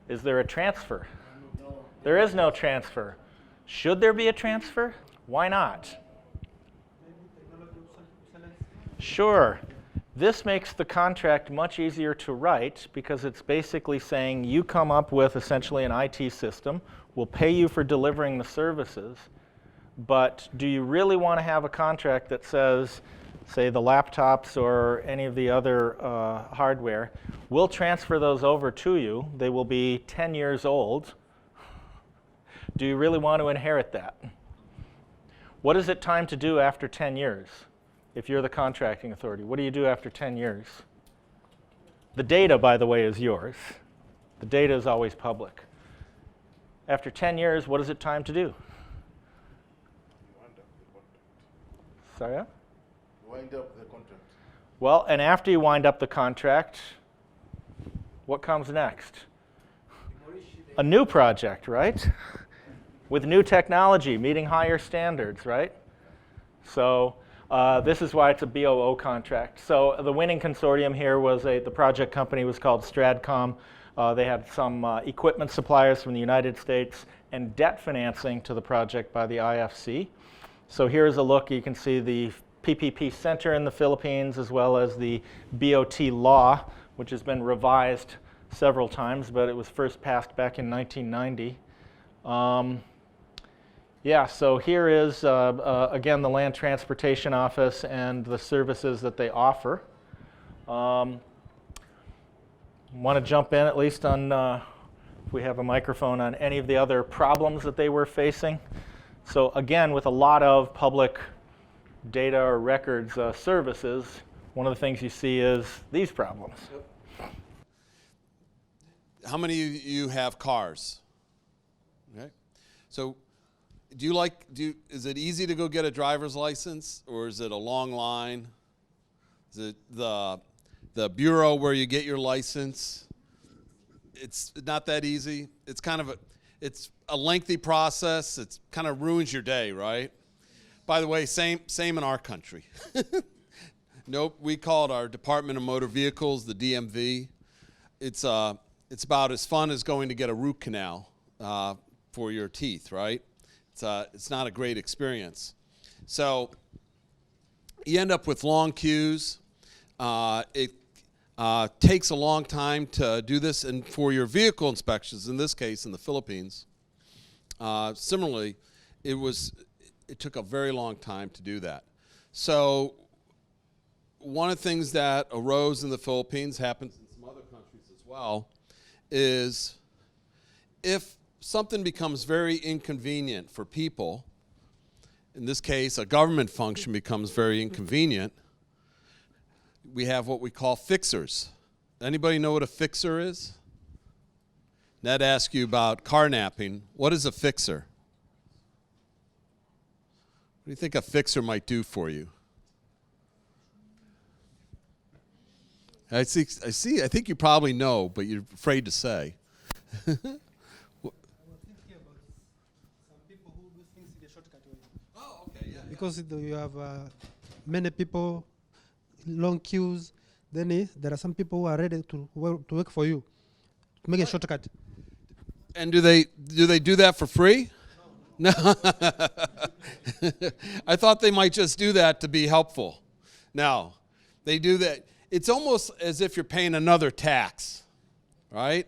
Is there a transfer? There is no transfer. Should there be a transfer? Why not? Sure. This makes the contract much easier to write because it's basically saying you come up with essentially an IT system, we'll pay you for delivering the services, but do you really want to have a contract that says, say the laptops or any of the other hardware, we'll transfer those over to you, they will be 10 years old. Do you really want to inherit that? What is it time to do after 10 years? If you're the contracting authority, what do you do after 10 years? The data, by the way, is yours. The data is always public. After 10 years, what is it time to do? Sorry? Wind up the contract. Well, and after you wind up the contract, what comes next? A new project, right? With new technology, meeting higher standards, right? So this is why it's a BOO contract. So the winning consortium here was the project company was called Stratcom. They had some equipment suppliers from the United States and debt financing to the project by the IFC. So here's a look. You can see the PPP Center in the Philippines as well as the BOT law, which has been revised several times, but it was first passed back in 1990. Yeah, so here is, again, the Land Transportation Office and the services that they offer. Want to jump in at least on, if we have a microphone, on any of the other problems that they were facing. So again, with a lot of public data or records services, one of the things you see is these problems. how many of you have cars? Okay. So is it easy to go get a driver's license, or is it a long line? Is it the bureau where you get your license? It's not that easy. It's kind of a lengthy process. It kind of ruins your day, right? By the way, same in our country. Nope, we call it our Department of Motor Vehicles, the DMV. It's about as fun as going to get a root canal for your teeth, right? It's not a great experience. So you end up with long queues. It takes a long time to do this, and for your vehicle inspections, in this case in the Philippines, similarly, it took a very long time to do that. So one of the things that arose in the Philippines, happens in some other countries as well, is if something becomes very inconvenient for people, in this case a government function becomes very inconvenient, we have what we call fixers. Anybody know what a fixer is? Ned asked you about carnapping. What is a fixer? What do you think a fixer might do for you? I think you probably know, but you're afraid to say. Because you have many people, long queues, then there are some people who are ready to work for you, to make a shortcut. And do they do that for free? No. I thought they might just do that to be helpful. No, they do that. It's almost as if you're paying another tax, right?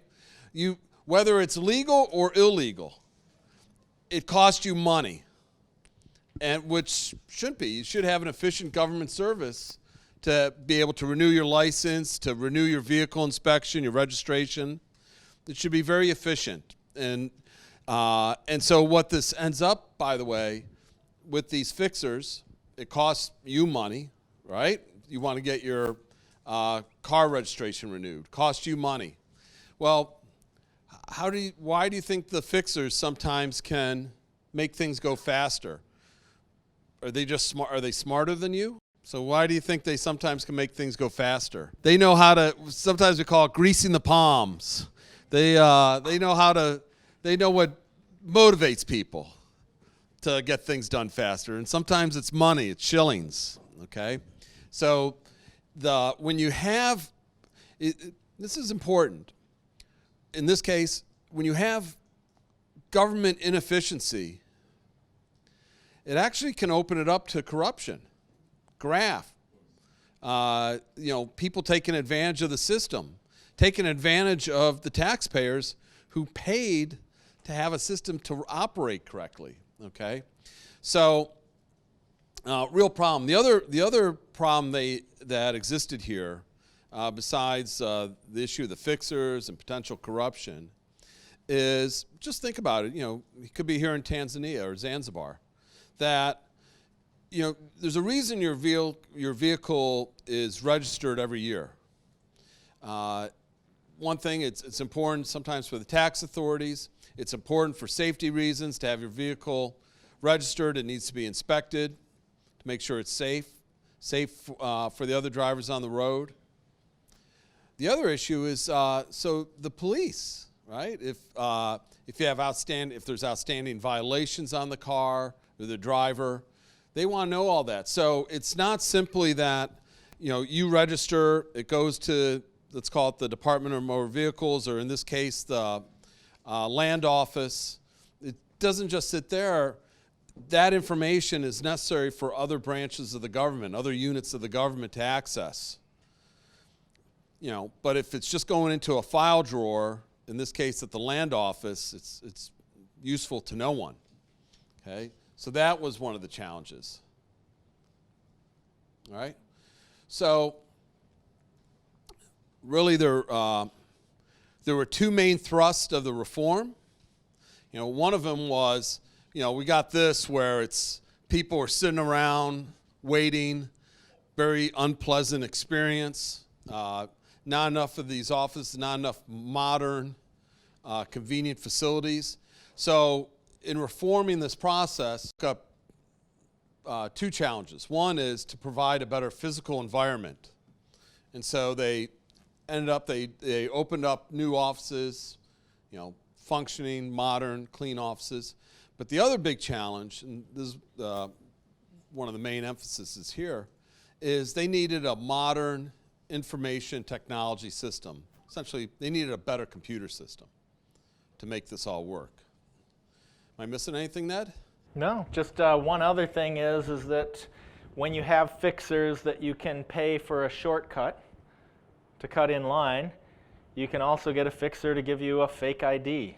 Whether it's legal or illegal, it costs you money, and which shouldn't be. You should have an efficient government service to be able to renew your license, to renew your vehicle inspection, your registration. It should be very efficient. And so what this ends up, by the way, with these fixers, it costs you money, right? You want to get your car registration renewed. Costs you money. Well, why do you think the fixers sometimes can make things go faster? Are they just smart? Are they smarter than you? So why do you think they sometimes can make things go faster? They know how to. Sometimes we call it greasing the palms. They know how to. They know what motivates people to get things done faster. And sometimes it's money. It's shillings. Okay, so when you have, this is important. In this case, when you have government inefficiency, it actually can open it up to corruption, graft. People taking advantage of the system, taking advantage of the taxpayers who paid to have a system to operate correctly. Okay, so real problem. The other problem that existed here, besides the issue of the fixers and potential corruption, is just think about it. It could be here in Tanzania or Zanzibar, that there's a reason your vehicle is registered every year. One thing, it's important sometimes for the tax authorities. It's important for safety reasons to have your vehicle registered. It needs to be inspected to make sure it's safe for the other drivers on the road. The other issue is so the police, right? If there's outstanding violations on the car or the driver, they want to know all that. So it's not simply that you register, it goes to, let's call it the Department of Motor Vehicles, or in this case the land office. It doesn't just sit there. That information is necessary for other branches of the government, other units of the government to access. But if it's just going into a file drawer, in this case at the land office, it's useful to no one. Okay, so that was one of the challenges. All right, so really there were two main thrusts of the reform. One of them was, we got this where it's people are sitting around waiting, very unpleasant experience. Not enough of these offices, not enough modern convenient facilities. So in reforming this process, took up two challenges. One is to provide a better physical environment. And so they ended up, they opened up new offices, you know, functioning, modern, clean offices. But the other big challenge, and this is one of the main emphases here, is they needed a modern information technology system. Essentially, they needed a better computer system to make this all work. Am I missing anything, Ned? No, just one other thing is that when you have fixers that you can pay for a shortcut to cut in line, you can also get a fixer to give you a fake ID.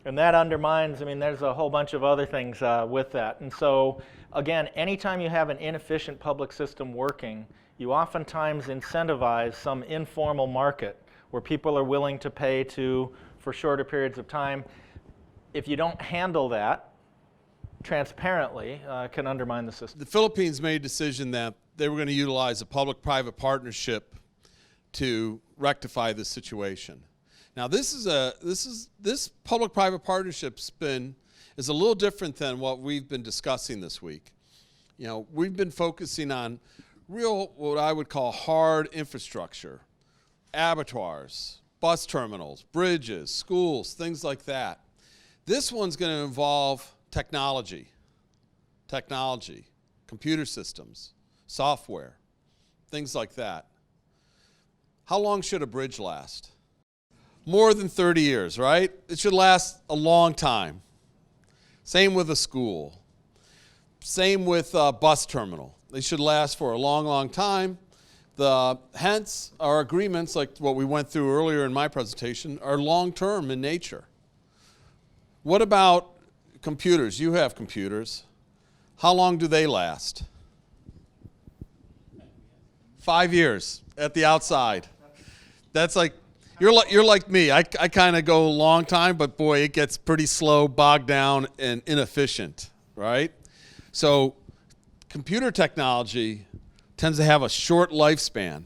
And that undermines, I mean, there's a whole bunch of other things with that. And so, again, anytime you have an inefficient public system working, you oftentimes incentivize some informal market where people are willing to pay for shorter periods of time. If you don't handle that transparently, it can undermine the system. The Philippines made a decision that they were going to utilize a public-private partnership to rectify this situation. Now, this public-private partnership is a little different than what we've been discussing this week. You know, we've been focusing on real, what I would call hard infrastructure, abattoirs, bus terminals, bridges, schools, things like that. This one's going to involve technology, computer systems, software, things like that. How long should a bridge last? More than 30 years, right? It should last a long time. Same with a school. Same with a bus terminal. They should last for a long, long time. Hence, our agreements, like what we went through earlier in my presentation, are long-term in nature. What about computers? You have computers. How long do they last? 5 years at the outside. That's like, you're like me. I kind of go a long time, but boy, it gets pretty slow, bogged down, and inefficient, right? So computer technology tends to have a short lifespan.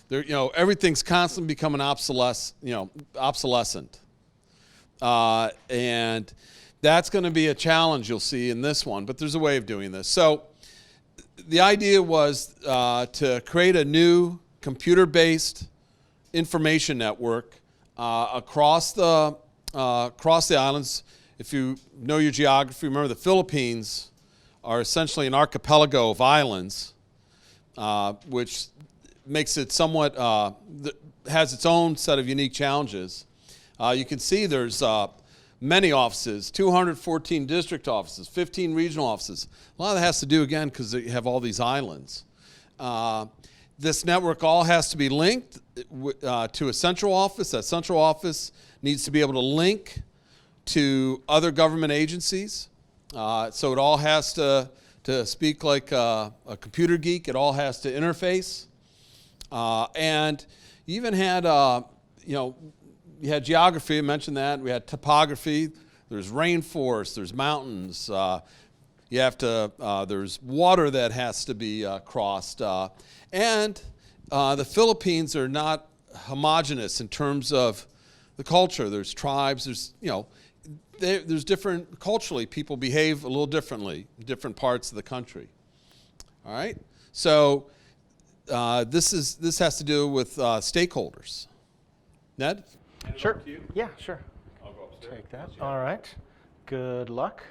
There, you know, everything's constantly becoming obsolescent. And that's going to be a challenge you'll see in this one, but there's a way of doing this. So the idea was to create a new computer-based information network across the islands. If you know your geography, remember the Philippines are essentially an archipelago of islands, which makes it somewhat, has its own set of unique challenges. You can see there's many offices, 214 district offices, 15 regional offices. A lot of that has to do, again, because you have all these islands. This network all has to be linked to a central office. That central office needs to be able to link to other government agencies. So it all has to speak like a computer geek. It all has to interface. And you even had, you had geography, I mentioned that. We had topography. There's rainforest, there's mountains. There's water that has to be crossed. And the Philippines are not homogeneous in terms of the culture. There's tribes, there's different, culturally, people behave a little differently in different parts of the country. All right? So this has to do with stakeholders. Ned? Sure. Yeah, sure. I'll go upstairs. Take that. All right. Good luck.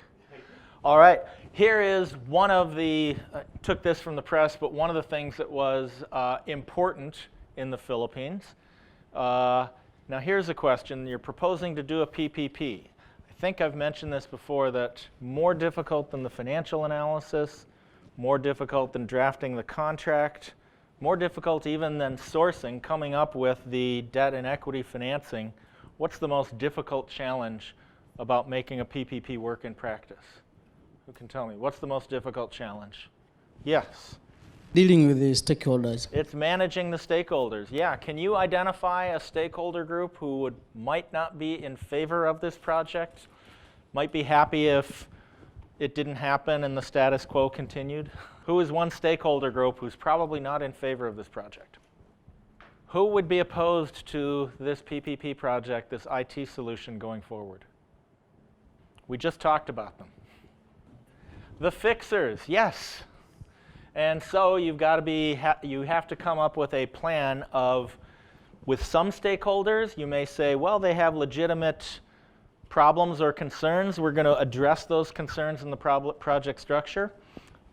All right. Here is one of the, took this from the press, but one of the things that was important in the Philippines. Now here's a question. You're proposing to do a PPP. I think I've mentioned this before, that more difficult than the financial analysis, more difficult than drafting the contract, more difficult even than sourcing, coming up with the debt and equity financing. What's the most difficult challenge about making a PPP work in practice? Who can tell me? What's the most difficult challenge? Yes? Dealing with the stakeholders. It's managing the stakeholders. Yeah, can you identify a stakeholder group who might not be in favor of this project? Might be happy if it didn't happen and the status quo continued? Who is one stakeholder group who's probably not in favor of this project? Who would be opposed to this PPP project, this IT solution going forward? We just talked about them. The fixers, yes. And so you've got to be, you have to come up with a plan of, with some stakeholders, you may say, well, they have legitimate problems or concerns. We're going to address those concerns in the project structure.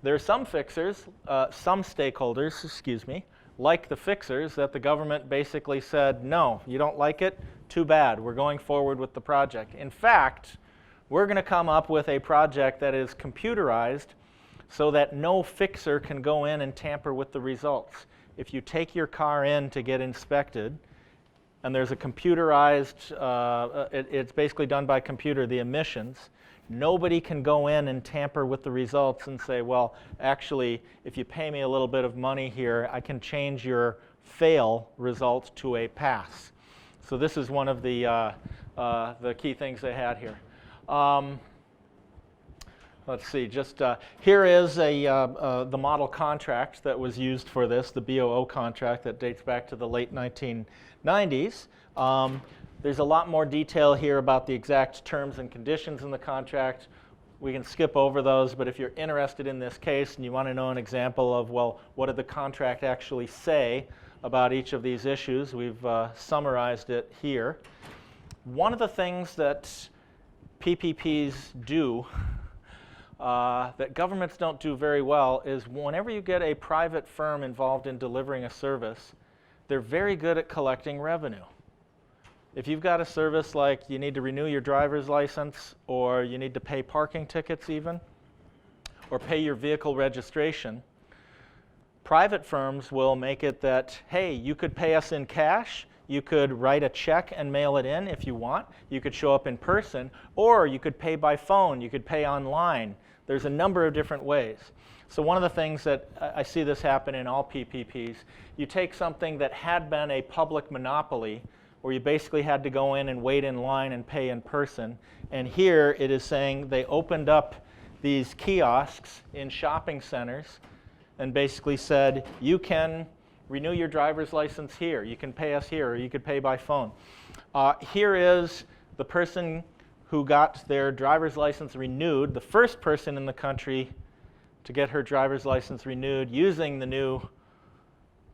There are some fixers, some stakeholders, excuse me, like the fixers, that the government basically said, no, you don't like it? Too bad. We're going forward with the project. In fact, we're going to come up with a project that is computerized so that no fixer can go in and tamper with the results. If you take your car in to get inspected, and there's a computerized, it's basically done by computer, the emissions, nobody can go in and tamper with the results and say, well, actually, if you pay me a little bit of money here, I can change your fail result to a pass. So this is one of the key things they had here. Let's see, just here is the model contract that was used for this, the BOO contract that dates back to the late 1990s. There's a lot more detail here about the exact terms and conditions in the contract. We can skip over those, but if you're interested in this case and you want to know an example of, well, what did the contract actually say about each of these issues, we've summarized it here. One of the things that PPPs do that governments don't do very well is whenever you get a private firm involved in delivering a service, they're very good at collecting revenue. If you've got a service like you need to renew your driver's license, or you need to pay parking tickets even, or pay your vehicle registration, private firms will make it that, hey, you could pay us in cash, you could write a check and mail it in if you want, you could show up in person, or you could pay by phone, you could pay online. There's a number of different ways. So one of the things that I see this happen in all PPPs, you take something that had been a public monopoly, where you basically had to go in and wait in line and pay in person, and here it is saying they opened up these kiosks in shopping centers and basically said, you can renew your driver's license here, you can pay us here, or you could pay by phone. Here is the person who got their driver's license renewed, the first person in the country to get her driver's license renewed using the new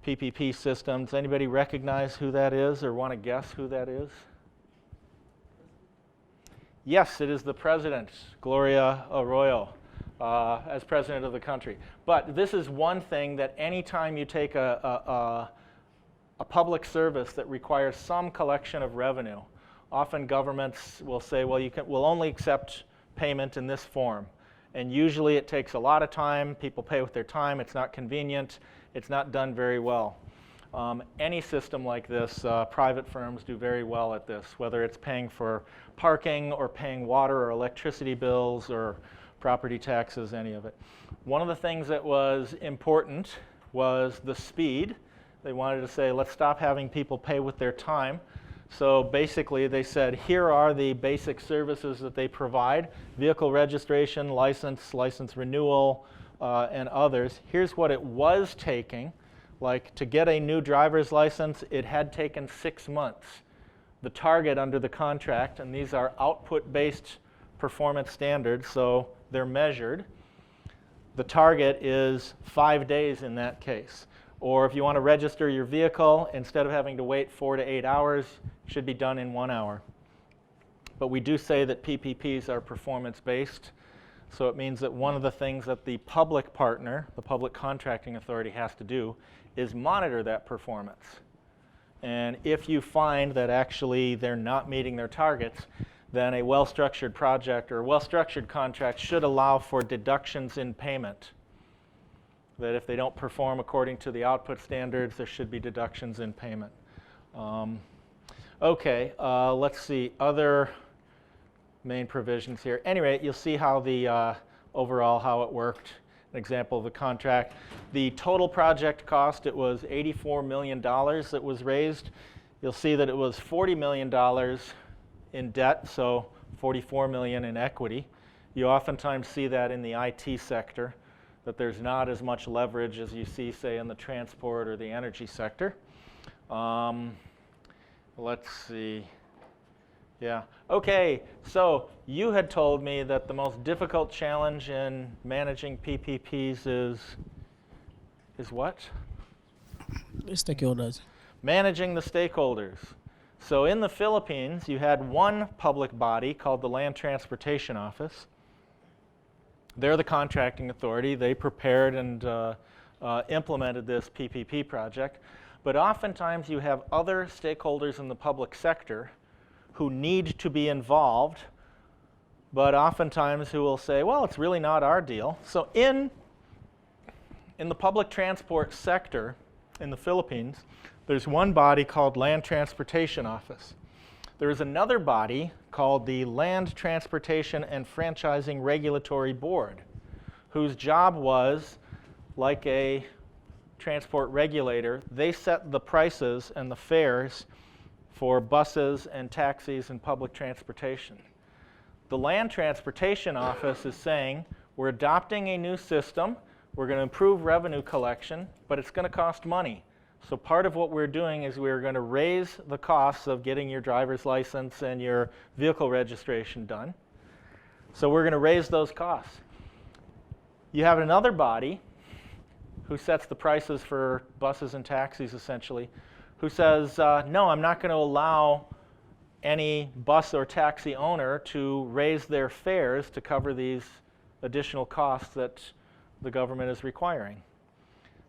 PPP system. Does anybody recognize who that is or want to guess who that is? Yes, it is the president, Gloria Arroyo, as president of the country. But this is one thing that anytime you take a public service that requires some collection of revenue, often governments will say, well, we'll only accept payment in this form. And usually it takes a lot of time. People pay with their time. It's not convenient. It's not done very well. Any system like this, private firms do very well at this, whether it's paying for parking or paying water or electricity bills or property taxes, any of it. One of the things that was important was the speed. They wanted to say, let's stop having people pay with their time. So basically they said, here are the basic services that they provide: vehicle registration, license renewal, and others. Here's what it was taking. Like to get a new driver's license, it had taken 6 months. The target under the contract, and these are output-based performance standards, so they're measured. The target is 5 days in that case. Or if you want to register your vehicle, instead of having to wait 4 to 8 hours, it should be done in 1 hour. But we do say that PPPs are performance-based, so it means that one of the things that the public partner, the public contracting authority, has to do is monitor that performance. And if you find that actually they're not meeting their targets, then a well-structured project or a well-structured contract should allow for deductions in payment. That if they don't perform according to the output standards, there should be deductions in payment. Okay, let's see, other main provisions here. Anyway, you'll see how the overall how it worked. An example of the contract. The total project cost, it was $84 million that was raised. You'll see that it was $40 million in debt, so $44 million in equity. You oftentimes see that in the IT sector, that there's not as much leverage as you see, say, in the transport or the energy sector. Let's see. Yeah. Okay, so you had told me that the most difficult challenge in managing PPPs is what? The stakeholders. Managing the stakeholders. So in the Philippines, you had one public body called the Land Transportation Office. They're the contracting authority. They prepared and implemented this PPP project. But oftentimes you have other stakeholders in the public sector who need to be involved, but oftentimes who will say, well, it's really not our deal. So in the public transport sector in the Philippines, there's one body called Land Transportation Office. There is another body called the Land Transportation and Franchising Regulatory Board, whose job was, like a transport regulator, they set the prices and the fares for buses and taxis and public transportation. The Land Transportation Office is saying, we're adopting a new system, we're going to improve revenue collection, but it's going to cost money. So part of what we're doing is we're going to raise the costs of getting your driver's license and your vehicle registration done. So we're going to raise those costs. You have another body who sets the prices for buses and taxis, essentially, who says, no, I'm not going to allow any bus or taxi owner to raise their fares to cover these additional costs that the government is requiring.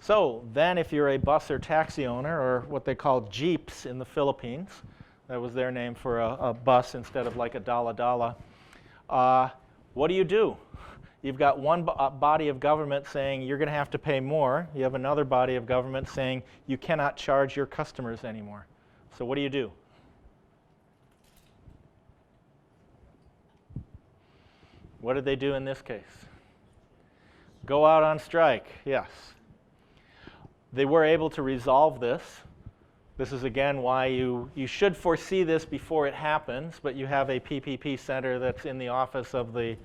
So then if you're a bus or taxi owner, or what they call jeeps in the Philippines, that was their name for a bus instead of like a dala-dala, what do? You've got one body of government saying you're going to have to pay more. You have another body of government saying you cannot charge your customers anymore. So what do? What did they do in this case? Go out on strike, yes. They were able to resolve this. This is again why you should foresee this before it happens, but you have a PPP center that's in the office of the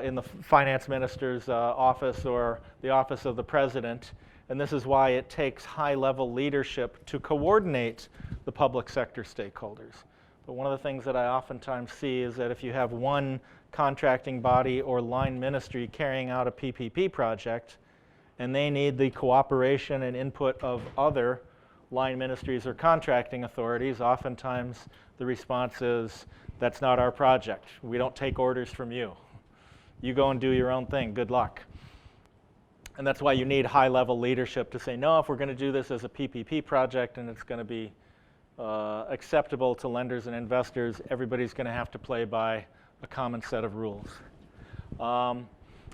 in the finance minister's office or the office of the president, and this is why it takes high-level leadership to coordinate the public sector stakeholders. But one of the things that I oftentimes see is that if you have one contracting body or line ministry carrying out a PPP project, and they need the cooperation and input of other line ministries or contracting authorities, oftentimes the response is, that's not our project. We don't take orders from you. You go and do your own thing. Good luck. And that's why you need high-level leadership to say, no, if we're going to do this as a PPP project and it's going to be acceptable to lenders and investors, everybody's going to have to play by a common set of rules.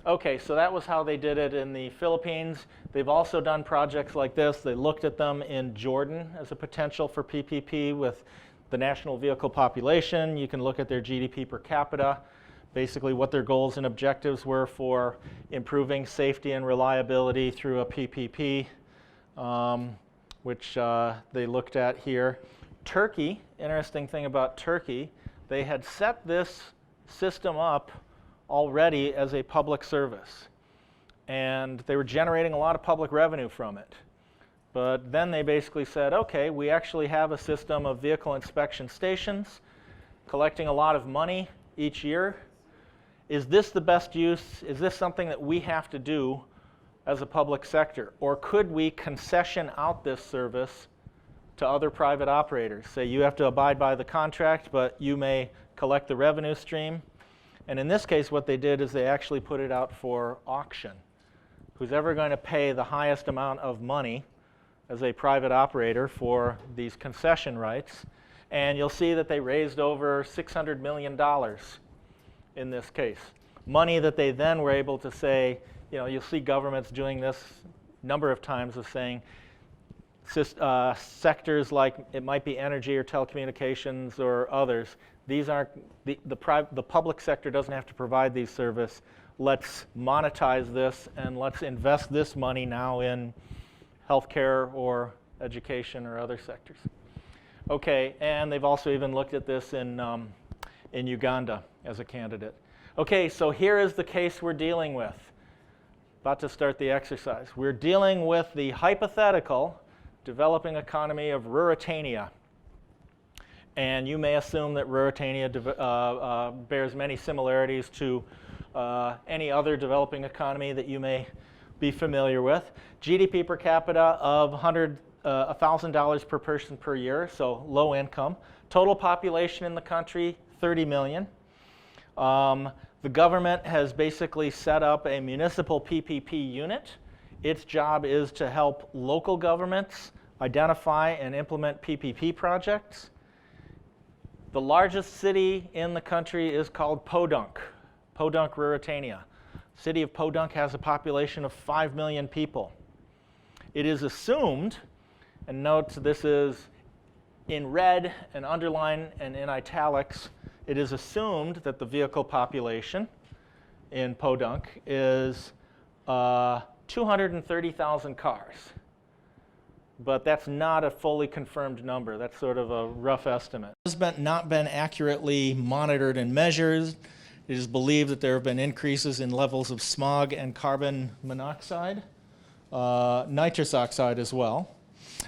Okay, so that was how they did it in the Philippines. They've also done projects like this. They looked at them in Jordan as a potential for PPP with the national vehicle population. You can look at their GDP per capita, basically what their goals and objectives were for improving safety and reliability through a PPP, which they looked at here. Turkey, interesting thing about Turkey, they had set this system up already as a public service, and they were generating a lot of public revenue from it. But then they basically said, okay, we actually have a system of vehicle inspection stations collecting a lot of money each year. Is this the best use? Is this something that we have to do as a public sector? Or could we concession out this service to other private operators? Say you have to abide by the contract, but you may collect the revenue stream. And in this case, what they did is they actually put it out for auction. Who's ever going to pay the highest amount of money as a private operator for these concession rights? And you'll see that they raised over $600 million in this case. Money that they then were able to say, you know, you'll see governments doing this a number of times of saying, sectors like it might be energy or telecommunications or others, these aren't, the public sector doesn't have to provide these services. Let's monetize this and let's invest this money now in healthcare or education or other sectors. Okay, and they've also even looked at this in Uganda as a candidate. Okay, so here is the case we're dealing with. About to start the exercise. We're dealing with the hypothetical developing economy of Ruritania. And you may assume that Ruritania bears many similarities to any other developing economy that you may be familiar with. GDP per capita of $1,000 per person per year, so low income. Total population in the country, 30 million. The government has basically set up a municipal PPP unit. Its job is to help local governments identify and implement PPP projects. The largest city in the country is called Podunk, Ruritania. The city of Podunk has a population of 5 million people. It is assumed, and note this is in red and underline and in italics, it is assumed that the vehicle population in Podunk is 230,000 cars. But that's not a fully confirmed number. That's sort of a rough estimate. It has not been accurately monitored and measured. It is believed that there have been increases in levels of smog and carbon monoxide, nitrous oxide as well.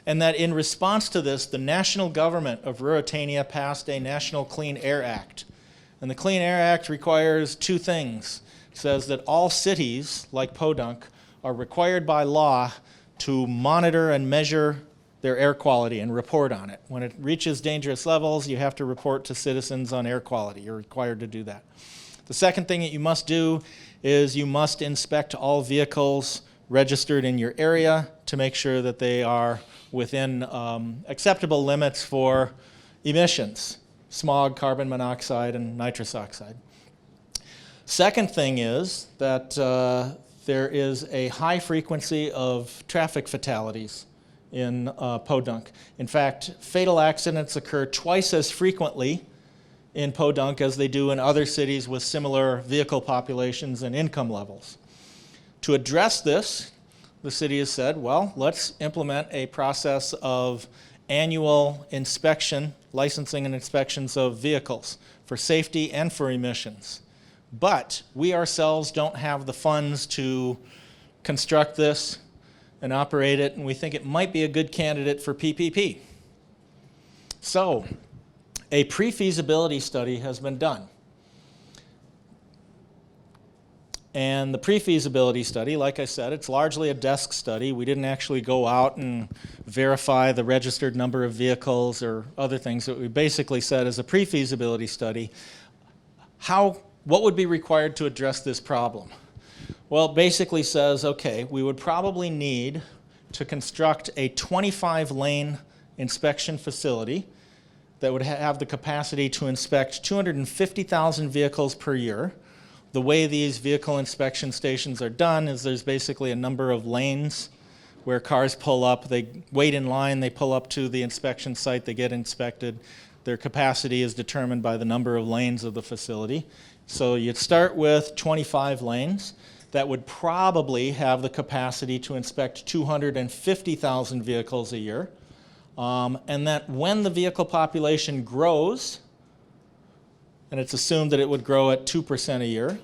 And that in response to this, the national government of Ruritania passed a National Clean Air Act. And the Clean Air Act requires two things. It says that all cities, like Podunk, are required by law to monitor and measure their air quality and report on it. When it reaches dangerous levels, you have to report to citizens on air quality. You're required to do that. The second thing that you must do is you must inspect all vehicles registered in your area to make sure that they are within acceptable limits for emissions, smog, carbon monoxide, and nitrous oxide. Second thing is that there is a high frequency of traffic fatalities in Podunk. In fact, fatal accidents occur twice as frequently in Podunk as they do in other cities with similar vehicle populations and income levels. To address this, the city has said, well, let's implement a process of annual inspection, licensing and inspections of vehicles for safety and for emissions. But we ourselves don't have the funds to construct this and operate it, and we think it might be a good candidate for PPP. So, a pre-feasibility study has been done. And the pre-feasibility study, like I said, it's largely a desk study. We didn't actually go out and verify the registered number of vehicles or other things. What we basically said is a pre-feasibility study, what would be required to address this problem? Well, it basically says, okay, we would probably need to construct a 25-lane inspection facility that would have the capacity to inspect 250,000 vehicles per year. The way these vehicle inspection stations are done is there's basically a number of lanes where cars pull up, they wait in line, they pull up to the inspection site, they get inspected. Their capacity is determined by the number of lanes of the facility. So you'd start with 25 lanes. That would probably have the capacity to inspect 250,000 vehicles a year. And that when the vehicle population grows, and it's assumed that it would grow at 2% a year,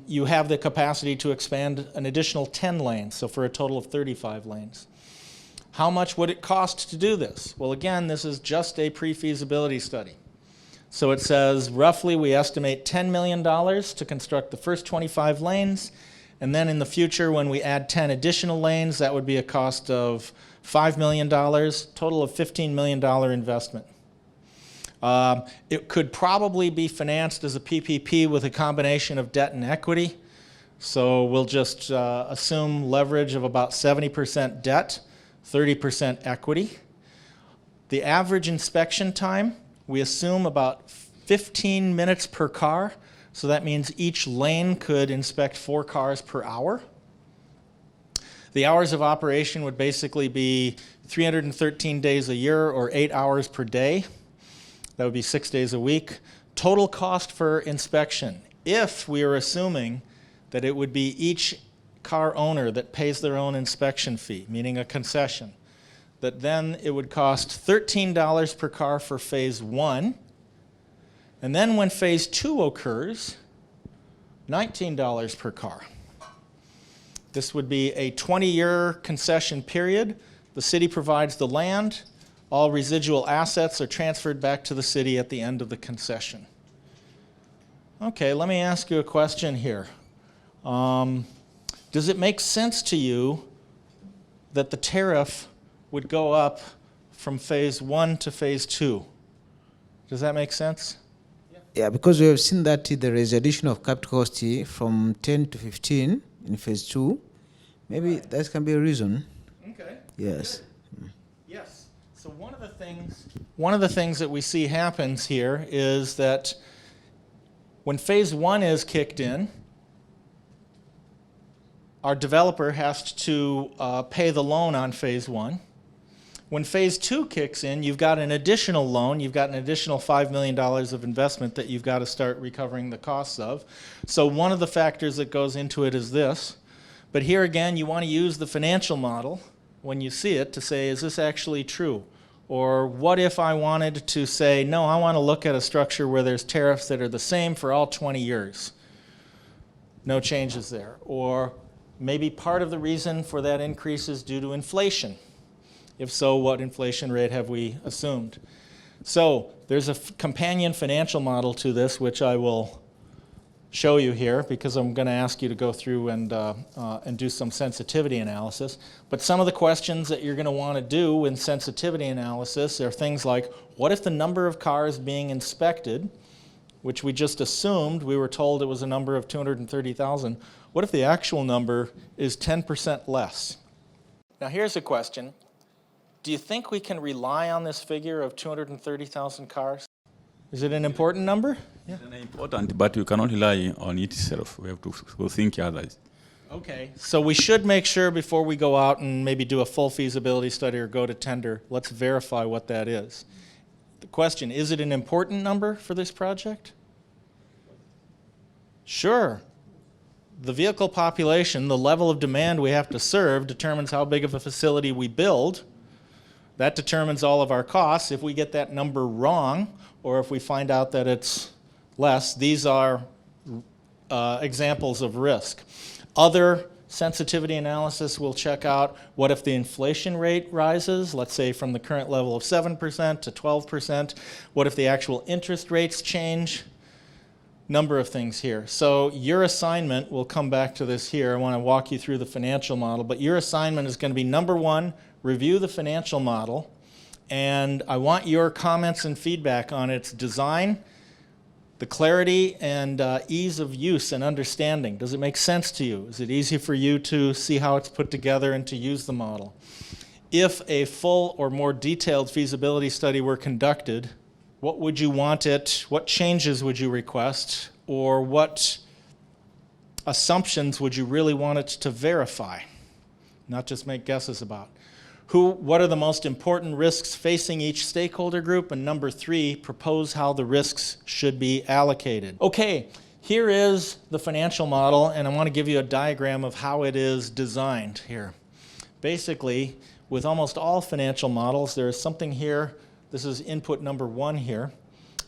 you have the capacity to expand an additional 10 lanes, so for a total of 35 lanes. How much would it cost to do this? Well, again, this is just a pre-feasibility study. So it says roughly we estimate $10 million to construct the first 25 lanes, and then in the future when we add 10 additional lanes, that would be a cost of $5 million, total of $15 million investment. It could probably be financed as a PPP with a combination of debt and equity. So we'll just assume leverage of about 70% debt, 30% equity. The average inspection time, we assume about 15 minutes per car. So that means each lane could inspect 4 cars per hour. The hours of operation would basically be 313 days a year or 8 hours per day. That would be 6 days a week. Total cost for inspection, if we are assuming that it would be each car owner that pays their own inspection fee, meaning a concession, that then it would cost $13 per car for phase 1. And then when phase 2 occurs, $19 per car. This would be a 20-year concession period The city provides the land. All residual assets are transferred back to the city at the end of the concession. Okay, let me ask you a question here. Does it make sense to you that the tariff would go up from phase 1 to phase 2? Does that make sense? Yeah, because we have seen that there is addition of capital cost from 10 to 15 in phase 2. Maybe that can be a reason. Okay. Yes. Yes. So one of the things that we see happens here is that when phase 1 is kicked in, our developer has to pay the loan on phase 1. When phase 2 kicks in, you've got an additional loan, you've got an additional $5 million of investment that you've got to start recovering the costs of. So one of the factors that goes into it is this. But here again, you want to use the financial model when you see it to say, is this actually true? Or what if I wanted to say, no, I want to look at a structure where there's tariffs that are the same for all 20 years. No changes there. Or maybe part of the reason for that increase is due to inflation. If so, what inflation rate have we assumed? So there's a companion financial model to this, which I will show you here because I'm going to ask you to go through and do some sensitivity analysis. But some of the questions that you're going to want to do in sensitivity analysis are things like, what if the number of cars being inspected, which we just assumed, we were told it was a number of 230,000, what if the actual number is 10% less? Now here's a question. Do you think we can rely on this figure of 230,000 cars? Is it an important number? Yeah. It's important, but you cannot rely on itself. We have to think others. Okay, so we should make sure before we go out and maybe do a full feasibility study or go to tender, let's verify what that is. The question, is it an important number for this project? Sure. The vehicle population, the level of demand we have to serve determines how big of a facility we build. That determines all of our costs. If we get that number wrong, or if we find out that it's less, these are examples of risk. Other sensitivity analysis will check out what if the inflation rate rises, let's say from the current level of 7% to 12%. What if the actual interest rates change? Number of things here. So your assignment, we'll come back to this here. I want to walk you through the financial model, but your assignment is going to be number 1, review the financial model, and I want your comments and feedback on its design, the clarity and ease of use and understanding. Does it make sense to you? Is it easy for you to see how it's put together and to use the model? If a full or more detailed feasibility study were conducted, what would you want it, what changes would you request, or what assumptions would you really want it to verify, not just make guesses about? What are the most important risks facing each stakeholder group? And number 3, propose how the risks should be allocated. Okay, here is the financial model, and I want to give you a diagram of how it is designed here. Basically, with almost all financial models, there is something here. This is input number 1 here,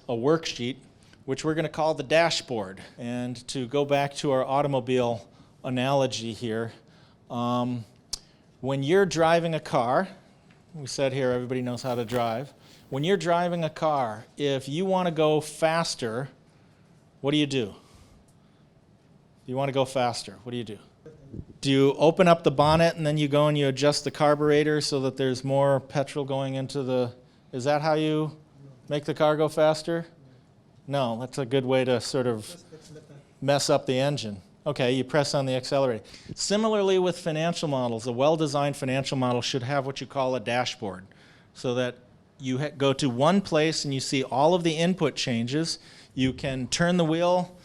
a worksheet, which we're going to call the dashboard. And to go back to our automobile analogy here, when you're driving a car, we said here everybody knows how to drive. When you're driving a car, if you want to go faster, what do you do? You want to go faster, what do you do? Do you open up the bonnet and then you go and you adjust the carburetor so that there's more petrol going into the... Is that how you make the car go faster? No, that's a good way to sort of mess up the engine. Okay, you press on the accelerator. Similarly with financial models, a well-designed financial model should have what you call a dashboard, so that you go to one place and you see all of the input changes. You can turn the wheel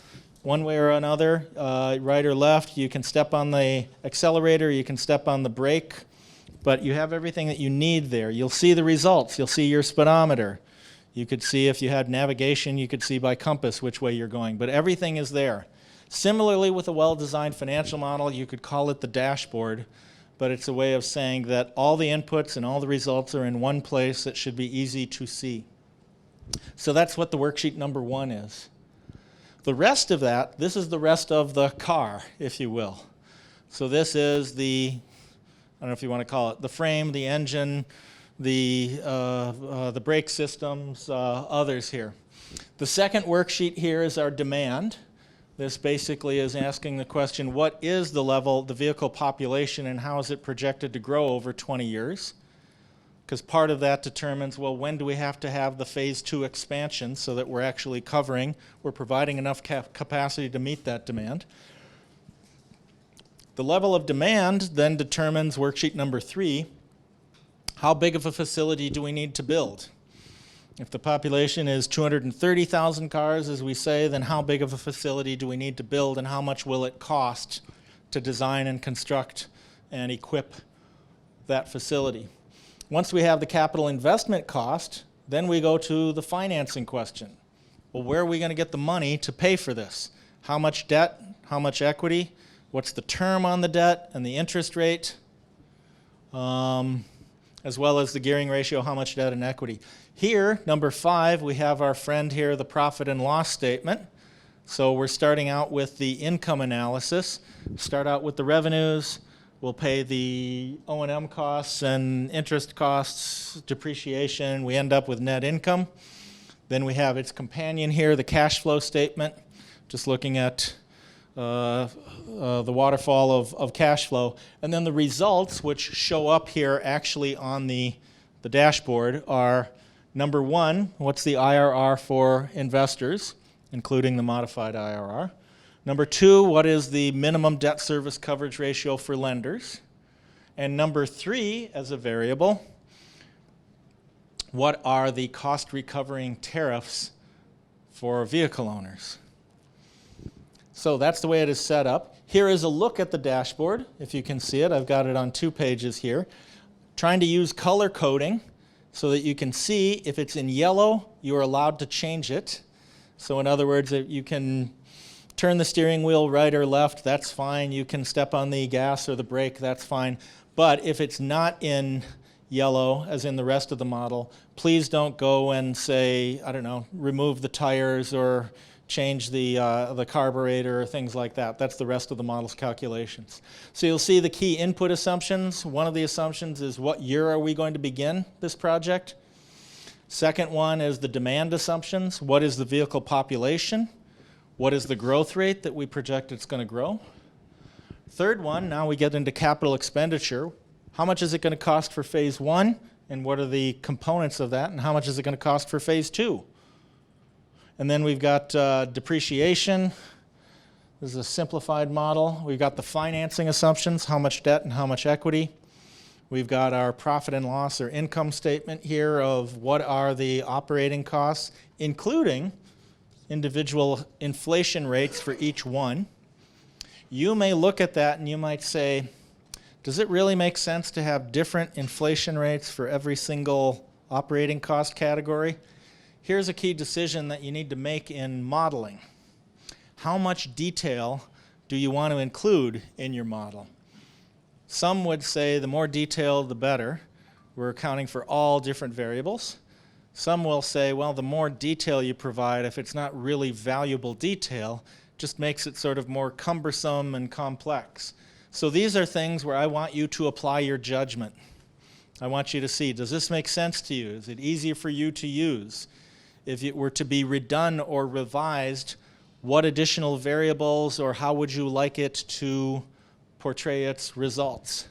one way or another, right or left. You can step on the accelerator, you can step on the brake, but you have everything that you need there. You'll see the results. You'll see your speedometer. You could see if you had navigation, you could see by compass which way you're going, but everything is there. Similarly, with a well-designed financial model, you could call it the dashboard, but it's a way of saying that all the inputs and all the results are in one place that should be easy to see. So that's what the worksheet number 1 is. The rest of that, this is the rest of the car, if you will. So this is the, don't know if you want to call it the frame, the engine, the brake systems, others here. The second worksheet here is our demand. This basically is asking the question, what is the level, the vehicle population, and how is it projected to grow over 20 years? Because part of that determines, well, when do we have to have the phase 2 expansion so that we're actually we're providing enough capacity to meet that demand. The level of demand then determines, worksheet number 3, how big of a facility do we need to build? If the population is 230,000 cars, as we say, then how big of a facility do we need to build, and how much will it cost to design and construct and equip that facility? Once we have the capital investment cost, then we go to the financing question. Well, where are we going to get the money to pay for this? How much debt? How much equity? What's the term on the debt and the interest rate? As well as the gearing ratio, how much debt and equity. Here, number 5, we have our friend here, the profit and loss statement. So we're starting out with the income analysis. Start out with the revenues. We'll pay the O&M costs and interest costs, depreciation. We end up with net income. Then we have its companion here, the cash flow statement. Just looking at the waterfall of cash flow. And then the results, which show up here actually on the dashboard, are number 1, what's the IRR for investors, including the modified IRR. Number 2, what is the minimum debt service coverage ratio for lenders? And number 3, as a variable, what are the cost recovering tariffs for vehicle owners? So that's the way it is set up. Here is a look at the dashboard, if you can see it. I've got it on 2 pages here. Trying to use color coding so that you can see if it's in yellow, you are allowed to change it. So in other words, you can turn the steering wheel right or left, that's fine. You can step on the gas or the brake, that's fine. But if it's not in yellow, as in the rest of the model, please don't go and say, I don't know, remove the tires or change the carburetor or things like that. That's the rest of the model's calculations. So you'll see the key input assumptions. One of the assumptions is what year are we going to begin this project? Second one is the demand assumptions. What is the vehicle population? What is the growth rate that we project it's going to grow? Third one, now we get into capital expenditure. How much is it going to cost for phase 1? And what are the components of that? And how much is it going to cost for phase 2? And then we've got depreciation. This is a simplified model. We've got the financing assumptions, how much debt and how much equity. We've got our profit and loss or income statement here of what are the operating costs, including individual inflation rates for each one. You may look at that and you might say, does it really make sense to have different inflation rates for every single operating cost category? Here's a key decision that you need to make in modeling. How much detail do you want to include in your model? Some would say the more detailed, the better. We're accounting for all different variables. Some will say, well, the more detail you provide, if it's not really valuable detail, just makes it sort of more cumbersome and complex. So these are things where I want you to apply your judgment. I want you to see, does this make sense to you? Is it easier for you to use? If it were to be redone or revised, what additional variables or how would you like it to portray its results?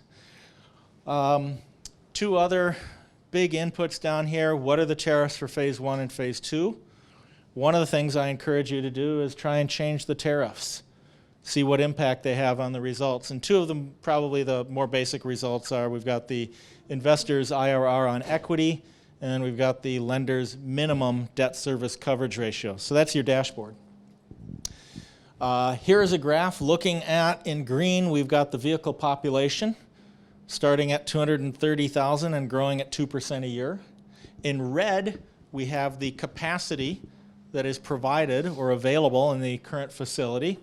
2 other big inputs down here. What are the tariffs for phase 1 and phase 2? One of the things I encourage you to do is try and change the tariffs. See what impact they have on the results. And 2 of them, probably the more basic results are, we've got the investor's IRR on equity, and we've got the lender's minimum debt service coverage ratio. So that's your dashboard. Here is a graph looking at, in green, we've got the vehicle population starting at 230,000 and growing at 2% a year. In red, we have the capacity that is provided or available in the current facility.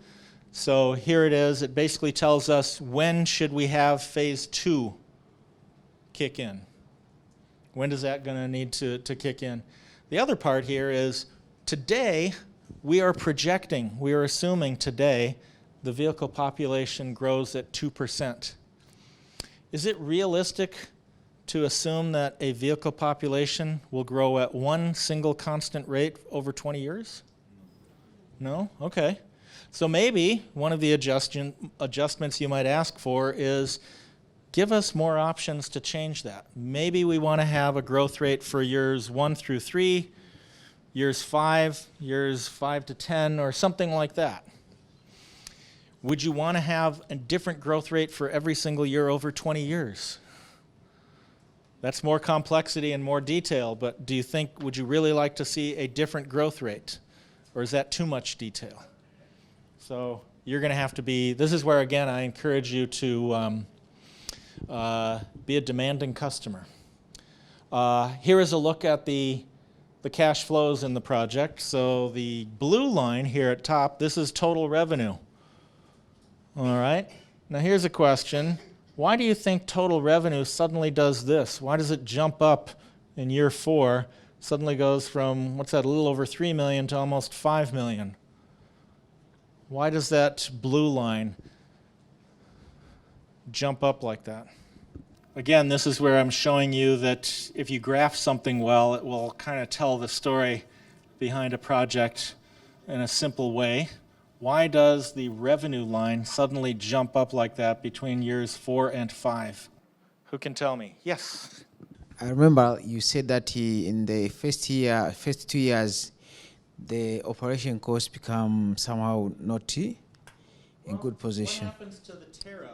So here it is. It basically tells us when should we have phase 2 kick in. When is that going to need to kick in? The other part here is today we are projecting, we are assuming today the vehicle population grows at 2%. Is it realistic to assume that a vehicle population will grow at one single constant rate over 20 years? No? Okay. So maybe one of the adjustments you might ask for is give us more options to change that. Maybe we want to have a growth rate for years 1 through 3, years 5, years 5 to 10, or something like that. Would you want to have a different growth rate for every single year over 20 years? That's more complexity and more detail, but do you think, would you really like to see a different growth rate? Or is that too much detail? So you're going to have to be, this is where, again, I encourage you to be a demanding customer. Here is a look at the cash flows in the project. So the blue line here at top, this is total revenue. All right. Now here's a question. Why do you think total revenue suddenly does this? Why does it jump up in year 4, suddenly goes from, what's that, a little over 3 million to almost 5 million? Why does that blue line jump up like that? Again, this is where I'm showing you that if you graph something well, it will kind of tell the story behind a project in a simple way. Why does the revenue line suddenly jump up like that between years 4 and 5? Who can tell me? Yes. I remember you said that in the first 2 years, the operation costs become somehow not in good position. What happens to the tariff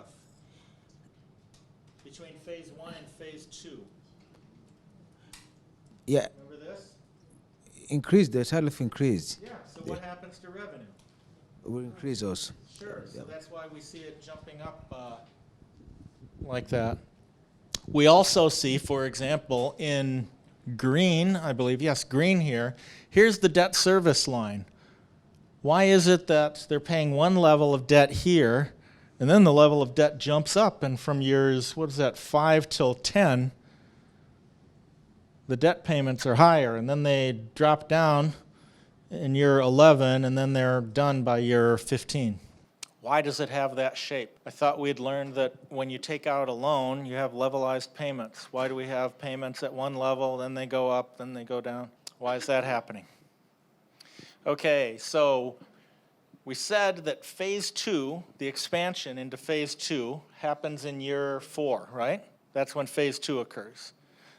between phase 1 and phase 2? Yeah. Remember this? Increase, the tariff increased. Yeah, so what happens to revenue? Will increase also. Sure, so that's why we see it jumping up like that. We also see, for example, in green, I believe, yes, green here, here's the debt service line. Why is it that they're paying one level of debt here, and then the level of debt jumps up, and from years, what is that, 5 till 10, the debt payments are higher, and then they drop down in year 11, and then they're done by year 15. Why does it have that shape? I thought we'd learned that when you take out a loan, you have levelized payments. Why do we have payments at one level, then they go up, then they go down? Why is that happening? Okay, so we said that phase 2, the expansion into phase 2, happens in year 4, right? That's when phase 2 occurs.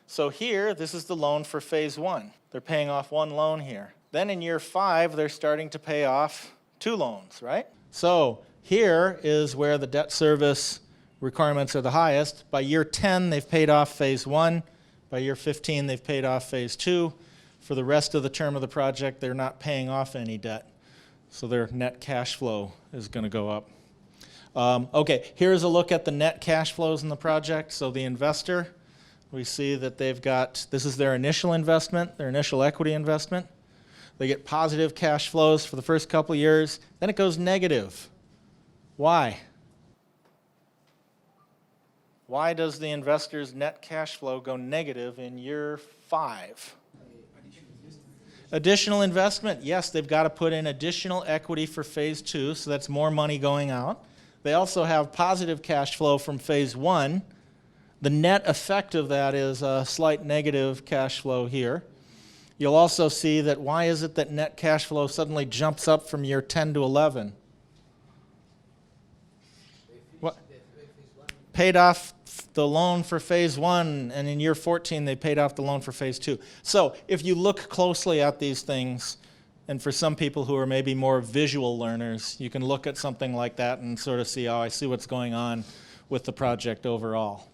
So here, this is the loan for phase 1. They're paying off one loan here. Then in year 5, they're starting to pay off 2 loans, right? So here is where the debt service requirements are the highest. By year 10, they've paid off phase 1. By year 15, they've paid off phase 2. For the rest of the term of the project, they're not paying off any debt. So their net cash flow is going to go up. Okay, here's a look at the net cash flows in the project. So the investor, we see that they've got, this is their initial investment, their initial equity investment. They get positive cash flows for the first couple of years, then it goes negative. Why? Why does the investor's net cash flow go negative in year 5? Additional investment. Yes, they've got to put in additional equity for phase 2, so that's more money going out. They also have positive cash flow from phase 1. The net effect of that is a slight negative cash flow here. You'll also see that why is it that net cash flow suddenly jumps up from year 10 to 11? What? Paid off the loan for phase 1, and in year 14 they paid off the loan for phase 2. So if you look closely at these things, and for some people who are maybe more visual learners, you can look at something like that and sort of see, oh, I see what's going on with the project overall.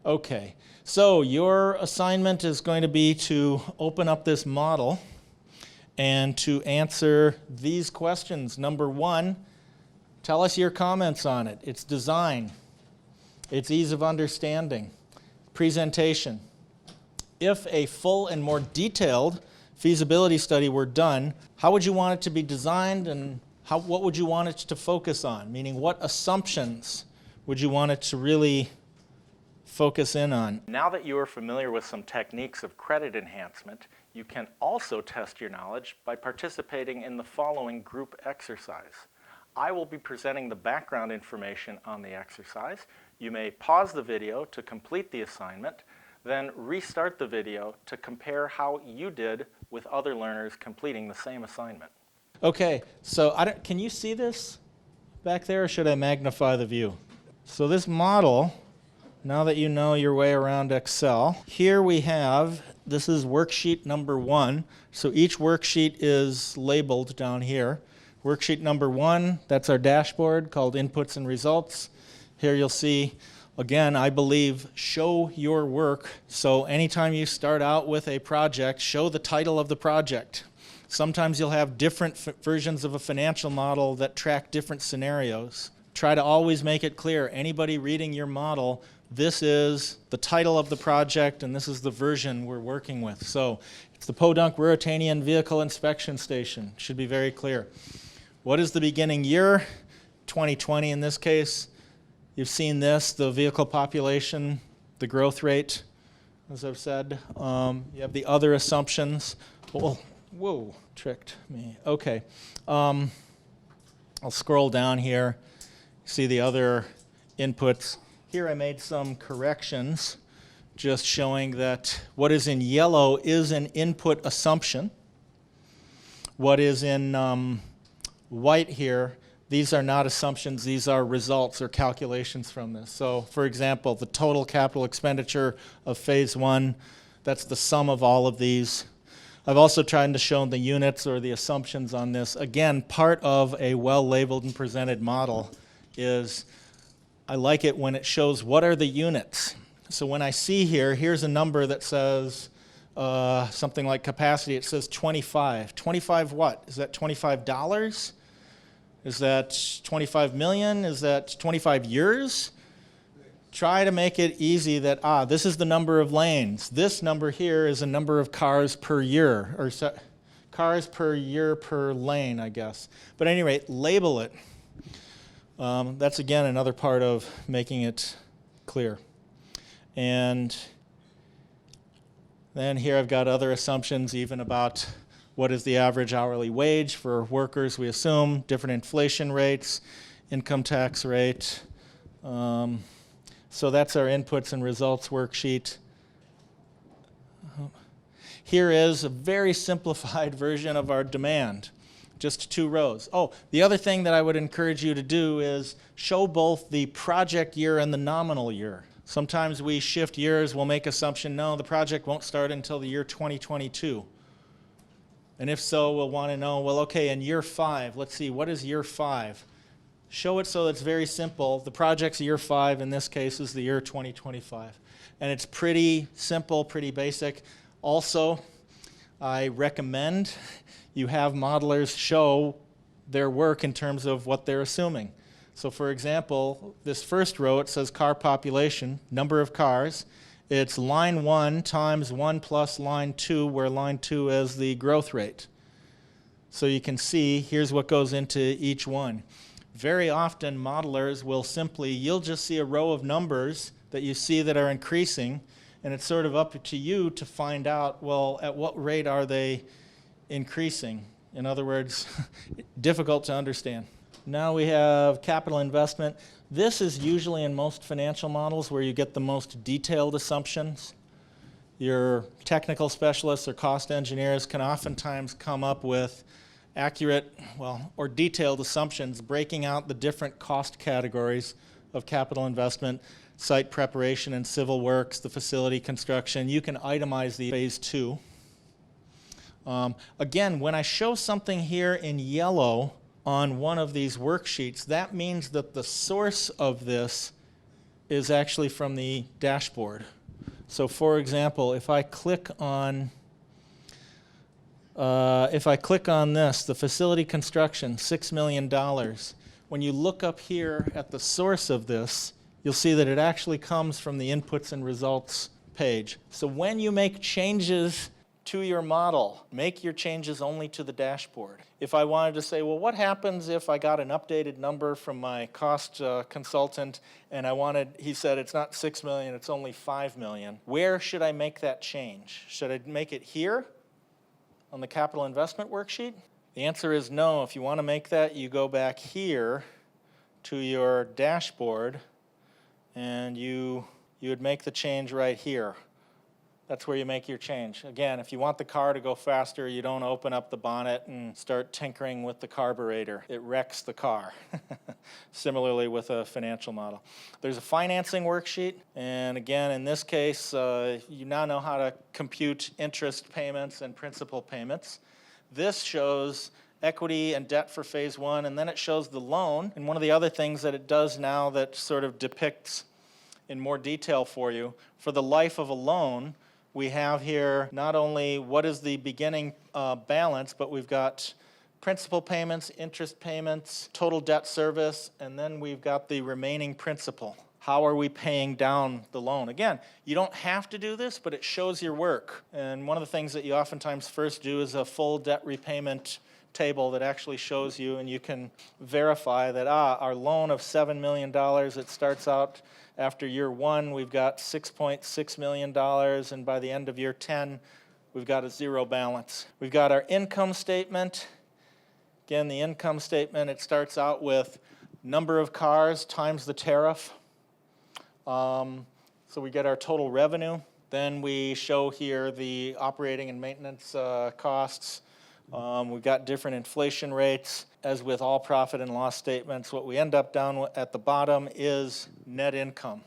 Okay. So your assignment is going to be to open up this model and to answer these questions. Number 1, tell us your comments on it. Its design, its ease of understanding, presentation. If a full and more detailed feasibility study were done, how would you want it to be designed, and what would you want it to focus on? Meaning, what assumptions would you want it to really focus in on? Now that you are familiar with some techniques of credit enhancement, you can also test your knowledge by participating in the following group exercise. I will be presenting the background information on the exercise. You may pause the video to complete the assignment, then restart the video to compare how you did with other learners completing the same assignment. Okay, so can you see this back there, or should I magnify the view? So this model, now that you know your way around Excel, here we have, this is worksheet number 1. So each worksheet is labeled down here. Worksheet number 1, that's our dashboard called Inputs and Results. Here you'll see, again, I believe, show your work. So anytime you start out with a project, show the title of the project. Sometimes you'll have different versions of a financial model that track different scenarios. Try to always make it clear, anybody reading your model, this is the title of the project and this is the version we're working with. So it's the Podunk Ruritanian Vehicle Inspection Station. Should be very clear. What is the beginning year? 2020 in this case. You've seen this, the vehicle population, the growth rate, as I've said. You have the other assumptions. Well, whoa, tricked me. Okay. I'll scroll down here. See the other inputs. Here I made some corrections, just showing that what is in yellow is an input assumption. What is in white here, these are not assumptions, these are results or calculations from this. So, for example, the total capital expenditure of phase 1, that's the sum of all of these. I've also tried to show the units or the assumptions on this. Again, part of a well-labeled and presented model is, I like it when it shows what are the units. So when I see here, here's a number that says something like capacity, it says 25. 25 what? Is that $25? Is that 25 million? Is that 25 years? Try to make it easy that, this is the number of lanes. This number here is a number of cars per year, or cars per year per lane, I guess. But at any rate, label it. That's, again, another part of making it clear. And then here I've got other assumptions, even about what is the average hourly wage for workers, we assume, different inflation rates, income tax rate. So that's our inputs and results worksheet. Here is a very simplified version of our demand, just 2 rows. Oh, the other thing that I would encourage you to do is show both the project year and the nominal year. Sometimes we shift years, we'll make assumption, no, the project won't start until the year 2022. And if so, we'll want to know, well, okay, in year 5, let's see, what is year 5? Show it so it's very simple. The project's year 5, in this case, is the year 2025. And it's pretty simple, pretty basic. Also, I recommend you have modelers show their work in terms of what they're assuming. So for example, this first row, it says car population, number of cars. It's line 1 times 1 plus line 2, where line 2 is the growth rate. So you can see, here's what goes into each one. Very often, modelers will simply, you'll just see a row of numbers that you see that are increasing, and it's sort of up to you to find out, well, at what rate are they increasing? In other words, difficult to understand. Now we have capital investment. This is usually in most financial models where you get the most detailed assumptions. Your technical specialists or cost engineers can oftentimes come up with accurate, or detailed assumptions breaking out the different cost categories of capital investment, site preparation and civil works, the facility construction. You can itemize the phase 2. Again, when I show something here in yellow on one of these worksheets, that means that the source of this is actually from the dashboard. So for example, if I click on this, the facility construction, $6 million, when you look up here at the source of this, you'll see that it actually comes from the inputs and results page. So when you make changes to your model, make your changes only to the dashboard. If I wanted to say, well, what happens if I got an updated number from my cost consultant and he said it's not 6 million, it's only 5 million. Where should I make that change? Should I make it here on the capital investment worksheet? The answer is no. If you want to make that, you go back here to your dashboard and you would make the change right here. That's where you make your change. Again, if you want the car to go faster, you don't open up the bonnet and start tinkering with the carburetor. It wrecks the car. Similarly with a financial model. There's a financing worksheet, and again, in this case, you now know how to compute interest payments and principal payments. This shows equity and debt for phase one, and then it shows the loan. And one of the other things that it does now that sort of depicts in more detail for you, for the life of a loan, we have here not only what is the beginning balance, but we've got principal payments, interest payments, total debt service, and then we've got the remaining principal. How are we paying down the loan? Again, you don't have to do this, but it shows your work. And one of the things that you oftentimes first do is a full debt repayment table that actually shows you, and you can verify that, our loan of $7 million, it starts out after year one, we've got $6.6 million, and by the end of year 10, we've got a zero balance. We've got our income statement. Again, the income statement, it starts out with number of cars times the tariff. So we get our total revenue. Then we show here the operating and maintenance costs. We've got different inflation rates. As with all profit and loss statements, what we end up down at the bottom is net income.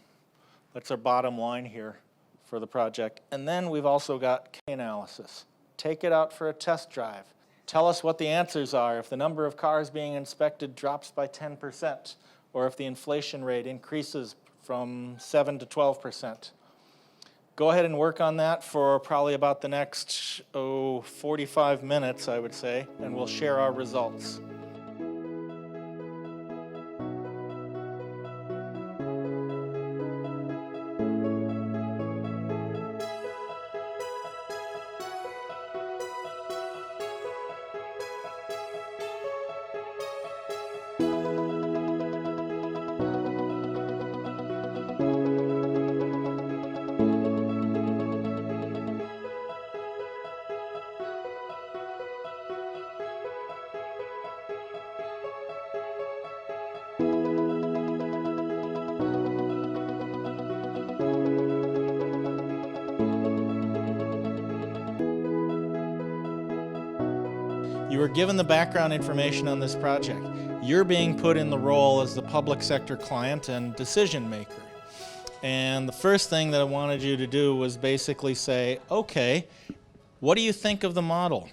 That's our bottom line here for the project. And then we've also got K-analysis. Take it out for a test drive. Tell us what the answers are if the number of cars being inspected drops by 10%, or if the inflation rate increases from 7 to 12%. Go ahead and work on that for probably about the next 45 minutes, I would say, and we'll share our results. You were given the background information on this project. You're being put in the role as the public sector client and decision maker. And the first thing that I wanted you to do was basically say, okay, what do you think of the model?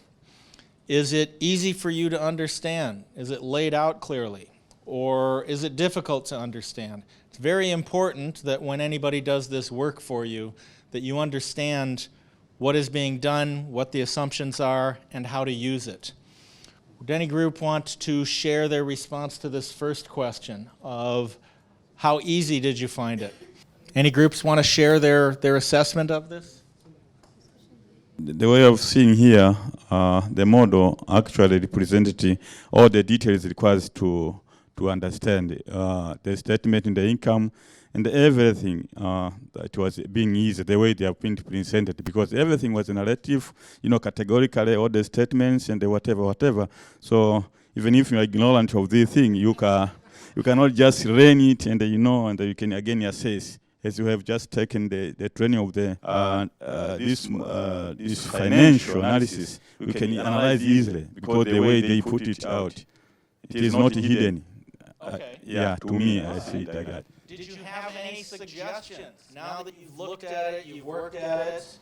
Is it easy for you to understand? Is it laid out clearly? Or is it difficult to understand? It's very important that when anybody does this work for you, that you understand what is being done, what the assumptions are, and how to use it. Would any group want to share their response to this first question of how easy did you find it? Any groups want to share their assessment of this? The way of seeing here, the model actually represented all the details required to understand the statement in the income and everything that was being easy, the way they have been presented, because everything was narrative, categorically, all the statements and the whatever. So even if you are ignorant of this thing, you cannot just learn it and and you can again assess. As you have just taken the training of this financial analysis, we can analyze easily because the way they put it out, it is not hidden. Okay. To me, I see it like that. Did you have any suggestions? Now that you've looked at it, you've worked at it,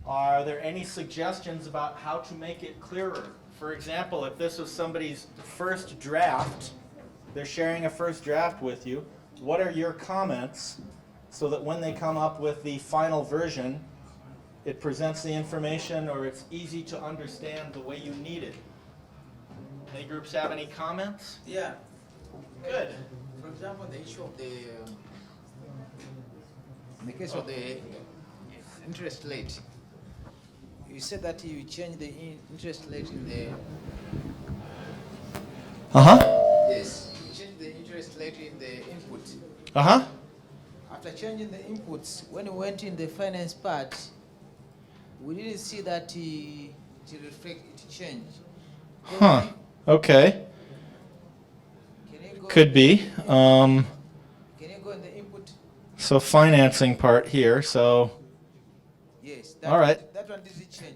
are there any suggestions about how to make it clearer? For example, if this was somebody's first draft, they're sharing a first draft with you, what are your comments so that when they come up with the final version, it presents the information or it's easy to understand the way you need it? Any groups have any comments? Yeah. Good. For example, the issue of in the case of the interest rate, you said that you change the interest rate in the. Yes, you change the interest rate in the input. After changing the inputs, when we went in the finance part, we didn't see that it reflect it change. Okay. Could be. Can you go in the input? So financing part here, so. Yes. All right. That one doesn't change.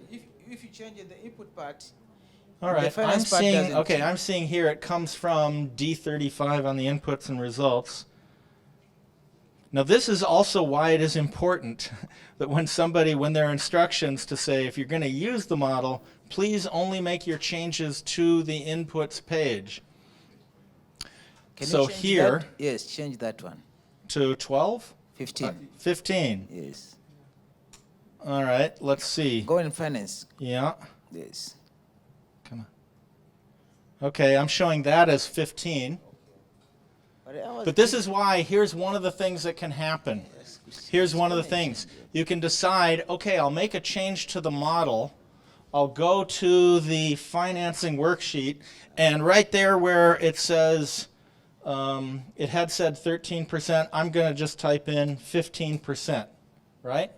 If you change the input part, All the right, finance part doesn't change. I'm seeing here it comes from D35 on the inputs and results. Now this is also why it is important that when there are instructions to say if you're going to use the model, please only make your changes to the inputs page. Can So you change here, that? Yes, change that one. to 12? 15. 15. Yes. All right, let's see. Go in finance. Yeah. Yes. Come on. Okay, I'm showing that as 15. But this is why, here's one of the things that can happen. Here's one of the things. You can decide, okay, I'll make a change to the model. I'll go to the financing worksheet, and right there where it says, it had said 13%, I'm going to just type in 15%, right?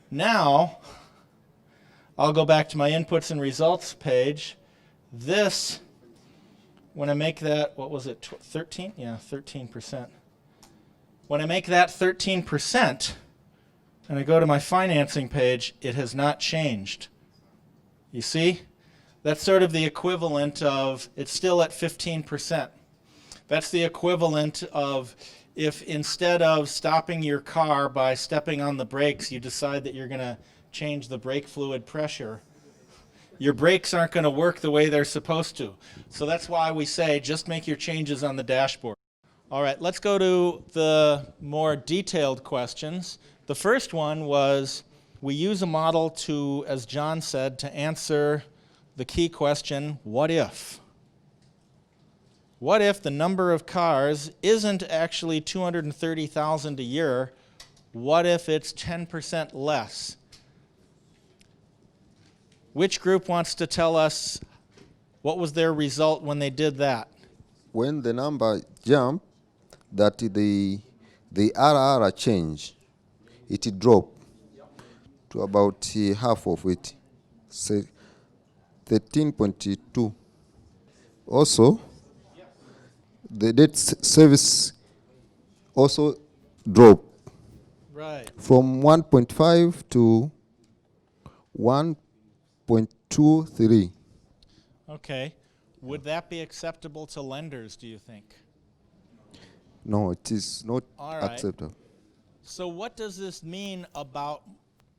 Now, I'll go back to my inputs and results page. This, when I make that, what was it, 13? Yeah, 13%. When I make that 13%, and I go to my financing page, it has not changed. You see? That's sort of the equivalent of, it's still at 15%. That's the equivalent of if instead of stopping your car by stepping on the brakes, you decide that you're going to change the brake fluid pressure. Your brakes aren't going to work the way they're supposed to. So that's why we say just make your changes on the dashboard. All right, let's go to the more detailed questions. The first one was, we use a model to, as John said, to answer the key question, what if? What if the number of cars isn't actually 230,000 a year? What if it's 10% less? Which group wants to tell us what was their result when they did that? When the number jump, that the RR change, it drop to about half of it, say 13.2. Also, the debt service also drop from 1.5 to 1.23. Okay. Would that be acceptable to lenders, do you think? No, it is not All right. acceptable. So what does this mean about,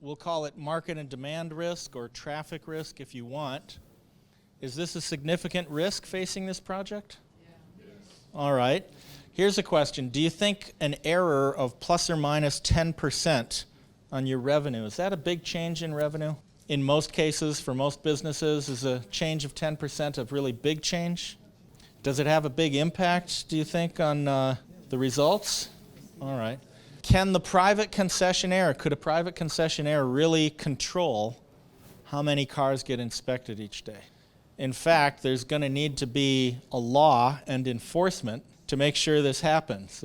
we'll call it market and demand risk or traffic risk if you want. Is this a significant risk facing this project? Yeah. All right. Here's a question. Do you think an error of plus or minus 10% on your revenue, is that a big change in revenue? In most cases, for most businesses, is a change of 10% a really big change? Does it have a big impact, do you think, on the results? All right. Can the private concessionaire, could a private concessionaire really control how many cars get inspected each day? In fact, there's going to need to be a law and enforcement to make sure this happens.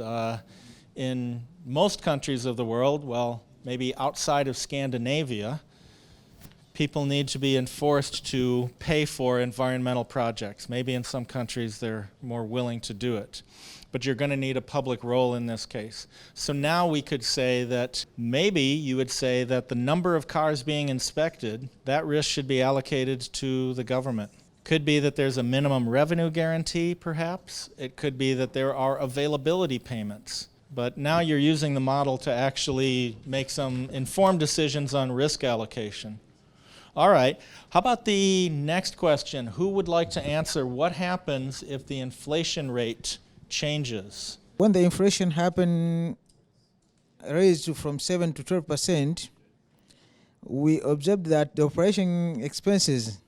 In most countries of the world, well, maybe outside of Scandinavia, people need to be enforced to pay for environmental projects. Maybe in some countries they're more willing to do it. But you're going to need a public role in this case. So now we could say that maybe you would say that the number of cars being inspected, that risk should be allocated to the government. Could be that there's a minimum revenue guarantee, perhaps. It could be that there are availability payments. But now you're using the model to actually make some informed decisions on risk allocation. All right, how about the next question? Who would like to answer what happens if the inflation rate changes? When the inflation happened, raised from 7 to 12%, we observed that the operation expenses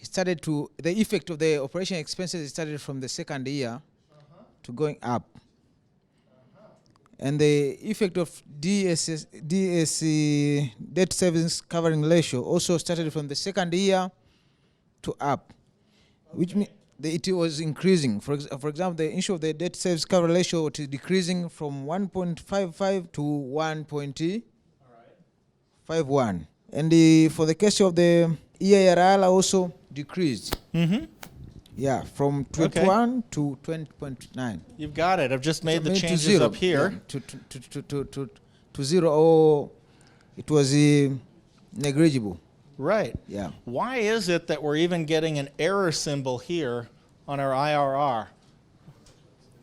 started to, the effect of the operation expenses started from the second year to going up. And the effect of DSC, debt service covering ratio, also started from the second year to up, which means it was increasing. For example, the issue of the debt service cover ratio was decreasing from 1.55 to 1.51. And for the case of the EIRL also decreased. Yeah, from 21 to 20.9. You've got it. I've just made the to changes zero, up here. yeah, to zero, or it was negligible. Right. Yeah. Why is it that we're even getting an error symbol here on our IRR?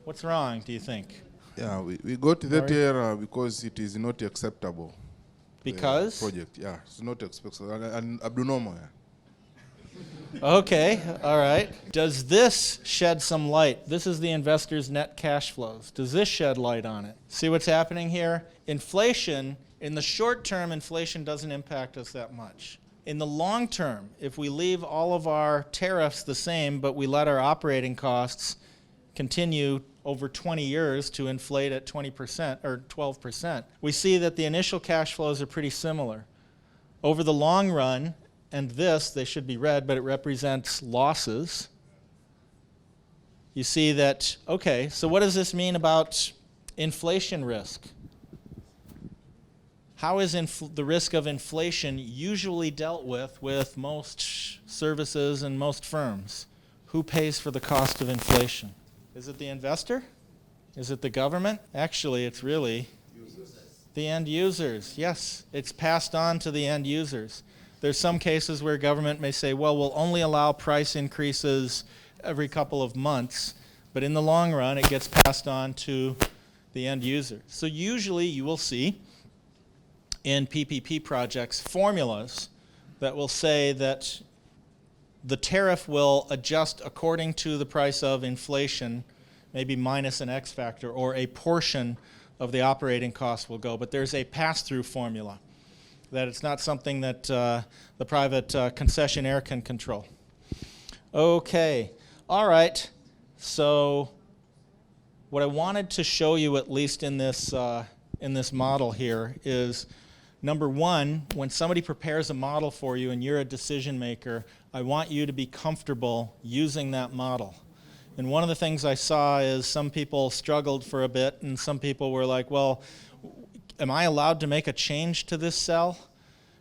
What's wrong, do you think? Yeah, we got that error because it is not acceptable. Because? Project, yeah, it's not acceptable and abnormal. Yeah. Okay, all right. Does this shed some light? This is the investor's net cash flows. Does this shed light on it? See what's happening here? Inflation, in the short term, inflation doesn't impact us that much. In the long term, if we leave all of our tariffs the same, but we let our operating costs continue over 20 years to inflate at 20% or 12%, we see that the initial cash flows are pretty similar. Over the long run, and this, they should be red, but it represents losses. You see that, okay, so what does this mean about inflation risk? How is the risk of inflation usually dealt with most services and most firms? Who pays for the cost of inflation? Is it the investor? Is it the government? Actually, it's really the end users. Yes, it's passed on to the end users. There's some cases where government may say, well, we'll only allow price increases every couple of months, but in the long run, it gets passed on to the end user. So usually you will see in PPP projects formulas that will say that the tariff will adjust according to the price of inflation, maybe minus an X factor, or a portion of the operating cost will go. But there's a pass-through formula, that it's not something that the private concessionaire can control. Okay, all right. So what I wanted to show you, at least in this model here, is number one, when somebody prepares a model for you and you're a decision maker, I want you to be comfortable using that model. And one of the things I saw is some people struggled for a bit, and some people were like, well, am I allowed to make a change to this cell?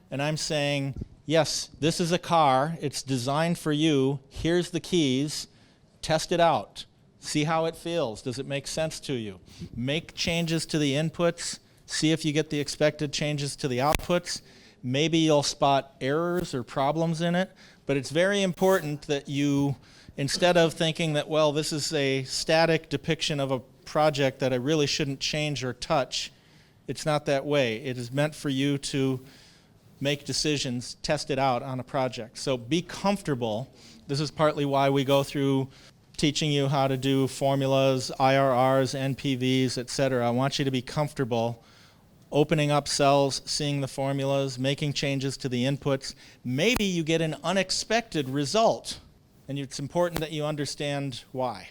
And I'm saying, yes, this is a car. It's designed for you. Here's the keys. Test it out. See how it feels. Does it make sense to you? Make changes to the inputs. See if you get the expected changes to the outputs. Maybe you'll spot errors or problems in it. But it's very important that you, instead of thinking that, well, this is a static depiction of a project that I really shouldn't change or touch, it's not that way. It is meant for you to make decisions, test it out on a project. So be comfortable. This is partly why we go through teaching you how to do formulas, IRRs, NPVs, etc. I want you to be comfortable opening up cells, seeing the formulas, making changes to the inputs. Maybe you get an unexpected result, and it's important that you understand why.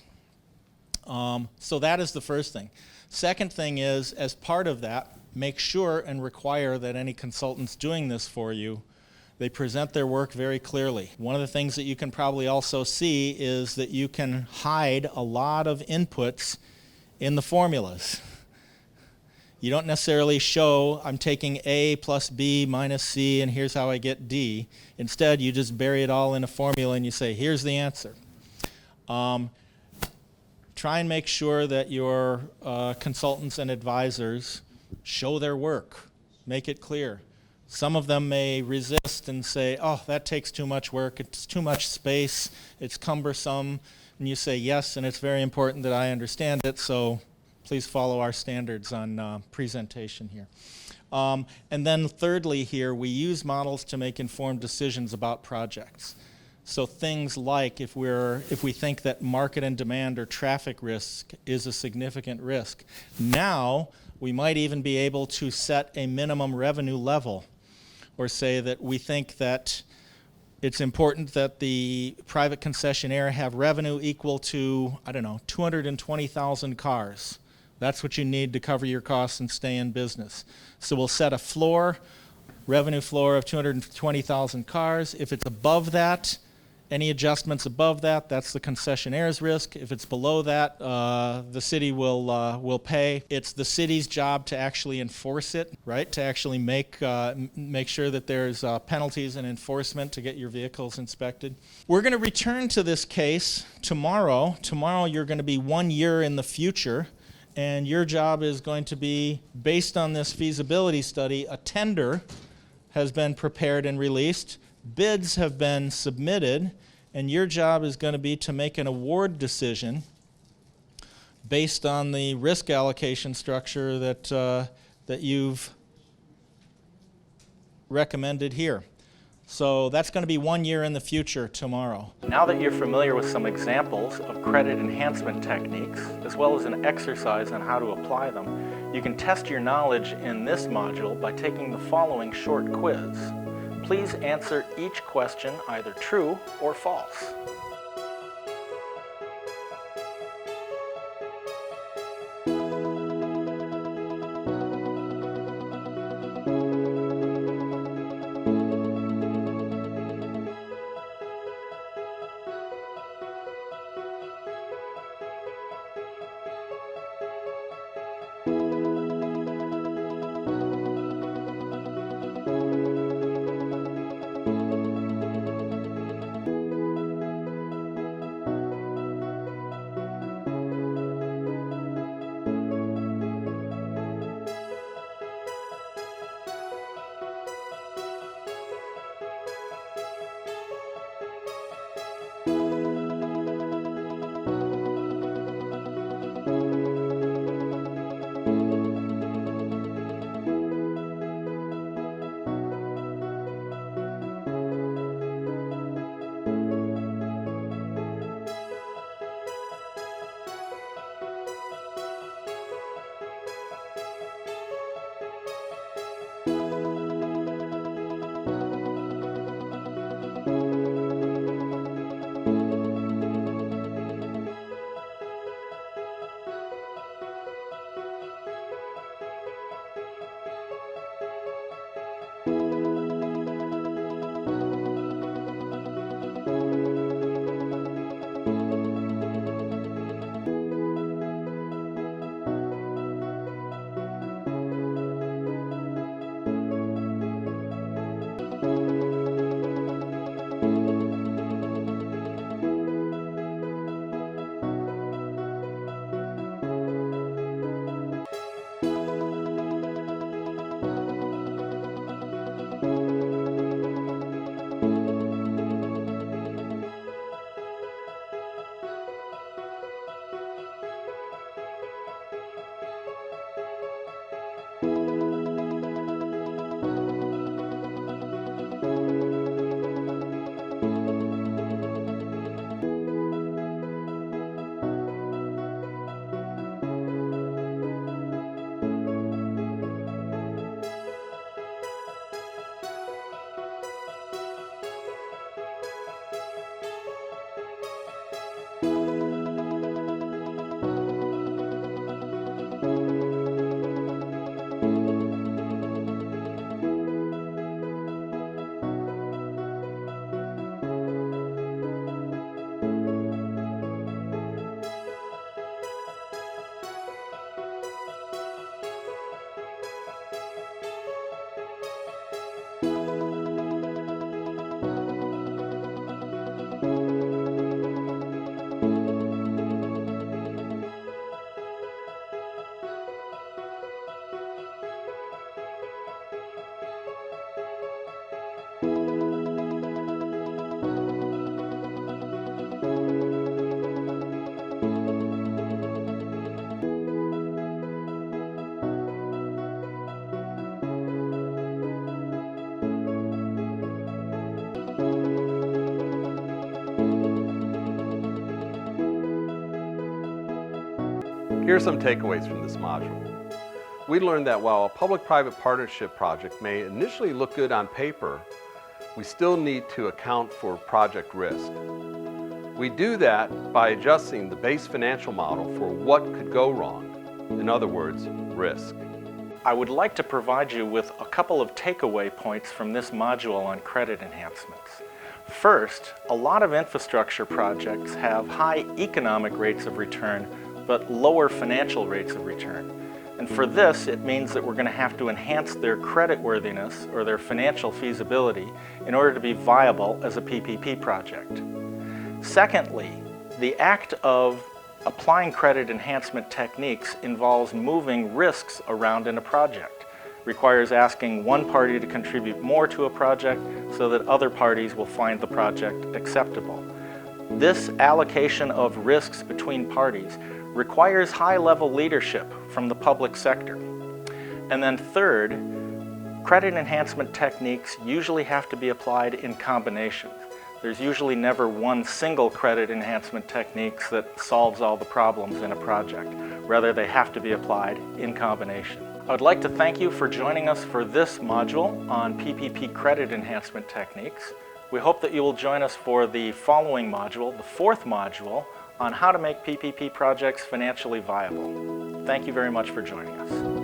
So that is the first thing. Second thing is, as part of that, make sure and require that any consultants doing this for you, they present their work very clearly. One of the things that you can probably also see is that you can hide a lot of inputs in the formulas. You don't necessarily show, I'm taking A plus B minus C, and here's how I get D. Instead, you just bury it all in a formula and you say, here's the answer. Try and make sure that your consultants and advisors show their work. Make it clear. Some of them may resist and say, oh, that takes too much work, it's too much space, it's cumbersome. And you say, yes, and it's very important that I understand it, so please follow our standards on presentation here. And then thirdly here, we use models to make informed decisions about projects. So things like if we think that market and demand or traffic risk is a significant risk, now we might even be able to set a minimum revenue level, or say that we think that it's important that the private concessionaire have revenue equal to, I don't know, 220,000 cars. That's what you need to cover your costs and stay in business. So we'll set a floor, revenue floor of 220,000 cars. If it's above that, Any adjustments above that, that's the concessionaire's risk. If it's below that, the city will pay. It's the city's job to actually enforce it, right? To actually make sure that there's penalties and enforcement to get your vehicles inspected. We're going to return to this case tomorrow. Tomorrow you're going to be 1 year in the future, and your job is going to be, based on this feasibility study, a tender has been prepared and released. Bids have been submitted, and your job is going to be to make an award decision based on the risk allocation structure that you've recommended here. So that's going to be 1 year in the future tomorrow. Now that you're familiar with some examples of credit enhancement techniques, as well as an exercise on how to apply them, you can test your knowledge in this module by taking the following short quiz. Please answer each question either true or false. Here are some takeaways from this module. We learned that while a public-private partnership project may initially look good on paper, we still need to account for project risk. We do that by adjusting the base financial model for what could go wrong. In other words, risk. I would like to provide you with a couple of takeaway points from this module on credit enhancements. First, a lot of infrastructure projects have high economic rates of return, but lower financial rates of return. And for this, it means that we're going to have to enhance their creditworthiness or their financial feasibility in order to be viable as a PPP project. Secondly, the act of applying credit enhancement techniques involves moving risks around in a project. Requires asking one party to contribute more to a project so that other parties will find the project acceptable. This allocation of risks between parties requires high-level leadership from the public sector. And then third, credit enhancement techniques usually have to be applied in combination. There's usually never one single credit enhancement techniques that solves all the problems in a project. Rather, they have to be applied in combination. I would like to thank you for joining us for this module on PPP credit enhancement techniques. We hope that you will join us for the following module, the fourth module, on how to make PPP projects financially viable. Thank you very much for joining us.